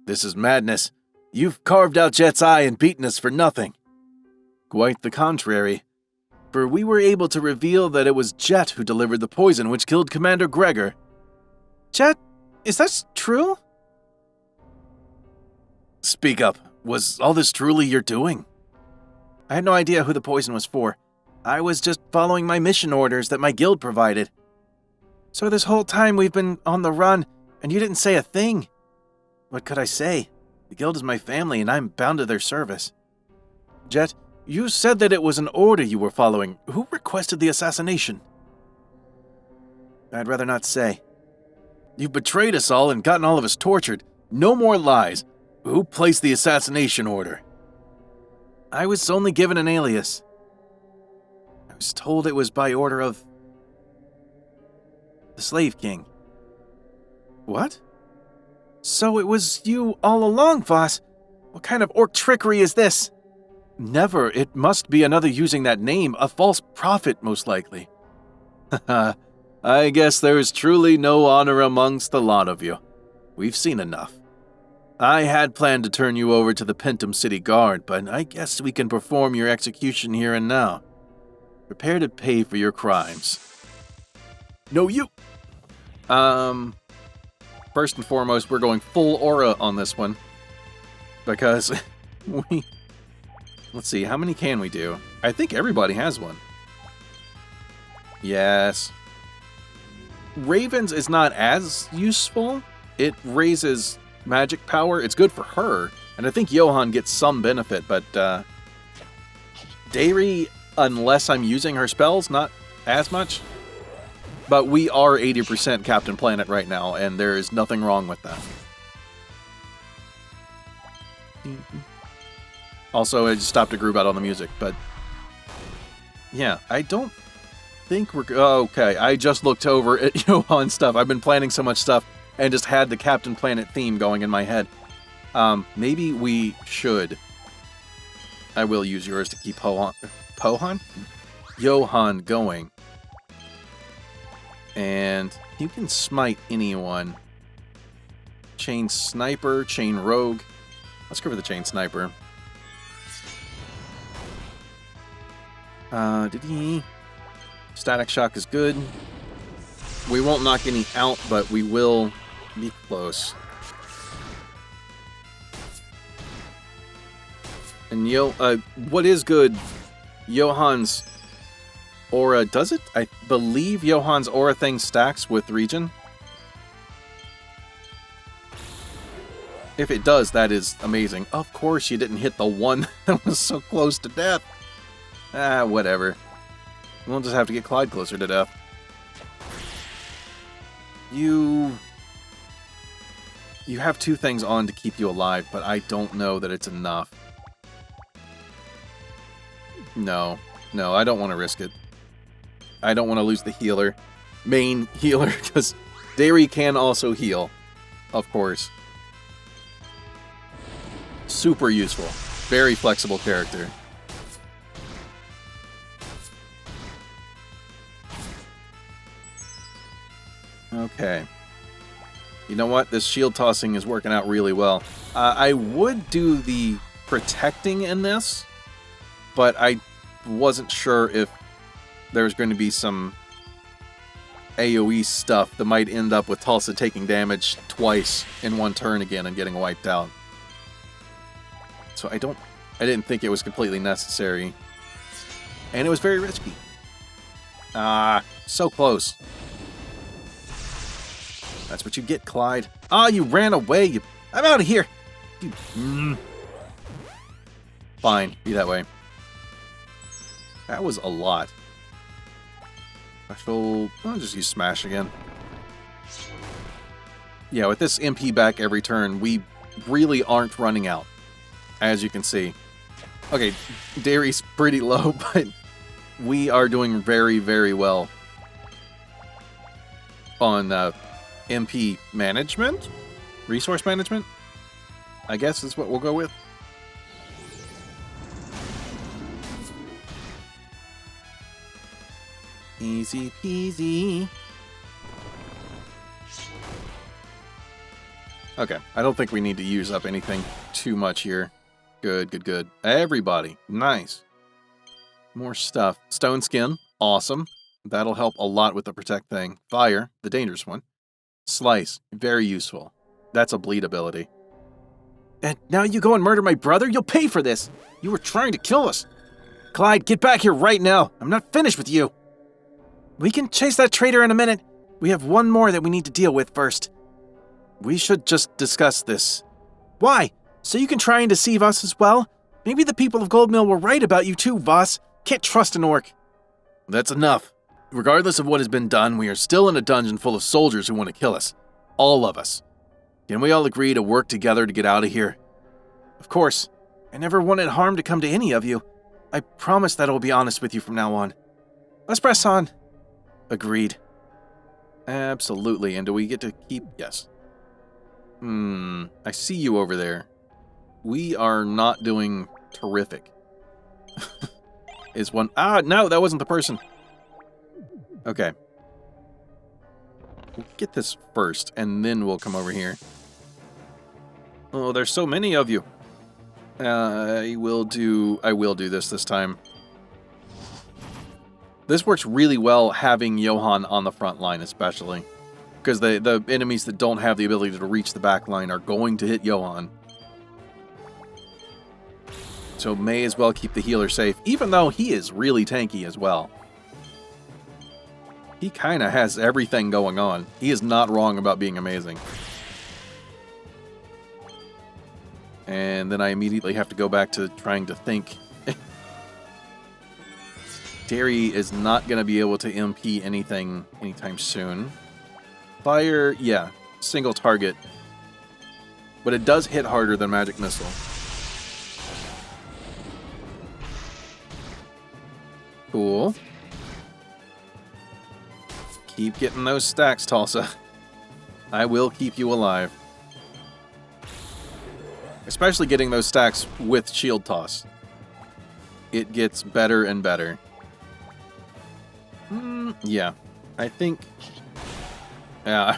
This is madness. You've carved out Jet's eye and beaten us for nothing. Quite the contrary. For we were able to reveal that it was Jet who delivered the poison which killed Commander Gregor. Jet? Is that true? Speak up. Was all this truly your doing? I had no idea who the poison was for. I was just following my mission orders that my guild provided. So this whole time we've been on the run, and you didn't say a thing. What could I say? The guild is my family, and I'm bound to their service. Jet, you said that it was an order you were following. Who requested the assassination? I'd rather not say. You've betrayed us all and gotten all of us tortured. No more lies. Who placed the assassination order? I was only given an alias. I was told it was by order of the Slave King. What? So it was you all along, Voss. What kind of orc trickery is this? Never. It must be another using that name, a false prophet, most likely. Haha, I guess there is truly no honor amongst the lot of you. We've seen enough. I had planned to turn you over to the Pendant City Guard, but I guess we can perform your execution here and now. Prepare to pay for your crimes. No, you! First and foremost, we're going full aura on this one. Because let's see, how many can we do? I think everybody has one. Yes. Ravens is not as useful. It raises magic power. It's good for her. And I think Johan gets some benefit, but Dairy, unless I'm using her spells, not as much. But we are 80% Captain Planet right now, and there is nothing wrong with that. Also, I just stopped a group out on the music, but yeah, I don't think we're... okay, I just looked over at Johan's stuff. I've been planning so much stuff and just had the Captain Planet theme going in my head. Maybe we should... I will use yours to keep Johan going. And you can smite anyone. Chain Sniper, Chain Rogue. Let's go for the Chain Sniper. Static Shock is good. We won't knock any out, but we will be close. And what is good, Johan's aura, does it? I believe Johan's aura thing stacks with Regen. If it does, that is amazing. Of course you didn't hit the one that was so close to death. Ah, whatever. We'll just have to get Clyde closer to death. You have two things on to keep you alive, but I don't know that it's enough. No, I don't want to risk it. I don't want to lose the healer. Main healer, because Dairy can also heal. Of course. Super useful. Very flexible character. Okay. You know what? This shield tossing is working out really well. I would do the protecting in this, but I wasn't sure if there's going to be some AoE stuff that might end up with Tulsa taking damage twice in one turn again and getting wiped out. So I didn't think it was completely necessary. And it was very risky. Ah, so close. That's what you get, Clyde. Ah, you ran away. I'm out of here. Fine, be that way. That was a lot. I'll just use Smash again. Yeah, with this MP back every turn, we really aren't running out, as you can see. Okay, Dairy's pretty low, but we are doing very, very well on MP management? Resource management? I guess is what we'll go with. Easy peasy. Okay, I don't think we need to use up anything too much here. Good, good, good. Everybody, nice. More stuff. Stone skin, awesome. That'll help a lot with the protect thing. Fire, the dangerous one. Slice, very useful. That's a bleed ability. And now you go and murder my brother? You'll pay for this! You were trying to kill us! Clyde, get back here right now! I'm not finished with you! We can chase that traitor in a minute. We have one more that we need to deal with first. We should just discuss this. Why? So you can try and deceive us as well? Maybe the people of Goldmill were right about you too, boss. Can't trust an orc. That's enough. Regardless of what has been done, we are still in a dungeon full of soldiers who want to kill us. All of us. Can we all agree to work together to get out of here? Of course. I never wanted harm to come to any of you. I promise that I'll be honest with you from now on. Let's press on. Agreed. Absolutely. And do we get to keep... Yes. I see you over there. We are not doing terrific. Is one... Ah, no, that wasn't the person. Okay. We'll get this first, and then we'll come over here. Oh, there's so many of you. I will do this time. This works really well having Johan on the front line, especially. Because the enemies that don't have the ability to reach the back line are going to hit Johan. So may as well keep the healer safe, even though he is really tanky as well. He kind of has everything going on. He is not wrong about being amazing. And then I immediately have to go back to trying to think. Derry is not going to be able to MP anything anytime soon. Fire, yeah, single target. But it does hit harder than Magic Missile. Cool. Keep getting those stacks, Tulsa. I will keep you alive. Especially getting those stacks with Shield Toss. It gets better and better. Yeah. I think... Yeah,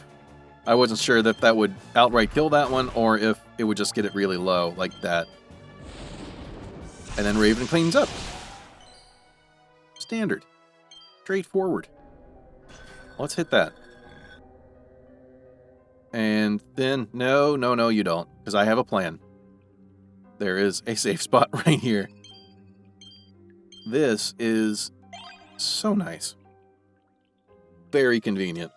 I wasn't sure that that would outright kill that one, or if it would just get it really low, like that. And then Raven cleans up. Standard. Straightforward. Let's hit that. And then... No, you don't. Because I have a plan. There is a safe spot right here. This is so nice. Very convenient.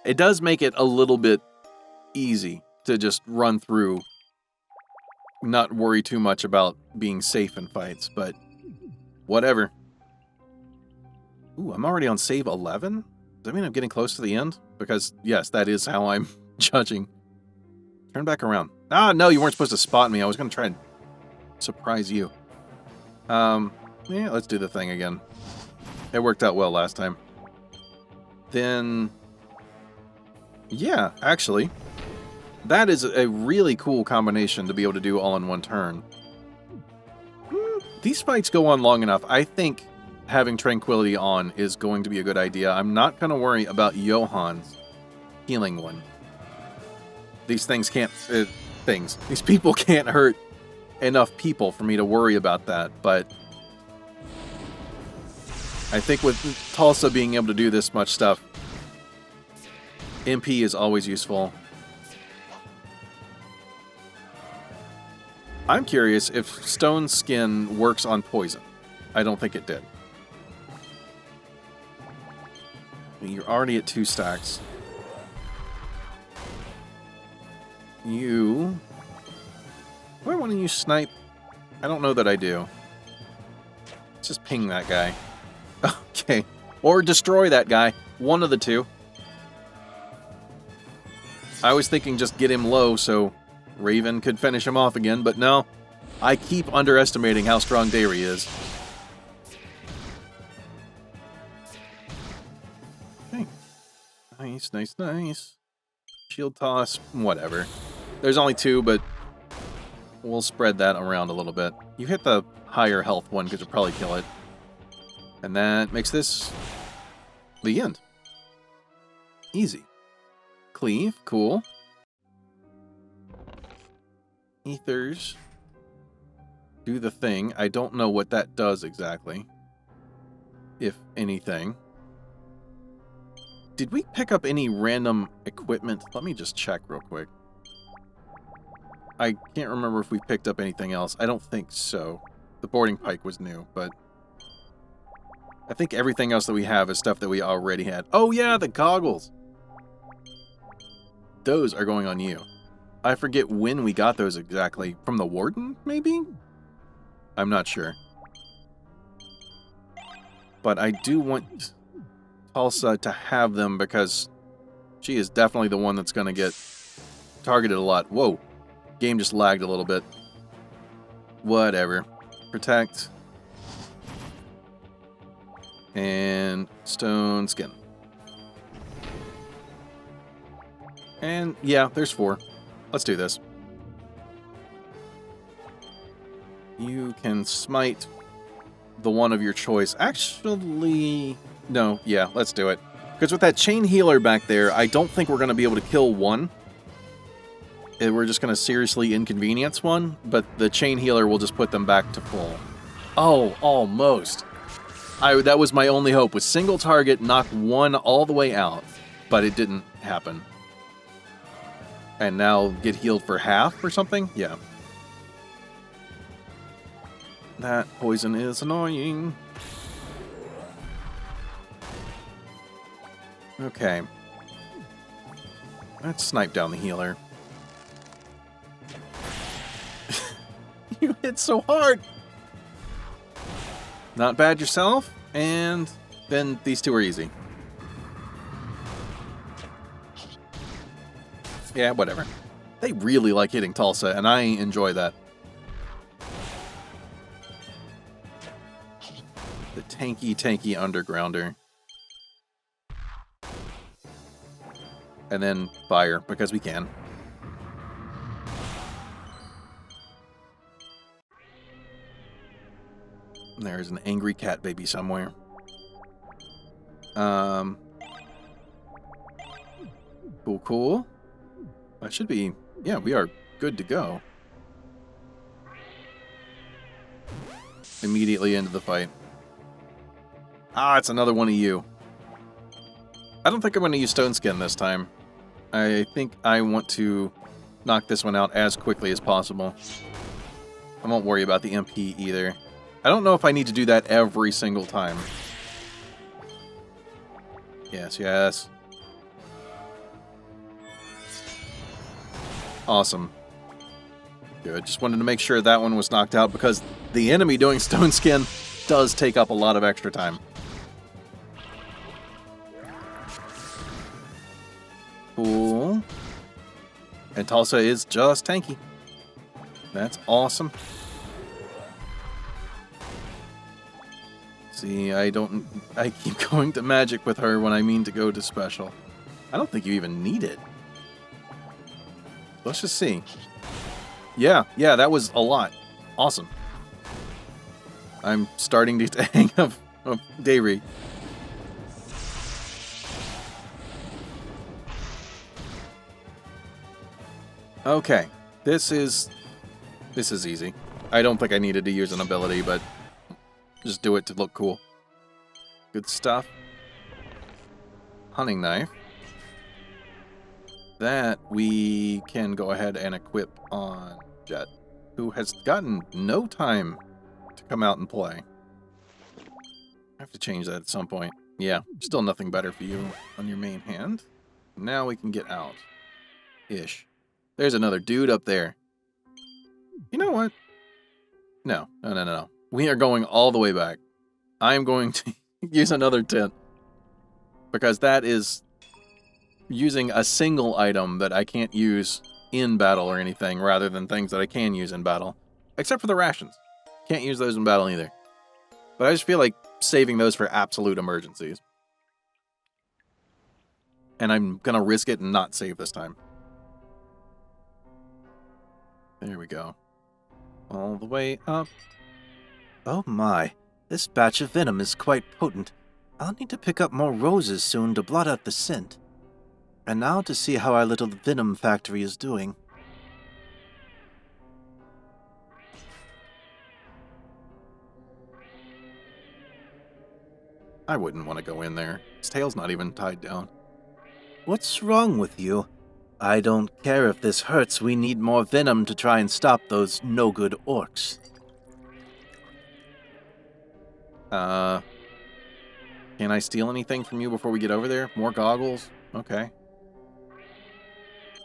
It does make it a little bit easy to just run through. Not worry too much about being safe in fights, but whatever. Ooh, I'm already on save 11? Does that mean I'm getting close to the end? Because, yes, that is how I'm judging. Turn back around. Ah, no, you weren't supposed to spot me. I was going to try and surprise you. Yeah, let's do the thing again. It worked out well last time. Then... Yeah, actually. That is a really cool combination to be able to do all in one turn. These fights go on long enough. I think having Tranquility on is going to be a good idea. I'm not going to worry about Johan's healing one. These things can't... These people can't hurt enough people for me to worry about that, but... I think with Tulsa being able to do this much stuff, MP is always useful. I'm curious if Stone Skin works on poison. I don't think it did. You're already at 2 stacks. You... Do I want to use Snipe? I don't know that I do. Let's just ping that guy. Okay. Or destroy that guy. One of the two. I was thinking just get him low so Raven could finish him off again, but no. I keep underestimating how strong Derry is. Okay. Nice. Shield toss, whatever. There's only 2, but we'll spread that around a little bit. You hit the higher health one because you'll probably kill it. And that makes this the end. Easy. Cleave, cool. Ethers. Do the thing. I don't know what that does exactly. If anything. Did we pick up any random equipment? Let me just check real quick. I can't remember if we picked up anything else. I don't think so. The boarding pike was new, but I think everything else that we have is stuff that we already had. Oh yeah, the goggles! Those are going on you. I forget when we got those exactly. From the warden, maybe? I'm not sure. But I do want Tulsa to have them because she is definitely the one that's going to get targeted a lot. Whoa. Game just lagged a little bit. Whatever. Protect. And stone skin. And yeah, there's 4. Let's do this. You can smite the one of your choice. Actually, no, yeah, let's do it. Because with that chain healer back there, I don't think we're going to be able to kill one. We're just going to seriously inconvenience one, but the chain healer will just put them back to full. Oh, almost. That was my only hope, was single target, knock one all the way out, but it didn't happen. And now get healed for half or something? Yeah. That poison is annoying. Okay. Let's snipe down the healer. You hit so hard! Not bad yourself, and then these 2 are easy. Yeah, whatever. They really like hitting Tulsa, and I enjoy that. The tanky undergrounder. And then fire, because we can. There's an angry cat baby somewhere. Cool. That should be... Yeah, we are good to go. Immediately into the fight. Ah, it's another one of you. I don't think I'm going to use Stone Skin this time. I think I want to knock this one out as quickly as possible. I won't worry about the MP either. I don't know if I need to do that every single time. Yes, yes. Awesome. Good. Just wanted to make sure that one was knocked out because the enemy doing Stone Skin does take up a lot of extra time. Cool. And Tulsa is just tanky. That's awesome. See, I keep going to magic with her when I mean to go to special. I don't think you even need it. Let's just see. Yeah, that was a lot. Awesome. I'm starting to get the hang of Dayre. Okay, this is easy. I don't think I needed to use an ability, but just do it to look cool. Good stuff. Hunting knife. That we can go ahead and equip on Jet, who has gotten no time to come out and play. I have to change that at some point. Yeah, still nothing better for you on your main hand. Now we can get out. Ish. There's another dude up there. You know what? No. We are going all the way back. I'm going to use another tent. Because that is using a single item that I can't use in battle or anything, rather than things that I can use in battle. Except for the rations. Can't use those in battle either. But I just feel like saving those for absolute emergencies. And I'm gonna risk it and not save this time. There we go. All the way up. Oh my. This batch of venom is quite potent. I'll need to pick up more roses soon to blot out the scent. And now to see how our little venom factory is doing. I wouldn't want to go in there. His tail's not even tied down. What's wrong with you? I don't care if this hurts. We need more venom to try and stop those no-good orcs. Can I steal anything from you before we get over there? More goggles? Okay.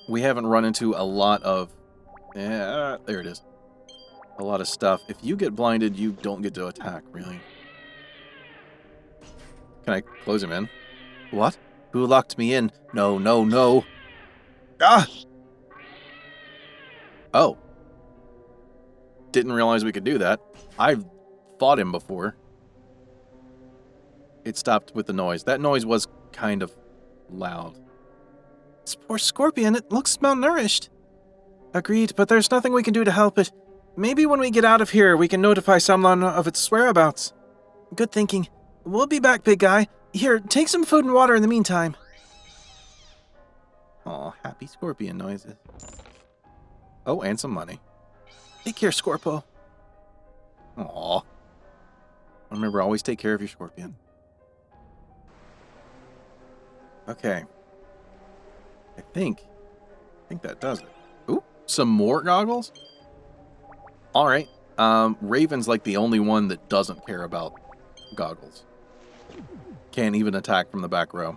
We haven't run into a lot of... Yeah, there it is. A lot of stuff. If you get blinded, you don't get to attack, really. Can I close him in? What? Who locked me in? No, no, no. Ah! Oh. Didn't realize we could do that. I've fought him before. It stopped with the noise. That noise was kind of loud. This poor scorpion, it looks malnourished. Agreed, but there's nothing we can do to help it. Maybe when we get out of here, we can notify someone of its whereabouts. Good thinking. We'll be back, big guy. Here, take some food and water in the meantime. Aw, happy scorpion noises. Oh, and some money. Take care, Scorpo. Aw. Remember, always take care of your scorpion. Okay. I think that does it. Ooh, some more goggles? Alright. Raven's like the only one that doesn't care about goggles. Can't even attack from the back row.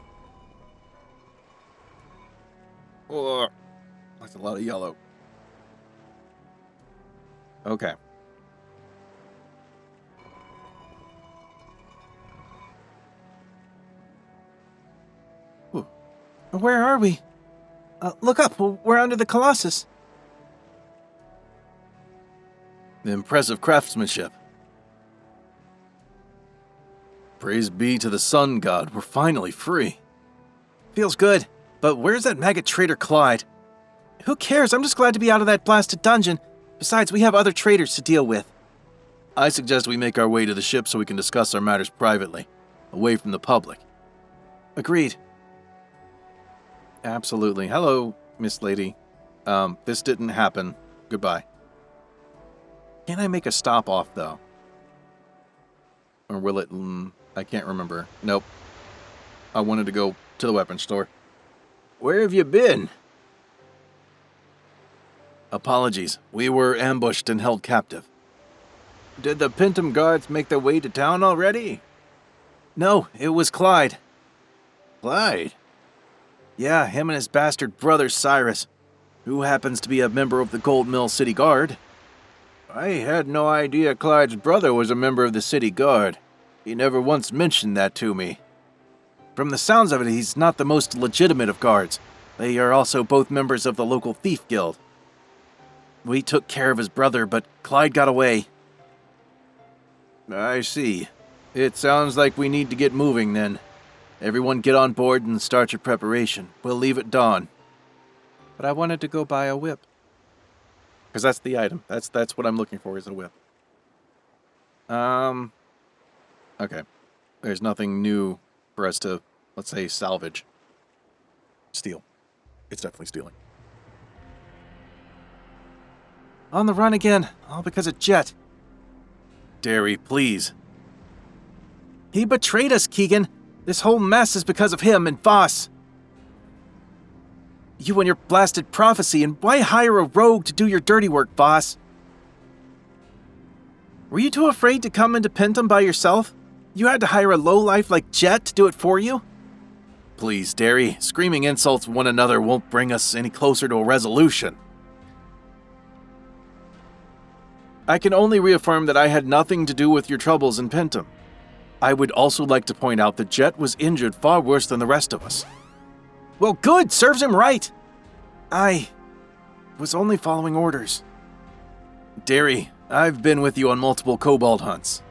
Ugh. That's a lot of yellow. Okay. Where are we? Look up. We're under the Colossus. Impressive craftsmanship. Praise be to the sun god. We're finally free. Feels good. But where's that maggot traitor Clyde? Who cares? I'm just glad to be out of that blasted dungeon. Besides, we have other traitors to deal with. I suggest we make our way to the ship so we can discuss our matters privately, away from the public. Agreed. Absolutely. Hello, Miss Lady. This didn't happen. Goodbye. Can I make a stop off, though? Or will it... I can't remember. Nope. I wanted to go to the weapons store. Where have you been? Apologies. We were ambushed and held captive. Did the Pendant guards make their way to town already? No, it was Clyde. Clyde? Yeah, him and his bastard brother Cyrus, who happens to be a member of the Gold Mill City Guard. I had no idea Clyde's brother was a member of the City Guard. He never once mentioned that to me. From the sounds of it, he's not the most legitimate of guards. They are also both members of the local thief guild. We took care of his brother, but Clyde got away. I see. It sounds like we need to get moving then. Everyone get on board and start your preparation. We'll leave at dawn. But I wanted to go buy a whip. Because that's the item. That's what I'm looking for, is a whip. Okay. There's nothing new for us to, let's say, salvage. Steal. It's definitely stealing. On the run again, all because of Jet. Derry, please. He betrayed us, Keegan. This whole mess is because of him and Voss. You and your blasted prophecy, and why hire a rogue to do your dirty work, Voss? Were you too afraid to come into Pendant by yourself? You had to hire a lowlife like Jet to do it for you? Please, Derry, screaming insults one another won't bring us any closer to a resolution. I can only reaffirm that I had nothing to do with your troubles in Pendant. I would also like to point out that Jet was injured far worse than the rest of us. Well, good, serves him right. I was only following orders. Derry, I've been with you on multiple kobold hunts.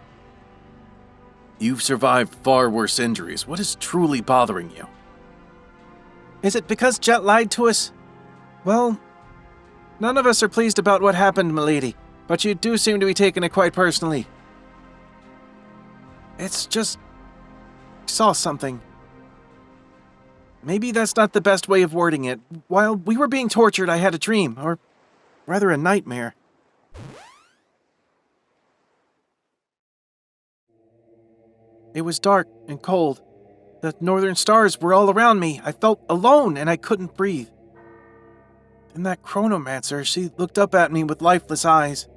You've survived far worse injuries. What is truly bothering you? Is it because Jet lied to us? Well, none of us are pleased about what happened, milady, but you do seem to be taking it quite personally. It's just... I saw something. Maybe that's not the best way of wording it. While we were being tortured, I had a dream, or rather a nightmare. It was dark and cold. The northern stars were all around me. I felt alone and I couldn't breathe. Then that Chronomancer, she looked up at me with lifeless eyes.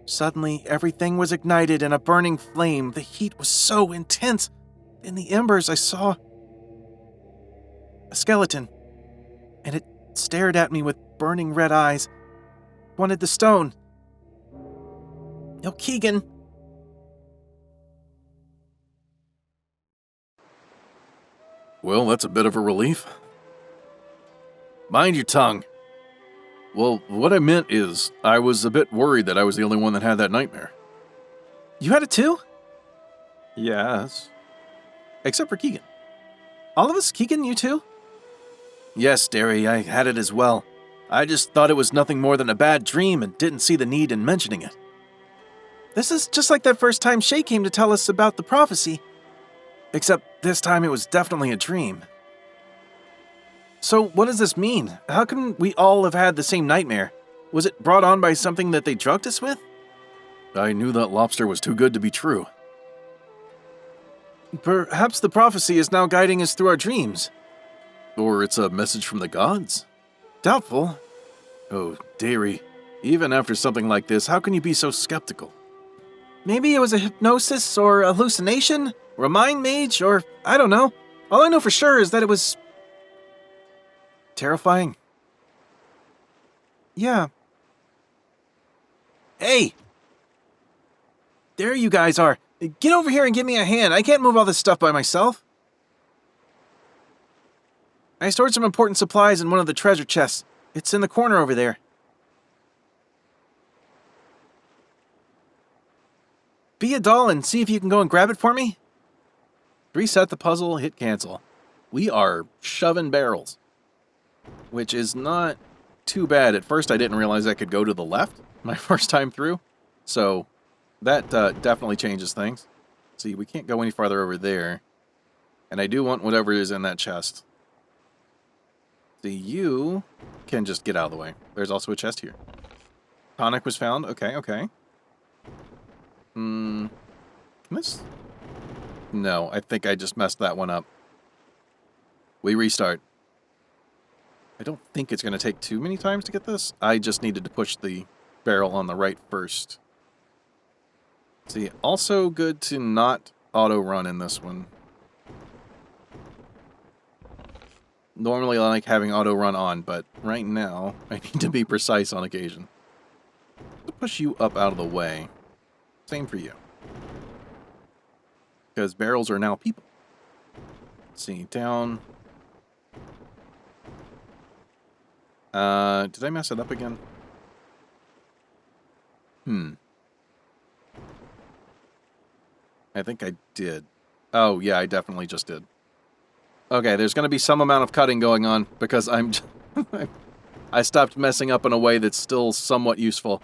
Suddenly, everything was ignited in a burning flame. The heat was so intense. In the embers, I saw a skeleton, and it stared at me with burning red eyes. Wanted the stone. No, Keegan. Well, that's a bit of a relief. Mind your tongue. Well, what I meant is, I was a bit worried that I was the only one that had that nightmare. You had it too? Yes. Except for Keegan. All of us? Keegan, you too? Yes, Derry, I had it as well. I just thought it was nothing more than a bad dream and didn't see the need in mentioning it. This is just like that first time Shae came to tell us about the prophecy. Except this time it was definitely a dream. So what does this mean? How can we all have had the same nightmare? Was it brought on by something that they drugged us with? I knew that lobster was too good to be true. Perhaps the prophecy is now guiding us through our dreams. Or it's a message from the gods? Doubtful. Oh, Derry, even after something like this, how can you be so skeptical? Maybe it was a hypnosis or a hallucination, or a mind mage, or I don't know. All I know for sure is that it was terrifying. Yeah. Hey! There you guys are. Get over here and give me a hand. I can't move all this stuff by myself. I stored some important supplies in one of the treasure chests. It's in the corner over there. Be a doll and see if you can go and grab it for me. Reset the puzzle, hit cancel. We are shoving barrels. Which is not too bad. At first I didn't realize I could go to the left my first time through. So that definitely changes things. See, we can't go any farther over there. And I do want whatever is in that chest. See, you can just get out of the way. There's also a chest here. Tonic was found. Okay, okay. Can this? No, I think I just messed that one up. We restart. I don't think it's going to take too many times to get this. I just needed to push the barrel on the right first. See, also good to not auto-run in this one. Normally I like having auto-run on, but right now I need to be precise on occasion. I'll push you up out of the way. Same for you. Because barrels are now people. Let's see, down. Did I mess it up again? I think I did. Oh, yeah, I definitely just did. Okay, there's going to be some amount of cutting going on because I stopped messing up in a way that's still somewhat useful.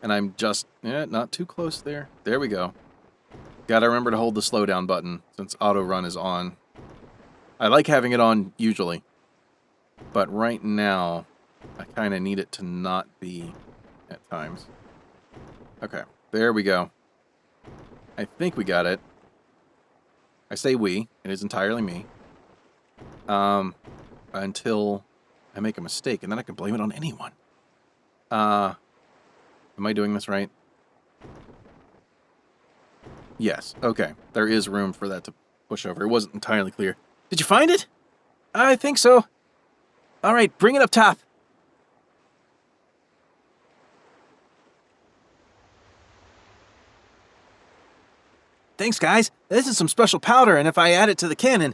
And I'm just, not too close there. There we go. Gotta remember to hold the slowdown button since auto run is on. I like having it on usually. But right now, I kind of need it to not be at times. Okay, there we go. I think we got it. I say we, it is entirely me. Until I make a mistake, and then I can blame it on anyone. Am I doing this right? Yes, okay. There is room for that to push over. It wasn't entirely clear. Did you find it? I think so. All right, bring it up top. Thanks, guys. This is some special powder, and if I add it to the cannon...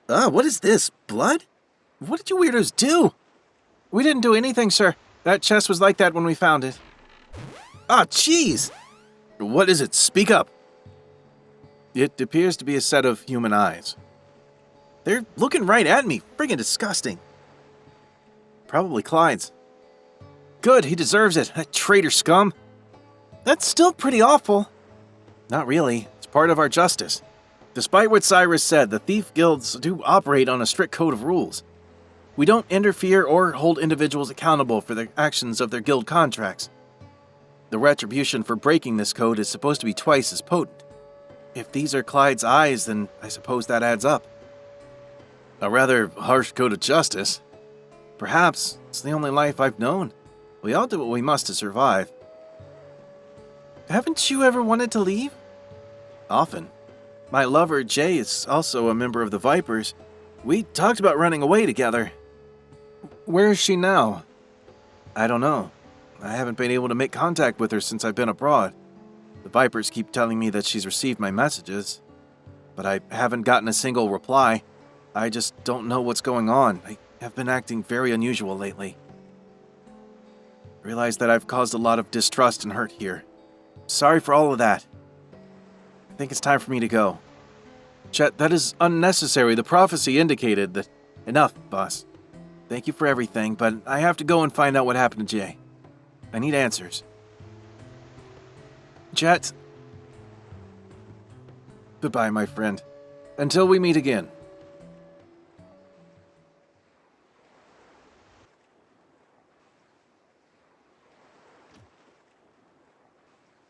what is this? Blood? What did you weirdos do? We didn't do anything, sir. That chest was like that when we found it. Ah, jeez! What is it? Speak up. It appears to be a set of human eyes. They're looking right at me. Friggin' disgusting. Probably Clyde's. Good, he deserves it. That traitor scum. That's still pretty awful. Not really. It's part of our justice. Despite what Cyrus said, the thief guilds do operate on a strict code of rules. We don't interfere or hold individuals accountable for the actions of their guild contracts. The retribution for breaking this code is supposed to be twice as potent. If these are Clyde's eyes, then I suppose that adds up. A rather harsh code of justice. Perhaps it's the only life I've known. We all do what we must to survive. Haven't you ever wanted to leave? Often. My lover, Jay, is also a member of the Vipers. We talked about running away together. Where is she now? I don't know. I haven't been able to make contact with her since I've been abroad. The Vipers keep telling me that she's received my messages, but I haven't gotten a single reply. I just don't know what's going on. I have been acting very unusual lately. I realize that I've caused a lot of distrust and hurt here. Sorry for all of that. I think it's time for me to go. Chet, that is unnecessary. The prophecy indicated that... Enough, boss. Thank you for everything, but I have to go and find out what happened to Jay. I need answers. Jet. Goodbye, my friend. Until we meet again.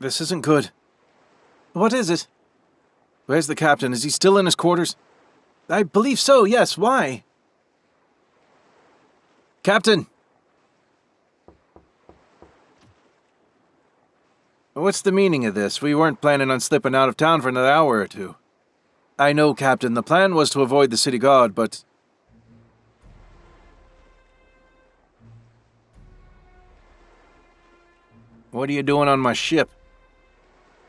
This isn't good. What is it? Where's the captain? Is he still in his quarters? I believe so, yes. Why? Captain! What's the meaning of this? We weren't planning on slipping out of town for another hour or two. I know, Captain, the plan was to avoid the city guard, but... What are you doing on my ship?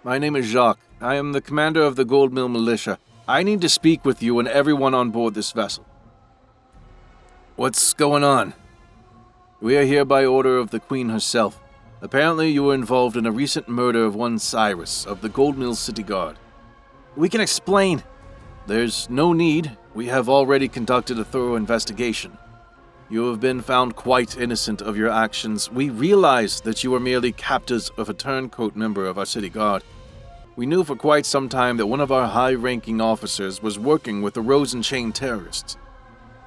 My name is Jacques. I am the commander of the Gold Mill Militia. I need to speak with you and everyone on board this vessel. What's going on? We are here by order of the Queen herself. Apparently you were involved in a recent murder of one Cyrus of the Gold Mill City Guard. We can explain. There's no need. We have already conducted a thorough investigation. You have been found quite innocent of your actions. We realize that you are merely captors of a turncoat member of our city guard. We knew for quite some time that one of our high-ranking officers was working with the Rose and Chain terrorists.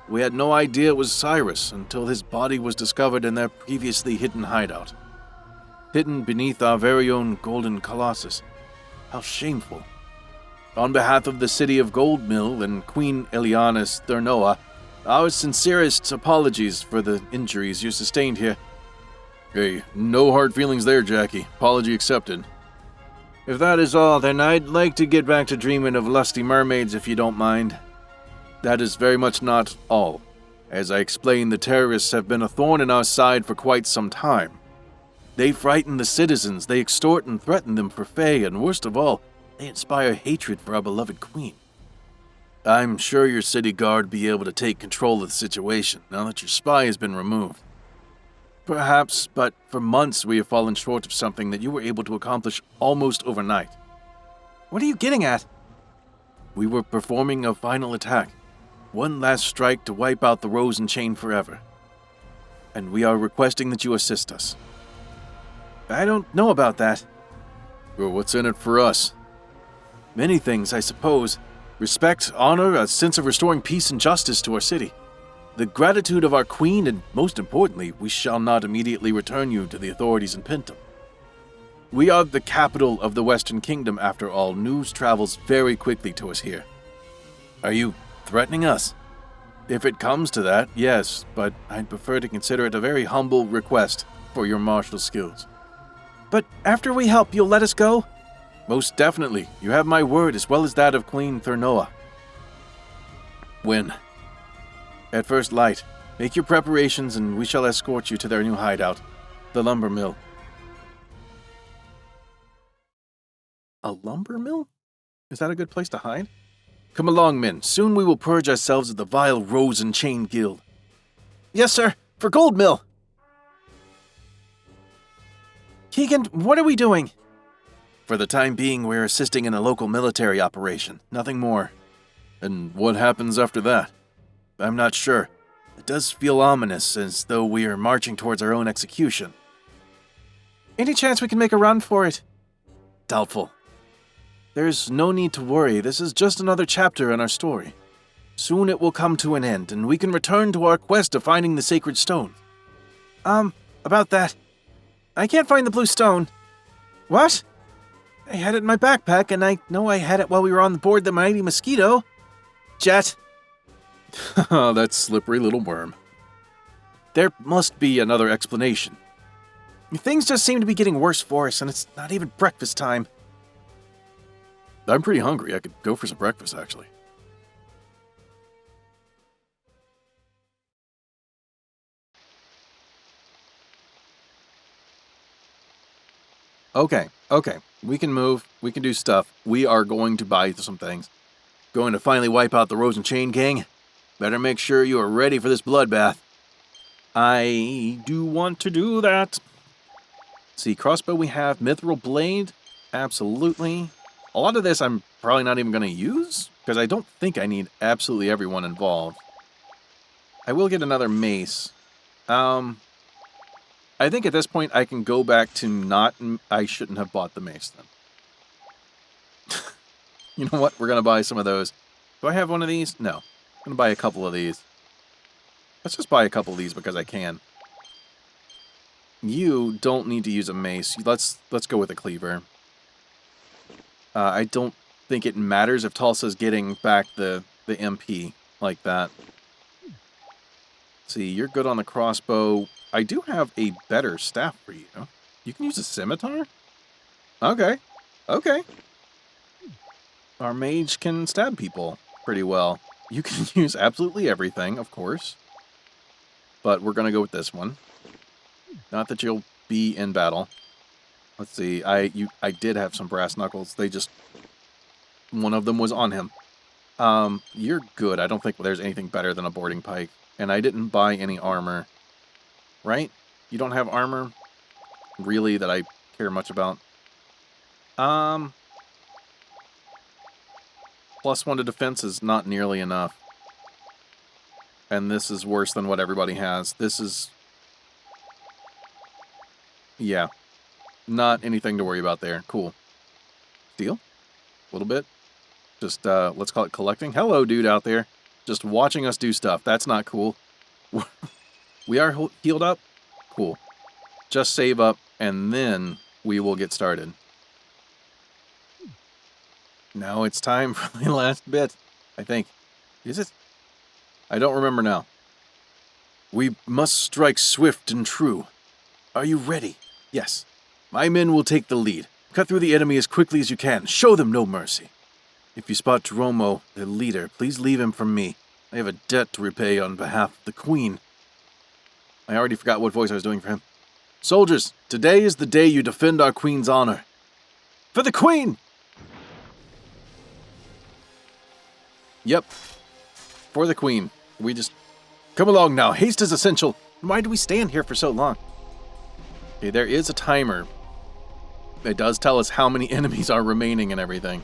We had no idea it was Cyrus until his body was discovered in their previously hidden hideout. Hidden beneath our very own Golden Colossus. How shameful. On behalf of the city of Gold Mill and Queen Elianis Thernoa, our sincerest apologies for the injuries you sustained here. Hey, no hard feelings there, Jackie. Apology accepted. If that is all, then I'd like to get back to dreaming of lusty mermaids if you don't mind. That is very much not all. As I explained, the terrorists have been a thorn in our side for quite some time. They frighten the citizens, they extort and threaten them for Fae, and worst of all, they inspire hatred for our beloved queen. I'm sure your city guard will be able to take control of the situation now that your spy has been removed. Perhaps, but for months we have fallen short of something that you were able to accomplish almost overnight. What are you getting at? We were performing a final attack. One last strike to wipe out the Rose and Chain forever. And we are requesting that you assist us. I don't know about that. Well, what's in it for us? Many things, I suppose. Respect, honor, a sense of restoring peace and justice to our city. The gratitude of our queen, and most importantly, we shall not immediately return you to the authorities in Pendant. We are the capital of the Western Kingdom, after all. News travels very quickly to us here. Are you threatening us? If it comes to that, yes, but I'd prefer to consider it a very humble request for your martial skills. But after we help, you'll let us go? Most definitely. You have my word as well as that of Queen Thernoa. When? At first light. Make your preparations and we shall escort you to their new hideout, the lumber mill. A lumber mill? Is that a good place to hide? Come along, men. Soon we will purge ourselves of the vile Rose and Chain Guild. Yes, sir. For Gold Mill. Keegan, what are we doing? For the time being, we're assisting in a local military operation. Nothing more. And what happens after that? I'm not sure. It does feel ominous, as though we are marching towards our own execution. Any chance we can make a run for it? Doubtful. There's no need to worry. This is just another chapter in our story. Soon it will come to an end, and we can return to our quest of finding the sacred stone. About that. I can't find the blue stone. What? I had it in my backpack, and I know I had it while we were on board the mighty mosquito. Jet. That slippery little worm. There must be another explanation. Things just seem to be getting worse for us, and it's not even breakfast time. I'm pretty hungry. I could go for some breakfast, actually. Okay. We can move. We can do stuff. We are going to buy some things. Going to finally wipe out the Rose and Chain gang? Better make sure you are ready for this bloodbath. I do want to do that. See, crossbow we have. Mithril blade. Absolutely. A lot of this I'm probably not even going to use, because I don't think I need absolutely everyone involved. I will get another mace. I think at this point I can go back to not... I shouldn't have bought the mace then. You know what? We're going to buy some of those. Do I have one of these? No. I'm going to buy a couple of these. Let's just buy a couple of these because I can. You don't need to use a mace. Let's go with a cleaver. I don't think it matters if Tulsa's getting back the MP like that. See, you're good on the crossbow. I do have a better staff for you. You can use a scimitar? Okay. Our mage can stab people pretty well. You can use absolutely everything, of course. But we're going to go with this one. Not that you'll be in battle. Let's see. I did have some brass knuckles. They just... One of them was on him. You're good. I don't think there's anything better than a boarding pike. And I didn't buy any armor. Right? You don't have armor? Really, that I care much about? +1 to defense is not nearly enough. And this is worse than what everybody has. This is... Yeah. Not anything to worry about there. Cool. Steal? A little bit. Just, let's call it collecting. Hello, dude out there. Just watching us do stuff. That's not cool. We are healed up? Cool. Just save up, and then we will get started. Now it's time for the last bit, I think. Is it? I don't remember now. We must strike swift and true. Are you ready? Yes. My men will take the lead. Cut through the enemy as quickly as you can. Show them no mercy. If you spot Jeromo, their leader, please leave him from me. I have a debt to repay on behalf of the Queen. I already forgot what voice I was doing for him. Soldiers, today is the day you defend our Queen's honor. For the Queen! Yep. For the Queen. We just... Come along now. Haste is essential. Why do we stand here for so long? Okay, there is a timer. It does tell us how many enemies are remaining and everything.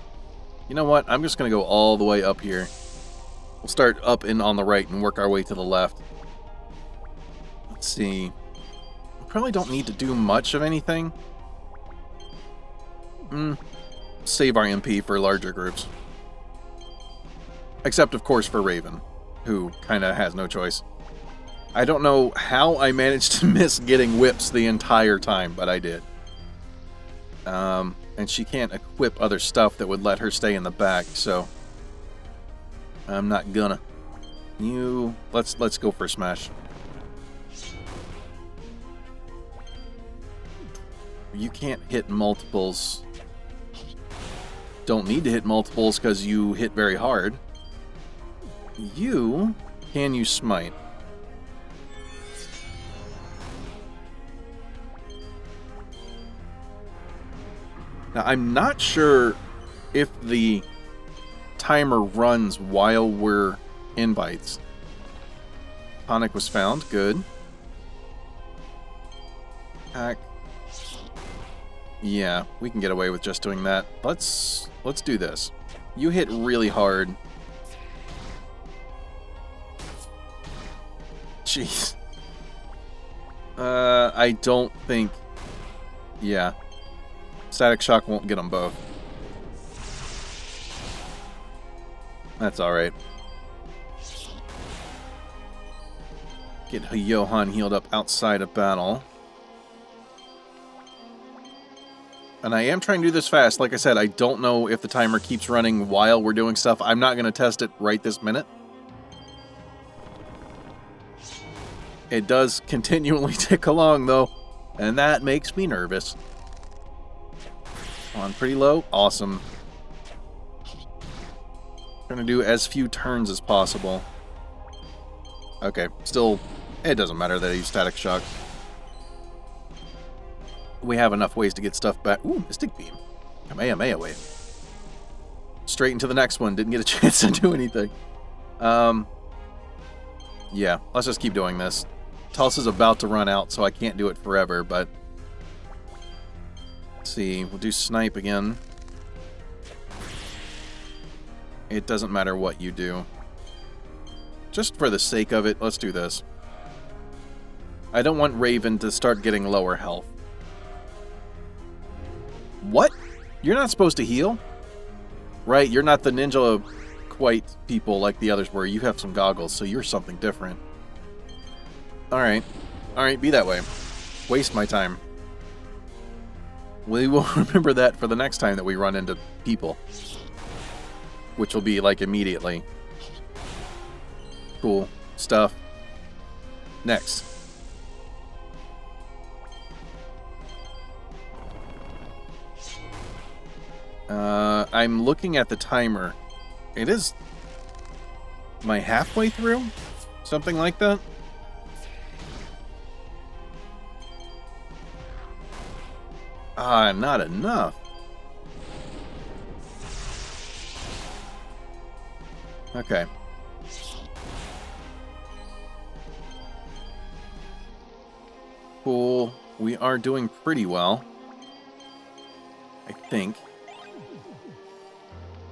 You know what? I'm just going to go all the way up here. We'll start up and on the right and work our way to the left. Let's see. We probably don't need to do much of anything. Save our MP for larger groups. Except, of course, for Raven, who kind of has no choice. I don't know how I managed to miss getting whips the entire time, but I did. And she can't equip other stuff that would let her stay in the back, so I'm not gonna. Let's go for a smash. You can't hit multiples. Don't need to hit multiples because you hit very hard. Can you smite? Now, I'm not sure if the timer runs while we're in bites. Tonic was found. Good. Hack. Yeah, we can get away with just doing that. Let's do this. You hit really hard. Jeez. I don't think... Yeah. Static Shock won't get them both. That's alright. Get Johan healed up outside of battle. And I am trying to do this fast. Like I said, I don't know if the timer keeps running while we're doing stuff. I'm not going to test it right this minute. It does continually tick along, though, and that makes me nervous. On pretty low. Awesome. Trying to do as few turns as possible. Okay, still, it doesn't matter that I use static shock. We have enough ways to get stuff back. Ooh, Mystic Beam. Kamehameha Wave. Straight into the next one. Didn't get a chance to do anything. Yeah, let's just keep doing this. Tulsa's about to run out, so I can't do it forever, but... Let's see, we'll do Snipe again. It doesn't matter what you do. Just for the sake of it, let's do this. I don't want Raven to start getting lower health. What? You're not supposed to heal? Right, you're not the ninja quite people like the others were. You have some goggles, so you're something different. Alright. Alright, be that way. Waste my time. We will remember that for the next time that we run into people. Which will be, like, immediately. Cool stuff. Next. I'm looking at the timer. It is... Am I halfway through? Something like that? Ah, not enough. Okay. Cool. We are doing pretty well. I think.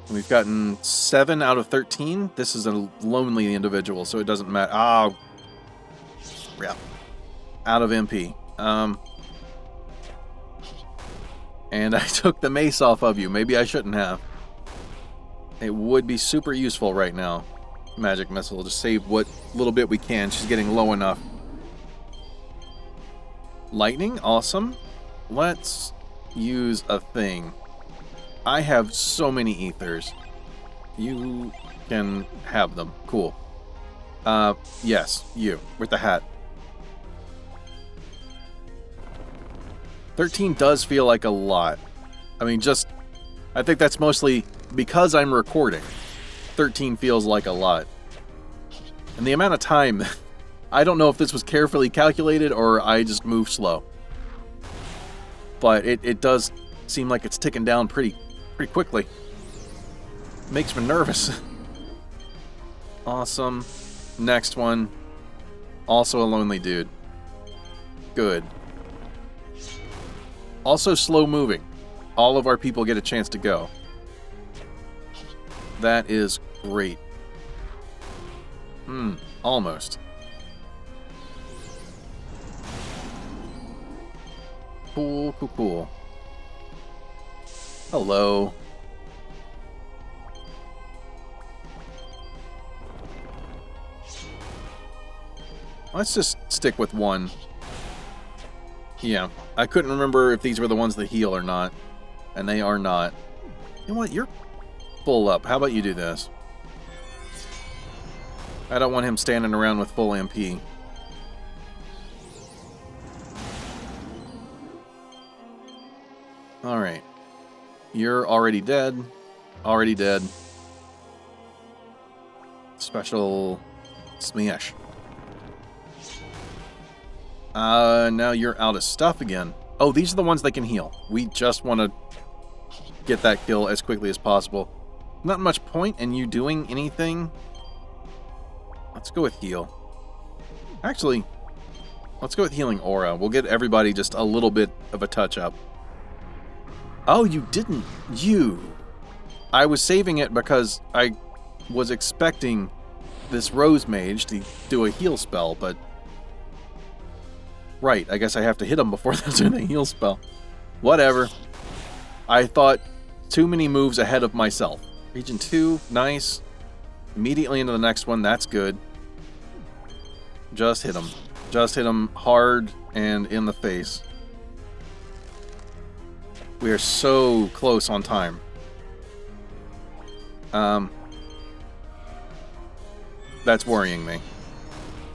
We've gotten 7 out of 13. This is a lonely individual, so it doesn't matter. Oh. Yeah. Out of MP. And I took the mace off of you. Maybe I shouldn't have. It would be super useful right now. Magic missile. Just save what little bit we can. She's getting low enough. Lightning. Awesome. Let's use a thing. I have so many ethers. You can have them. Cool. Yes. You. With the hat. 13 does feel like a lot. I mean, just... I think that's mostly because I'm recording. 13 feels like a lot. And the amount of time... I don't know if this was carefully calculated or I just moved slow. But it does seem like it's ticking down pretty quickly. Makes me nervous. Awesome. Next one. Also a lonely dude. Good. Also slow moving. All of our people get a chance to go. That is great. Almost. Cool, cool, cool. Hello. Let's just stick with one. Yeah, I couldn't remember if these were the ones that heal or not. And they are not. You know what? You're full up. How about you do this? I don't want him standing around with full MP. Alright. You're already dead. Already dead. Special smash. Now you're out of stuff again. Oh, these are the ones that can heal. We just want to get that kill as quickly as possible. Not much point in you doing anything. Let's go with heal. Actually, let's go with healing aura. We'll get everybody just a little bit of a touch-up. Oh, you didn't. You. I was saving it because I was expecting this Rose Mage to do a heal spell, but... Right, I guess I have to hit him before they do the heal spell. Whatever. I thought too many moves ahead of myself. Region 2, nice. immediately into the next one. That's good. Just hit him. Just hit him hard and in the face. We are so close on time. That's worrying me.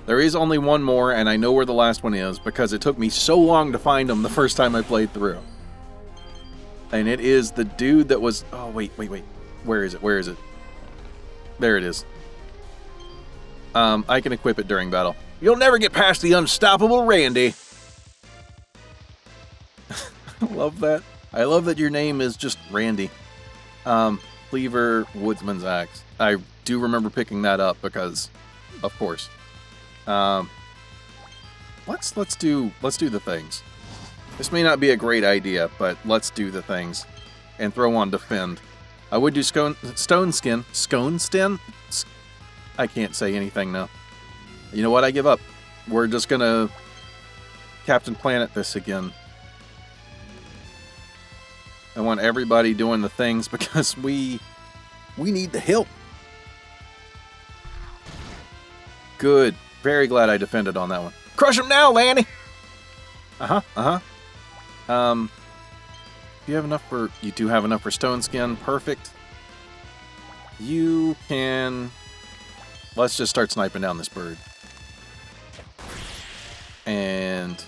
There is only one more, and I know where the last one is because it took me so long to find him the first time I played through. And it is the dude that was... Oh, wait. Where is it? There it is. I can equip it during battle. You'll never get past the unstoppable Randy. I love that. I love that your name is just Randy. Cleaver Woodsman's Axe. I do remember picking that up because, of course. Let's do the things. This may not be a great idea, but let's do the things and throw on defend. I would do stone skin. Scone skin? I can't say anything now. You know what? I give up. We're just gonna Captain Planet this again. I want everybody doing the things because we need the help. Good. Very glad I defended on that one. Crush him now, Lanny! You have enough for... You do have enough for stone skin. Perfect. You can... Let's just start sniping down this bird. And...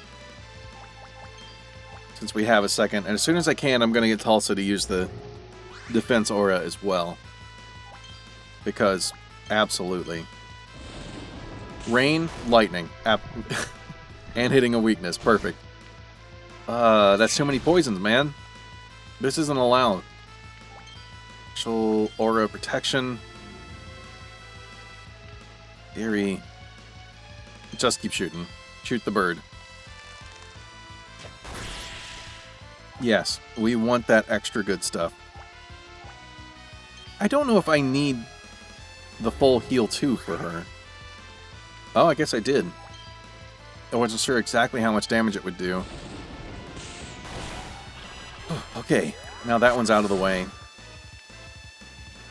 Since we have a second, and as soon as I can, I'm going to get Tulsa to use the defense aura as well. Because, absolutely. Rain, lightning. And hitting a weakness. Perfect. That's too many poisons, man. This isn't allowed. Actual aura protection. Theory. Just keep shooting. Shoot the bird. Yes, we want that extra good stuff. I don't know if I need the full heal 2 for her. Oh, I guess I did. I wasn't sure exactly how much damage it would do. Okay, now that one's out of the way.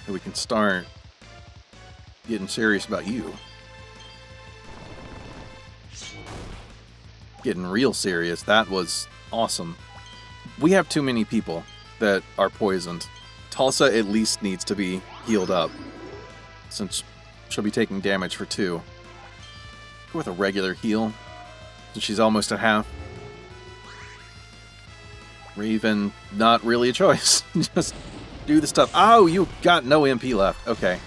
We can start getting serious about you. Getting real serious. That was awesome. We have too many people that are poisoned. Tulsa at least needs to be healed up, since she'll be taking damage for 2. Go with a regular heal, since she's almost at half. Raven, not really a choice. Just do the stuff. Oh, you got no MP left. Okay.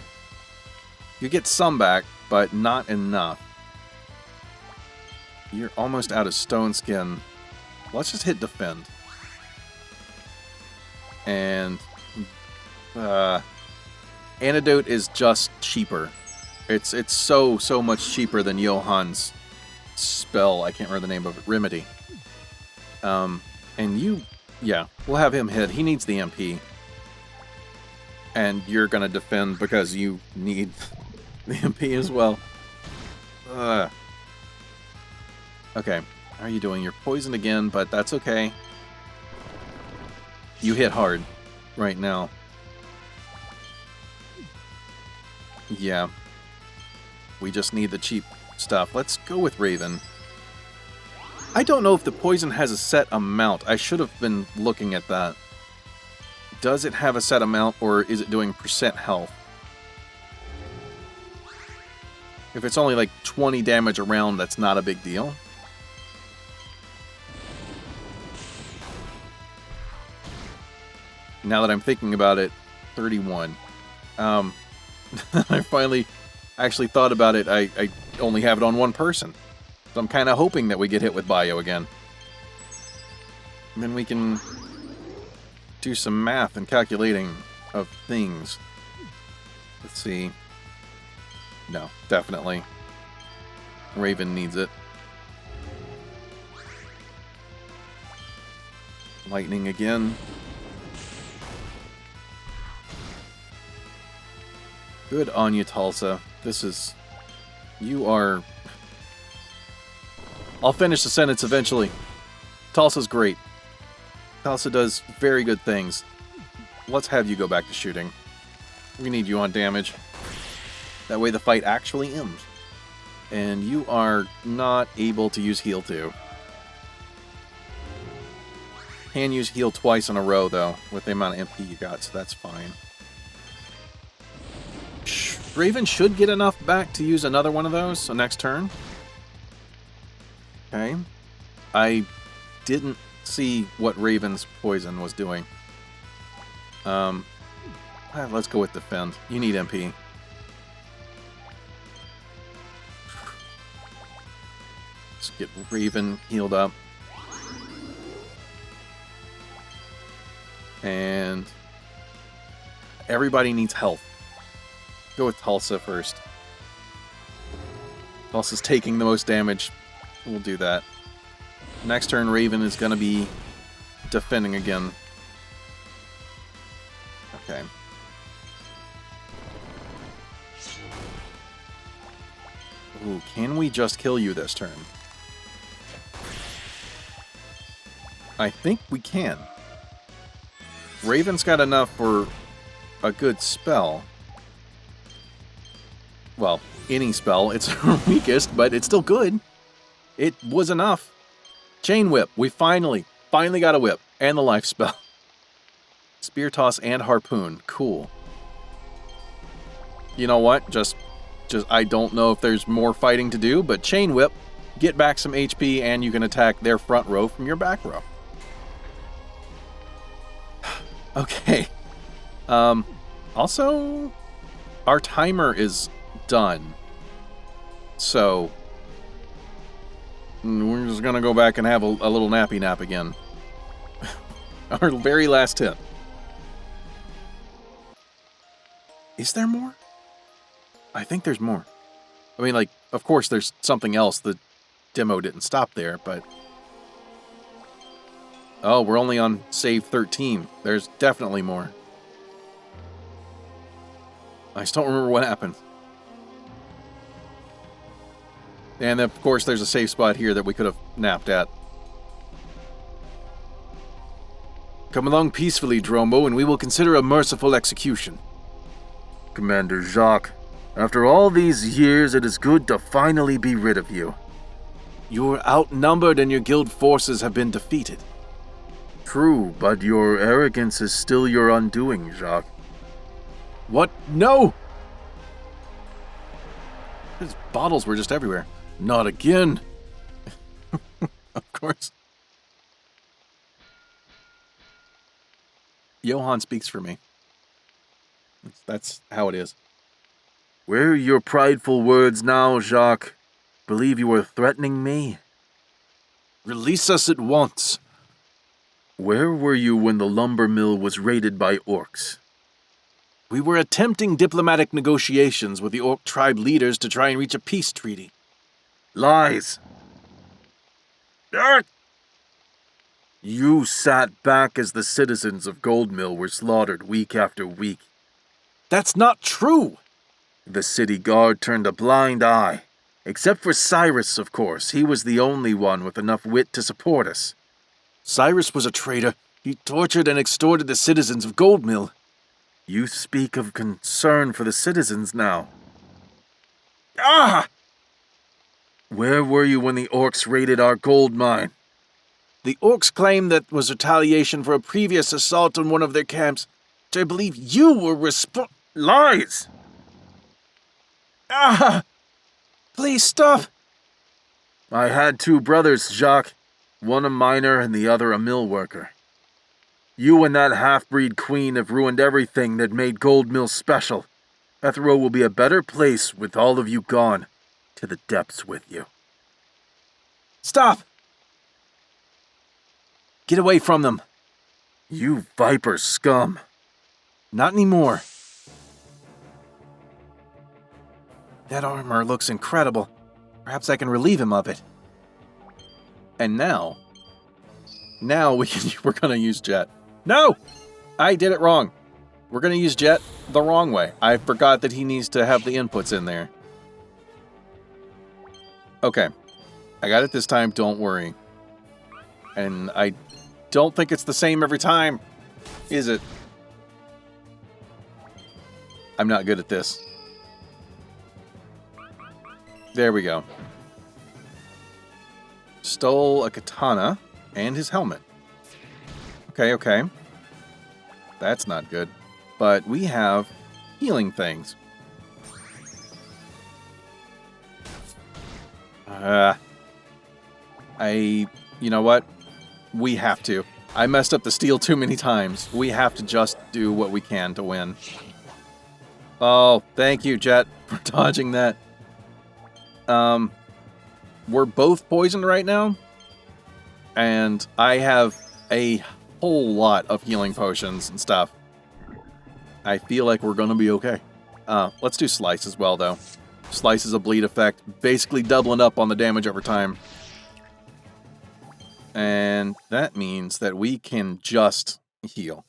You get some back, but not enough. You're almost out of stone skin. Let's just hit defend. And antidote is just cheaper. It's so much cheaper than Johan's spell. I can't remember the name of it. Remedy. And you, yeah, we'll have him hit. He needs the MP. And you're gonna defend because you need the MP as well. Okay, how are you doing? You're poisoned again, but that's okay. You hit hard right now. Yeah. We just need the cheap stuff. Let's go with Raven. I don't know if the poison has a set amount. I should have been looking at that. Does it have a set amount, or is it doing percent health? If it's only like 20 damage a round, that's not a big deal. Now that I'm thinking about it, 31. I finally actually thought about it. I only have it on one person. So I'm kind of hoping that we get hit with bio again. And then we can do some math and calculating of things. Let's see. No, definitely. Raven needs it. Lightning again. Good on you, Tulsa. This is... You are... I'll finish the sentence eventually. Tulsa's great. Tulsa does very good things. Let's have you go back to shooting. We need you on damage. That way the fight actually ends. And you are not able to use heal 2. Can use heal twice in a row, though, with the amount of MP you got, so that's fine. Raven should get enough back to use another one of those, so next turn. Okay. I didn't see what Raven's poison was doing. Let's go with defend. You need MP. Let's get Raven healed up. And everybody needs health. Go with Tulsa first. Tulsa's taking the most damage. We'll do that. Next turn, Raven is going to be defending again. Okay. Ooh, can we just kill you this turn? I think we can. Raven's got enough for a good spell. Well, any spell. It's her weakest, but it's still good. It was enough. Chain Whip. We finally got a whip. And the life spell. Spear Toss and Harpoon. Cool. You know what? Just I don't know if there's more fighting to do, but Chain Whip. Get back some HP, and you can attack their front row from your back row. Okay. Also, our timer is done. So, we're just gonna go back and have a little nappy nap again. Our very last hit. Is there more? I think there's more. I mean, like, of course there's something else. The demo didn't stop there, but... Oh, we're only on save 13. There's definitely more. I just don't remember what happened. And of course there's a safe spot here that we could have napped at. Come along peacefully, Drombo, and we will consider a merciful execution. Commander Jacques, after all these years, it is good to finally be rid of you. You're outnumbered and your guild forces have been defeated. True, but your arrogance is still your undoing, Jacques. What? No! His bottles were just everywhere. Not again. Of course. Johan speaks for me. That's how it is. Where are your prideful words now, Jacques? Believe you were threatening me? Release us at once. Where were you when the lumber mill was raided by orcs? We were attempting diplomatic negotiations with the orc tribe leaders to try and reach a peace treaty. Lies! You sat back as the citizens of Goldmill were slaughtered week after week. That's not true! The city guard turned a blind eye. Except for Cyrus, of course. He was the only one with enough wit to support us. Cyrus was a traitor. He tortured and extorted the citizens of Goldmill. You speak of concern for the citizens now. Ah! Where were you when the orcs raided our gold mine? The orcs claimed that was retaliation for a previous assault on one of their camps. I believe you were Lies! Ah! Please stop! I had two brothers, Jacques. One a miner and the other a mill worker. You and that half-breed queen have ruined everything that made Goldmill special. Ethero will be a better place with all of you gone. To the depths with you. Stop! Get away from them. You viper scum. Not anymore. That armor looks incredible. Perhaps I can relieve him of it. And now we're gonna use Jet. No! I did it wrong. We're gonna use Jet the wrong way. I forgot that he needs to have the inputs in there. Okay. I got it this time, don't worry. And I don't think it's the same every time. Is it? I'm not good at this. There we go. Stole a katana and his helmet. Okay. That's not good. But we have healing things. You know what? We have to. I messed up the steal too many times. We have to just do what we can to win. Oh, thank you, Jet, for dodging that. We're both poisoned right now. And I have a whole lot of healing potions and stuff. I feel like we're going to be okay. Let's do Slice as well, though. Slice is a bleed effect, basically doubling up on the damage over time. And that means that we can just heal.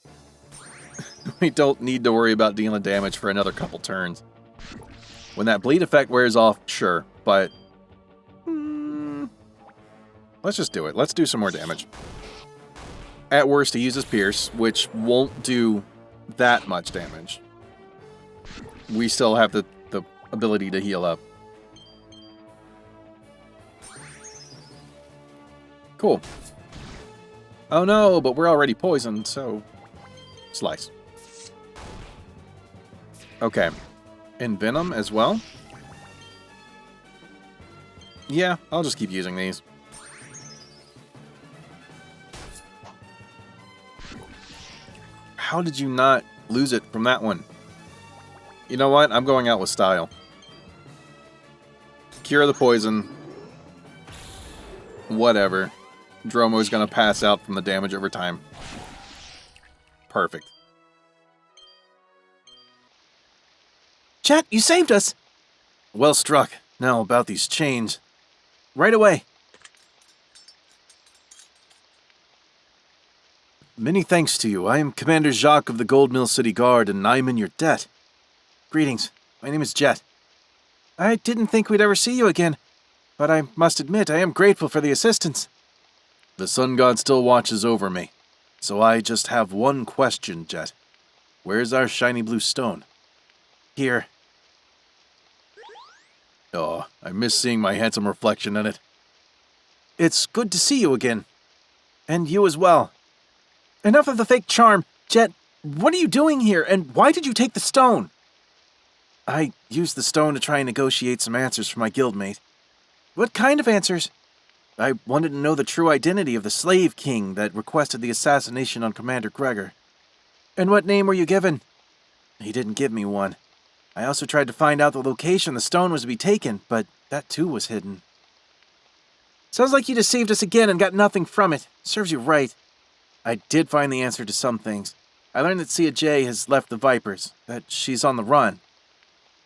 We don't need to worry about dealing damage for another couple turns. When that bleed effect wears off, sure, but... let's just do it. Let's do some more damage. At worst, he uses Pierce, which won't do that much damage. We still have the ability to heal up. Cool. Oh no, but we're already poisoned, so... Slice. Okay. Envenom as well? Yeah, I'll just keep using these. How did you not lose it from that one? You know what? I'm going out with style. Cure the poison. Whatever. Dromo's gonna pass out from the damage over time. Perfect. Chet, you saved us! Well struck. Now about these chains. Right away. Many thanks to you. I am Commander Jacques of the Gold Mill City Guard, and I am in your debt. Greetings. My name is Jet. I didn't think we'd ever see you again, but I must admit I am grateful for the assistance. The Sun God still watches over me, so I just have one question, Jet. Where's our shiny blue stone? Here. Oh, I miss seeing my handsome reflection in it. It's good to see you again. And you as well. Enough of the fake charm. Jet, what are you doing here, and why did you take the stone? I used the stone to try and negotiate some answers for my guildmate. What kind of answers? I wanted to know the true identity of the slave king that requested the assassination on Commander Gregor. And what name were you given? He didn't give me one. I also tried to find out the location the stone was to be taken, but that too was hidden. Sounds like you deceived us again and got nothing from it. Serves you right. I did find the answer to some things. I learned that Sia J has left the Vipers, that she's on the run.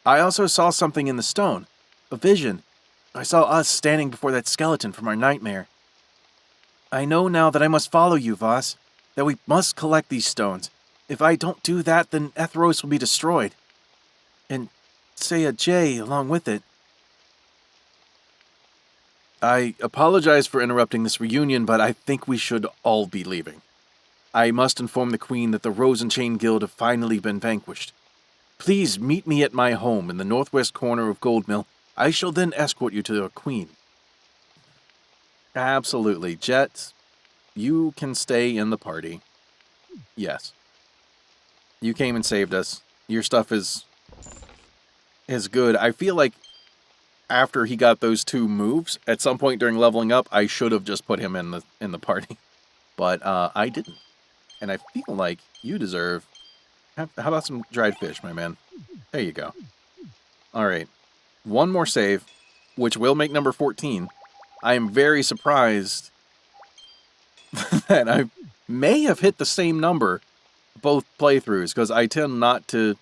I also saw something in the stone. A vision. I saw us standing before that skeleton from our nightmare. I know now that I must follow you, Voss. That we must collect these stones. If I don't do that, then Ethros will be destroyed. And Sia J along with it. I apologize for interrupting this reunion, but I think we should all be leaving. I must inform the Queen that the Rose and Chain Guild have finally been vanquished. Please meet me at my home in the northwest corner of Goldmill. I shall then escort you to the Queen. Absolutely. Jet, you can stay in the party. Yes. You came and saved us. Your stuff is good. I feel like after he got those 2 moves, at some point during leveling up, I should have just put him in the party. But I didn't. And I feel like you deserve... How about some dried fish, my man? There you go. Alright. One more save, which will make number 14. I am very surprised that I may have hit the same number both playthroughs, because I tend not to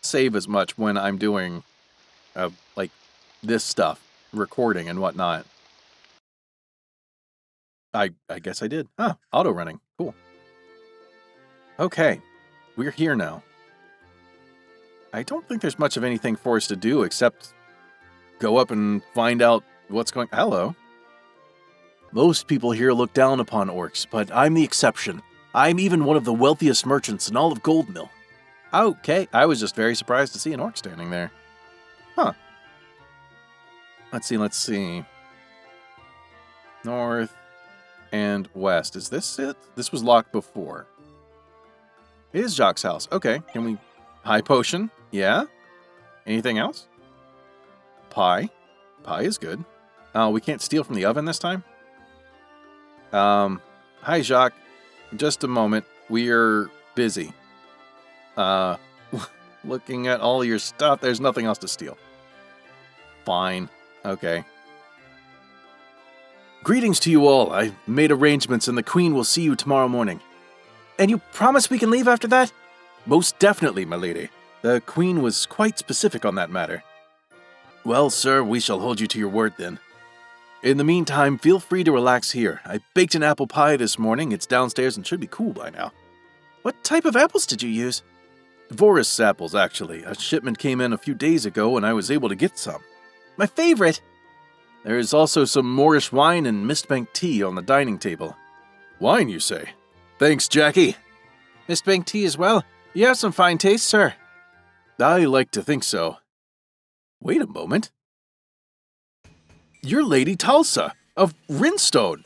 save as much when I'm doing, like, this stuff, recording and whatnot. I guess I did. Ah, auto running. Cool. Okay, we're here now. I don't think there's much of anything for us to do except go up and find out what's going... Hello. Most people here look down upon orcs, but I'm the exception. I'm even one of the wealthiest merchants in all of Goldmill. Okay, I was just very surprised to see an orc standing there. Huh. Let's see. North and west. Is this it? This was locked before. It is Jacques' house. Okay, can we... High potion? Yeah? Anything else? Pie. Pie is good. We can't steal from the oven this time? Hi, Jacques. Just a moment. We are busy. Looking at all your stuff, there's nothing else to steal. Fine. Okay. Greetings to you all. I made arrangements and the Queen will see you tomorrow morning. And you promise we can leave after that? Most definitely, my lady. The Queen was quite specific on that matter. Well, sir, we shall hold you to your word then. In the meantime, feel free to relax here. I baked an apple pie this morning. It's downstairs and should be cool by now. What type of apples did you use? Voris apples, actually. A shipment came in a few days ago and I was able to get some. My favorite! There is also some Moorish wine and mistbank tea on the dining table. Wine, you say? Thanks, Jackie. Mistbank tea as well. You have some fine taste, sir. I like to think so. Wait a moment. You're Lady Tulsa of Rinstone.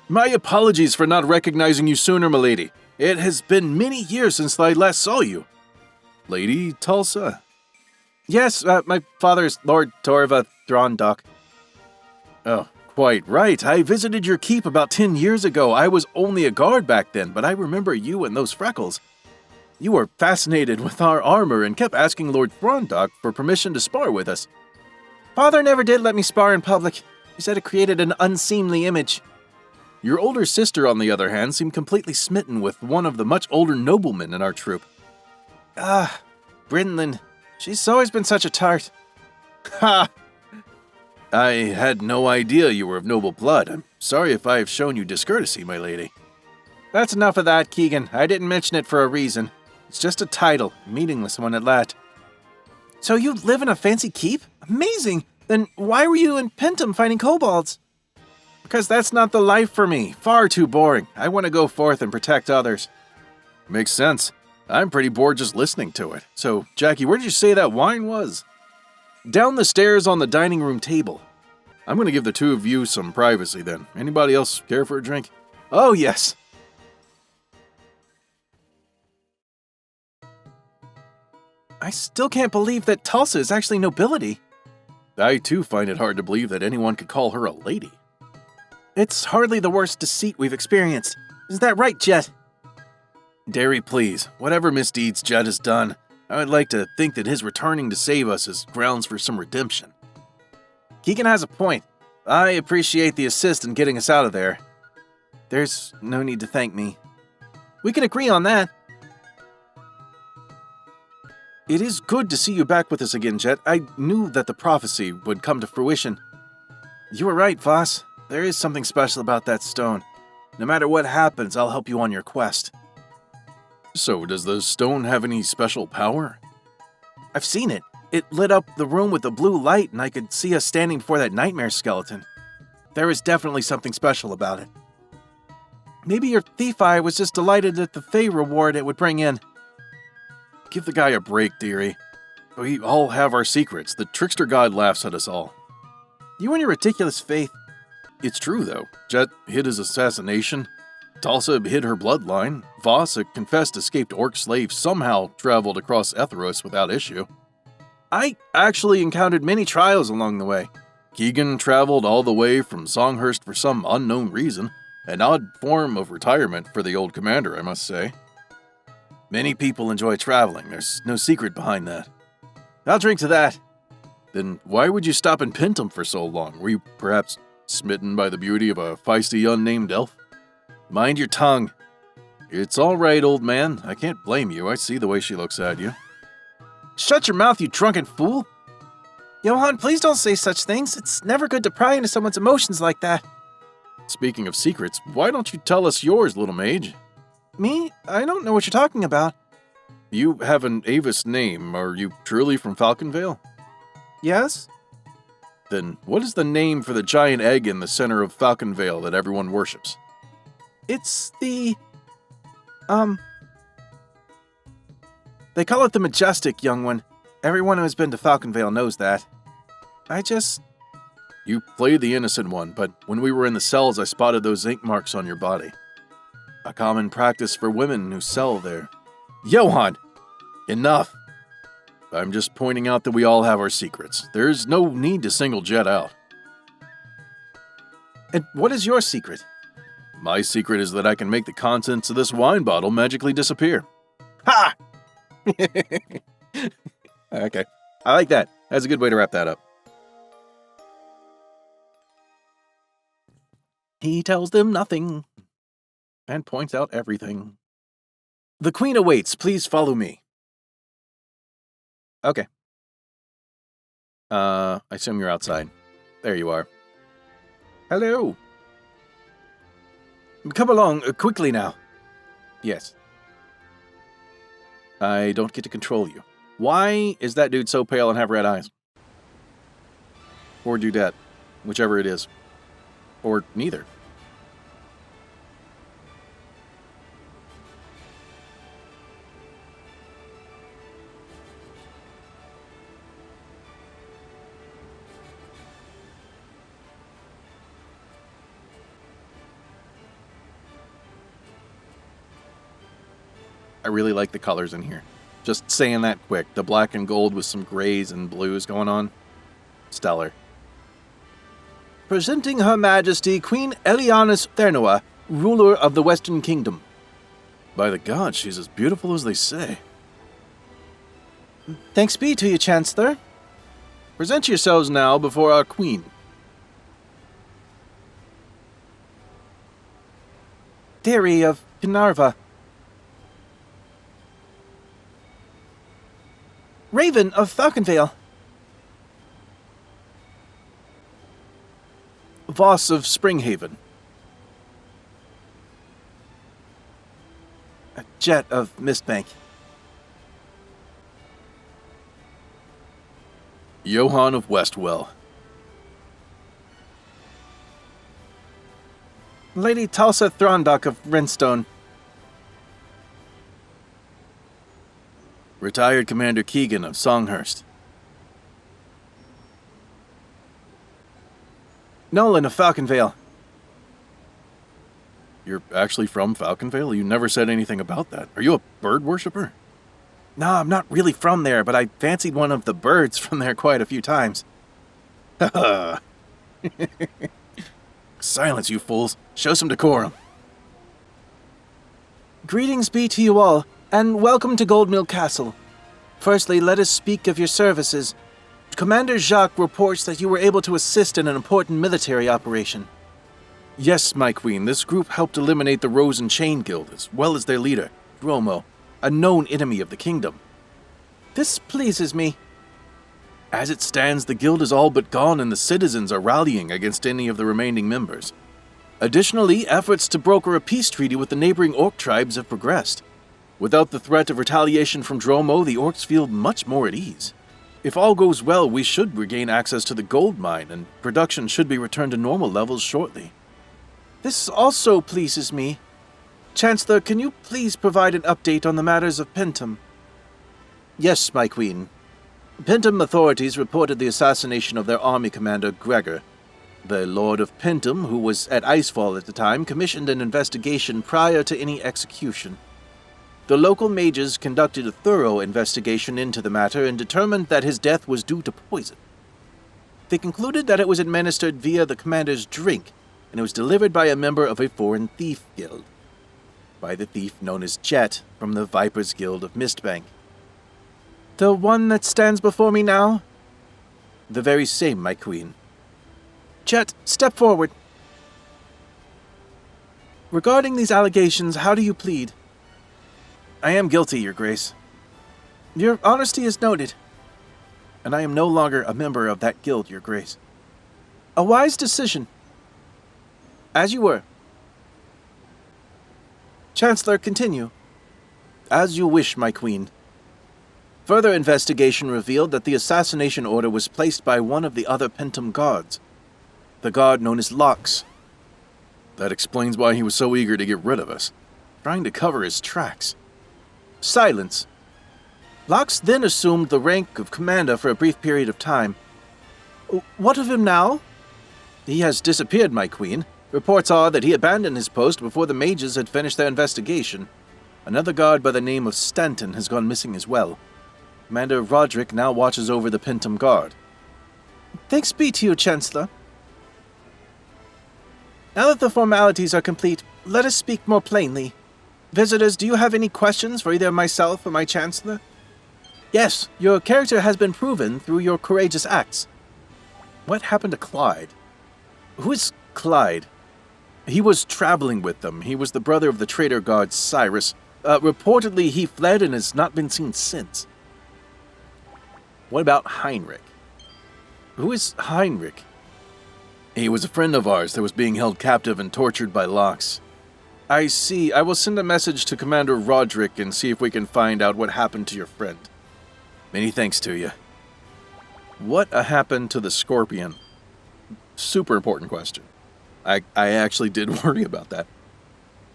My apologies for not recognizing you sooner, milady. It has been many years since I last saw you. Lady Tulsa? Yes, my father's Lord Torva Drondock. Oh, quite right. I visited your keep about 10 years ago. I was only a guard back then, but I remember you and those freckles. You were fascinated with our armor and kept asking Lord Drondock for permission to spar with us. Father never did let me spar in public. He said it created an unseemly image. Your older sister, on the other hand, seemed completely smitten with one of the much older noblemen in our troop. Brynlin. She's always been such a tart. Ha! I had no idea you were of noble blood. I'm sorry if I have shown you discourtesy, my lady. That's enough of that, Keegan. I didn't mention it for a reason. It's just a title, meaningless one at that. So you live in a fancy keep? Amazing! Then why were you in Pendant fighting kobolds? Because that's not the life for me. Far too boring. I want to go forth and protect others. Makes sense. I'm pretty bored just listening to it. So, Jackie, where did you say that wine was? Down the stairs on the dining room table. I'm going to give the two of you some privacy then. Anybody else care for a drink? Oh, yes. I still can't believe that Tulsa is actually nobility. I too find it hard to believe that anyone could call her a lady. It's hardly the worst deceit we've experienced. Is that right, Jet? Derry, please. Whatever misdeeds Jet has done, I would like to think that his returning to save us is grounds for some redemption. Keegan has a point. I appreciate the assist in getting us out of there. There's no need to thank me. We can agree on that. It is good to see you back with us again, Jet. I knew that the prophecy would come to fruition. You were right, Voss. There is something special about that stone. No matter what happens, I'll help you on your quest. So, does the stone have any special power? I've seen it. It lit up the room with a blue light, and I could see us standing before that nightmare skeleton. There is definitely something special about it. Maybe your thief eye was just delighted at the Fey reward it would bring in. Give the guy a break, dearie. We all have our secrets. The trickster god laughs at us all. You and your ridiculous faith. It's true, though. Jet hid his assassination. Tulsa hid her bloodline. Voss, a confessed escaped orc slave, somehow traveled across Etheros without issue. I actually encountered many trials along the way. Keegan traveled all the way from Songhurst for some unknown reason. An odd form of retirement for the old commander, I must say. Many people enjoy traveling. There's no secret behind that. I'll drink to that. Then why would you stop in Pintum for so long? Were you perhaps smitten by the beauty of a feisty unnamed elf? Mind your tongue. It's all right, old man. I can't blame you. I see the way she looks at you. Shut your mouth, you drunken fool. Johan, please don't say such things. It's never good to pry into someone's emotions like that. Speaking of secrets, why don't you tell us yours, little mage? Me? I don't know what you're talking about. You have an Avis name. Are you truly from Falconvale? Yes. Then what is the name for the giant egg in the center of Falconvale that everyone worships? It's the... They call it the Majestic, young one. Everyone who has been to Falconvale knows that. You played the innocent one, but when we were in the cells, I spotted those ink marks on your body. A common practice for women who sell there. Johan! Enough! I'm just pointing out that we all have our secrets. There's no need to single Jet out. And what is your secret? My secret is that I can make the contents of this wine bottle magically disappear. Ha! Okay, I like that. That's a good way to wrap that up. He tells them nothing and points out everything. The Queen awaits. Please follow me. Okay. I assume you're outside. There you are. Hello. Come along, quickly now. Yes. I don't get to control you. Why is that dude so pale and have red eyes? Or dudette, whichever it is. Or neither. I really like the colors in here. Just saying that quick. The black and gold with some grays and blues going on. Stellar. Presenting Her Majesty Queen Elianis Thernoa, ruler of the Western Kingdom. By the gods, she's as beautiful as they say. Thanks be to you, Chancellor. Present yourselves now before our queen. Theory of Pinarva. Raven of Falconvale. Voss of Springhaven. Jet of Mistbank. Johan of Westwell. Lady Tulsa Throndock of Renstone. Retired Commander Keegan of Songhurst. Nolan of Falconvale. You're actually from Falconvale? You never said anything about that. Are you a bird worshipper? No, I'm not really from there, but I fancied one of the birds from there quite a few times. Silence, you fools. Show some decorum. Greetings be to you all, and welcome to Goldmill Castle. Firstly, let us speak of your services. Commander Jacques reports that you were able to assist in an important military operation. Yes, my queen, this group helped eliminate the Rose and Chain Guild, as well as their leader, Dromo, a known enemy of the kingdom. This pleases me. As it stands, the guild is all but gone and the citizens are rallying against any of the remaining members. Additionally, efforts to broker a peace treaty with the neighboring orc tribes have progressed. Without the threat of retaliation from Dromo, the orcs feel much more at ease. If all goes well, we should regain access to the gold mine, and production should be returned to normal levels shortly. This also pleases me. Chancellor, can you please provide an update on the matters of Pentum? Yes, my queen. Pentum authorities reported the assassination of their army commander, Gregor. The Lord of Pentum, who was at Icefall at the time, commissioned an investigation prior to any execution. The local mages conducted a thorough investigation into the matter and determined that his death was due to poison. They concluded that it was administered via the commander's drink, and it was delivered by a member of a foreign thief guild. By the thief known as Jet from the Vipers Guild of Mistbank. The one that stands before me now? The very same, my queen. Jet, step forward. Regarding these allegations, how do you plead? I am guilty, Your Grace. Your honesty is noted. And I am no longer a member of that guild, Your Grace. A wise decision. As you were. Chancellor, continue. As you wish, my queen. Further investigation revealed that the assassination order was placed by one of the other Pentum guards, the guard known as Lox. That explains why he was so eager to get rid of us, trying to cover his tracks. Silence. Lox then assumed the rank of commander for a brief period of time. What of him now? He has disappeared, my queen. Reports are that he abandoned his post before the mages had finished their investigation. Another guard by the name of Stanton has gone missing as well. Commander Roderick now watches over the Pendant guard. Thanks be to you, Chancellor. Now that the formalities are complete, let us speak more plainly. Visitors, do you have any questions for either myself or my Chancellor? Yes, your character has been proven through your courageous acts. What happened to Clyde? Who is Clyde? He was traveling with them. He was the brother of the traitor guard Cyrus. Reportedly, he fled and has not been seen since. What about Heinrich? Who is Heinrich? He was a friend of ours that was being held captive and tortured by Locks. I see. I will send a message to Commander Roderick and see if we can find out what happened to your friend. Many thanks to you. What happened to the Scorpion? Super important question. I actually did worry about that.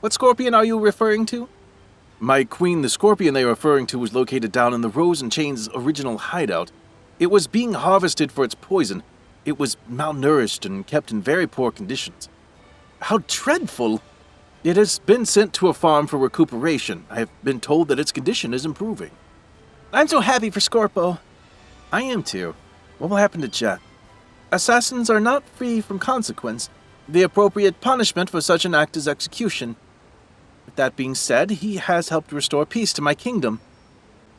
What Scorpion are you referring to? My queen, the Scorpion they are referring to was located down in the Rose and Chain's original hideout. It was being harvested for its poison. It was malnourished and kept in very poor conditions. How dreadful! It has been sent to a farm for recuperation. I have been told that its condition is improving. I'm so happy for Scorpo. I am too. What will happen to Jet? Assassins are not free from consequence. The appropriate punishment for such an act is execution. With that being said, he has helped restore peace to my kingdom.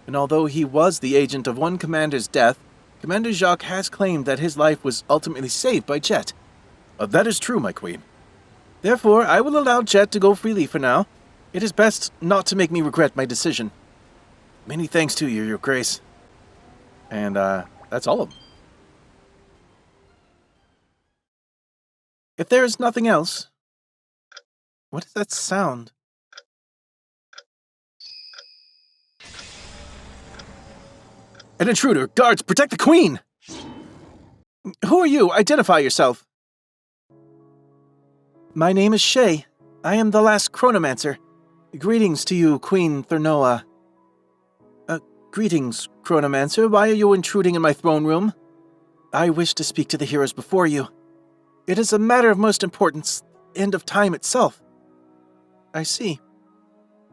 And although he was the agent of one commander's death, Commander Jacques has claimed that his life was ultimately saved by Jet. That is true, my queen. Therefore, I will allow Jet to go freely for now. It is best not to make me regret my decision. Many thanks to you, Your Grace. And, that's all of them. If there is nothing else... What is that sound? An intruder! Guards, protect the queen! Who are you? Identify yourself. My name is Shae. I am the Last Chronomancer. Greetings to you, Queen Thernoa. Greetings, Chronomancer. Why are you intruding in my throne room? I wish to speak to the heroes before you. It is a matter of most importance, end of time itself. I see.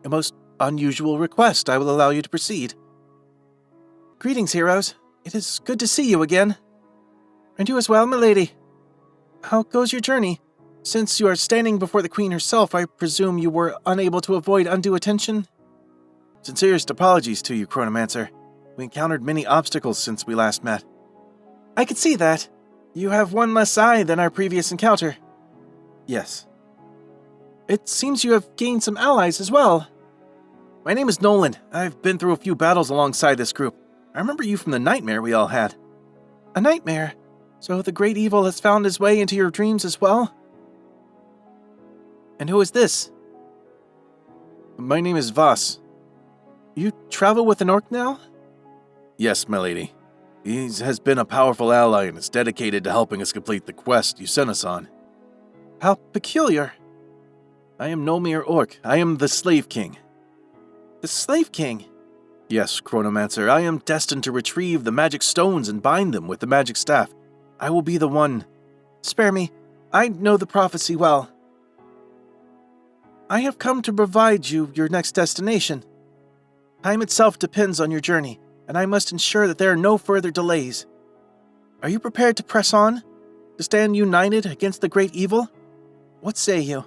A most unusual request. I will allow you to proceed. Greetings, heroes. It is good to see you again. And you as well, milady. How goes your journey? Since you are standing before the Queen herself, I presume you were unable to avoid undue attention? Sincerest apologies to you, Chronomancer. We encountered many obstacles since we last met. I could see that. You have one less eye than our previous encounter. Yes. It seems you have gained some allies as well. My name is Nolan. I've been through a few battles alongside this group. I remember you from the nightmare we all had. A nightmare? So the great evil has found his way into your dreams as well? And who is this? My name is Voss. You travel with an orc now? Yes, my lady. He has been a powerful ally and is dedicated to helping us complete the quest you sent us on. How peculiar. I am no mere orc. I am the Slave King. The Slave King? Yes, Chronomancer. I am destined to retrieve the magic stones and bind them with the magic staff. I will be the one. Spare me. I know the prophecy well. I have come to provide you your next destination. Time itself depends on your journey, and I must ensure that there are no further delays. Are you prepared to press on? To stand united against the great evil? What say you?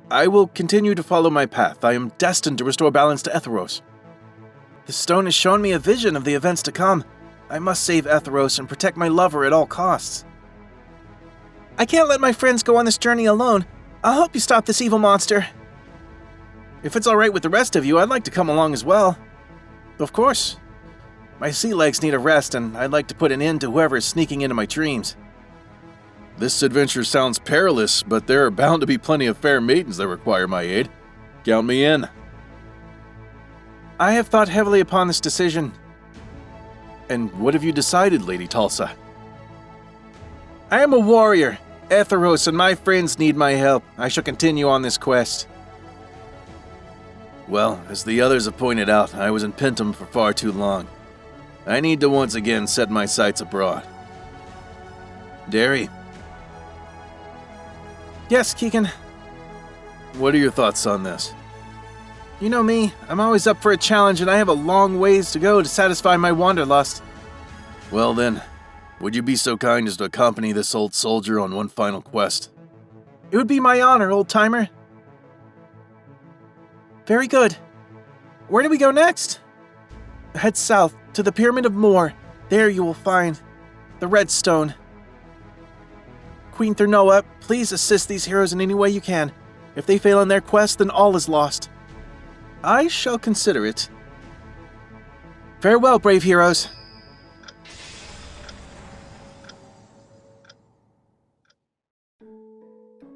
I will continue to follow my path. I am destined to restore balance to Etheros. The stone has shown me a vision of the events to come. I must save Etheros and protect my lover at all costs. I can't let my friends go on this journey alone. I'll help you stop this evil monster. If it's all right with the rest of you, I'd like to come along as well. Of course. My sea legs need a rest, and I'd like to put an end to whoever is sneaking into my dreams. This adventure sounds perilous, but there are bound to be plenty of fair maidens that require my aid. Count me in. I have thought heavily upon this decision. And what have you decided, Lady Tulsa? I am a warrior. Etheros and my friends need my help. I shall continue on this quest. Well, as the others have pointed out, I was in Pendant for far too long. I need to once again set my sights abroad. Derry, Yes, Keegan. what are your thoughts on this? You know me, I'm always up for a challenge and I have a long ways to go to satisfy my wanderlust. Well then, would you be so kind as to accompany this old soldier on one final quest? It would be my honor, old-timer. Very good. Where do we go next? Head south to the Pyramid of Moor. There you will find the Redstone. Queen Thurnoa, please assist these heroes in any way you can. If they fail in their quest, then all is lost. I shall consider it. Farewell, brave heroes.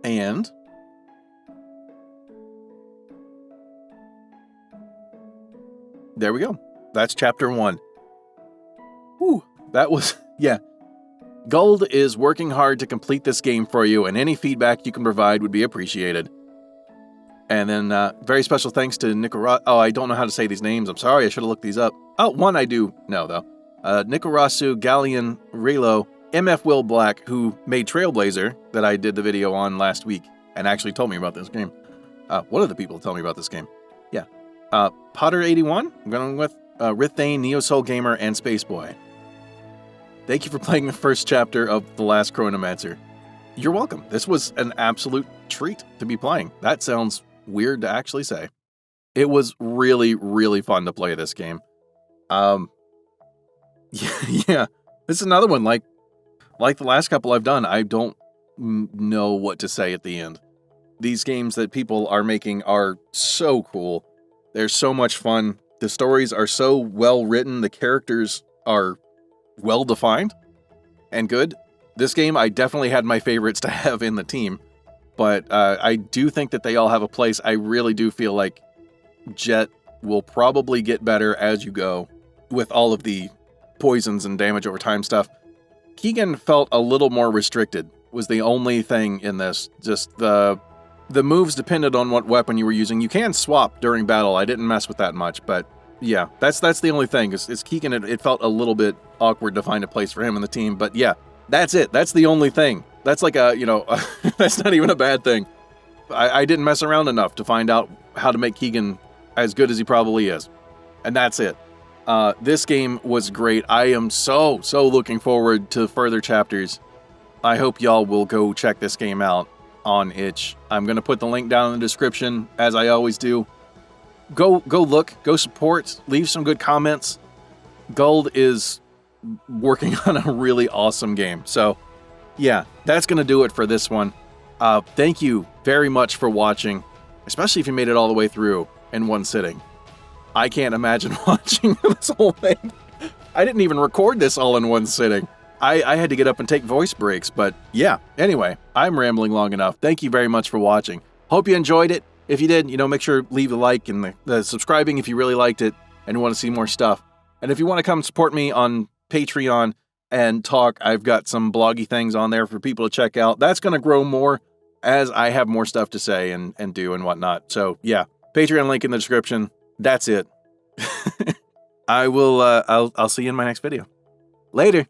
And there we go. That's chapter 1. Whew, that was, yeah. Guld is working hard to complete this game for you, and any feedback you can provide would be appreciated. And then, very special thanks to Nicorasu. Oh, I don't know how to say these names. I'm sorry, I should have looked these up. Oh, one I do know, though. Nicorasu, Galleon, Relo, MF Will Black, who made Trailblazer, that I did the video on last week, and actually told me about this game. One of the people told me about this game. Yeah. Potter81, I'm going with Rithane, Neosoul Gamer, and Spaceboy. Thank you for playing the first chapter of The Last Chronomancer. You're welcome. This was an absolute treat to be playing. That sounds weird to actually say. It was really, really fun to play this game. Yeah, this is another one. Like the last couple I've done, I don't know what to say at the end. These games that people are making are so cool. They're so much fun. The stories are so well written. The characters are well defined and good. This game, I definitely had my favorites to have in the team, but I do think that they all have a place. I really do feel like Jet will probably get better as you go with all of the poisons and damage over time stuff. Keegan felt a little more restricted, was the only thing in this. Just the moves depended on what weapon you were using. You can swap during battle. I didn't mess with that much, but yeah, that's the only thing. Is Keegan, it felt a little bit awkward to find a place for him in the team, but yeah, that's it. That's the only thing. That's like that's not even a bad thing. I didn't mess around enough to find out how to make Keegan as good as he probably is. And that's it. This game was great. I am so looking forward to further chapters. I hope y'all will go check this game out on itch. I'm going to put the link down in the description, as I always do. Go look, go support, leave some good comments. Guld is working on a really awesome game. So, yeah, that's going to do it for this one. Thank you very much for watching, especially if you made it all the way through in one sitting. I can't imagine watching this whole thing. I didn't even record this all in one sitting. I had to get up and take voice breaks, but yeah. Anyway, I'm rambling long enough. Thank you very much for watching. Hope you enjoyed it. If you did, make sure leave a like and the subscribing if you really liked it and want to see more stuff. And if you want to come support me on Patreon and talk, I've got some bloggy things on there for people to check out. That's going to grow more as I have more stuff to say and do and whatnot. So yeah, Patreon link in the description. That's it. I'll see you in my next video. Later.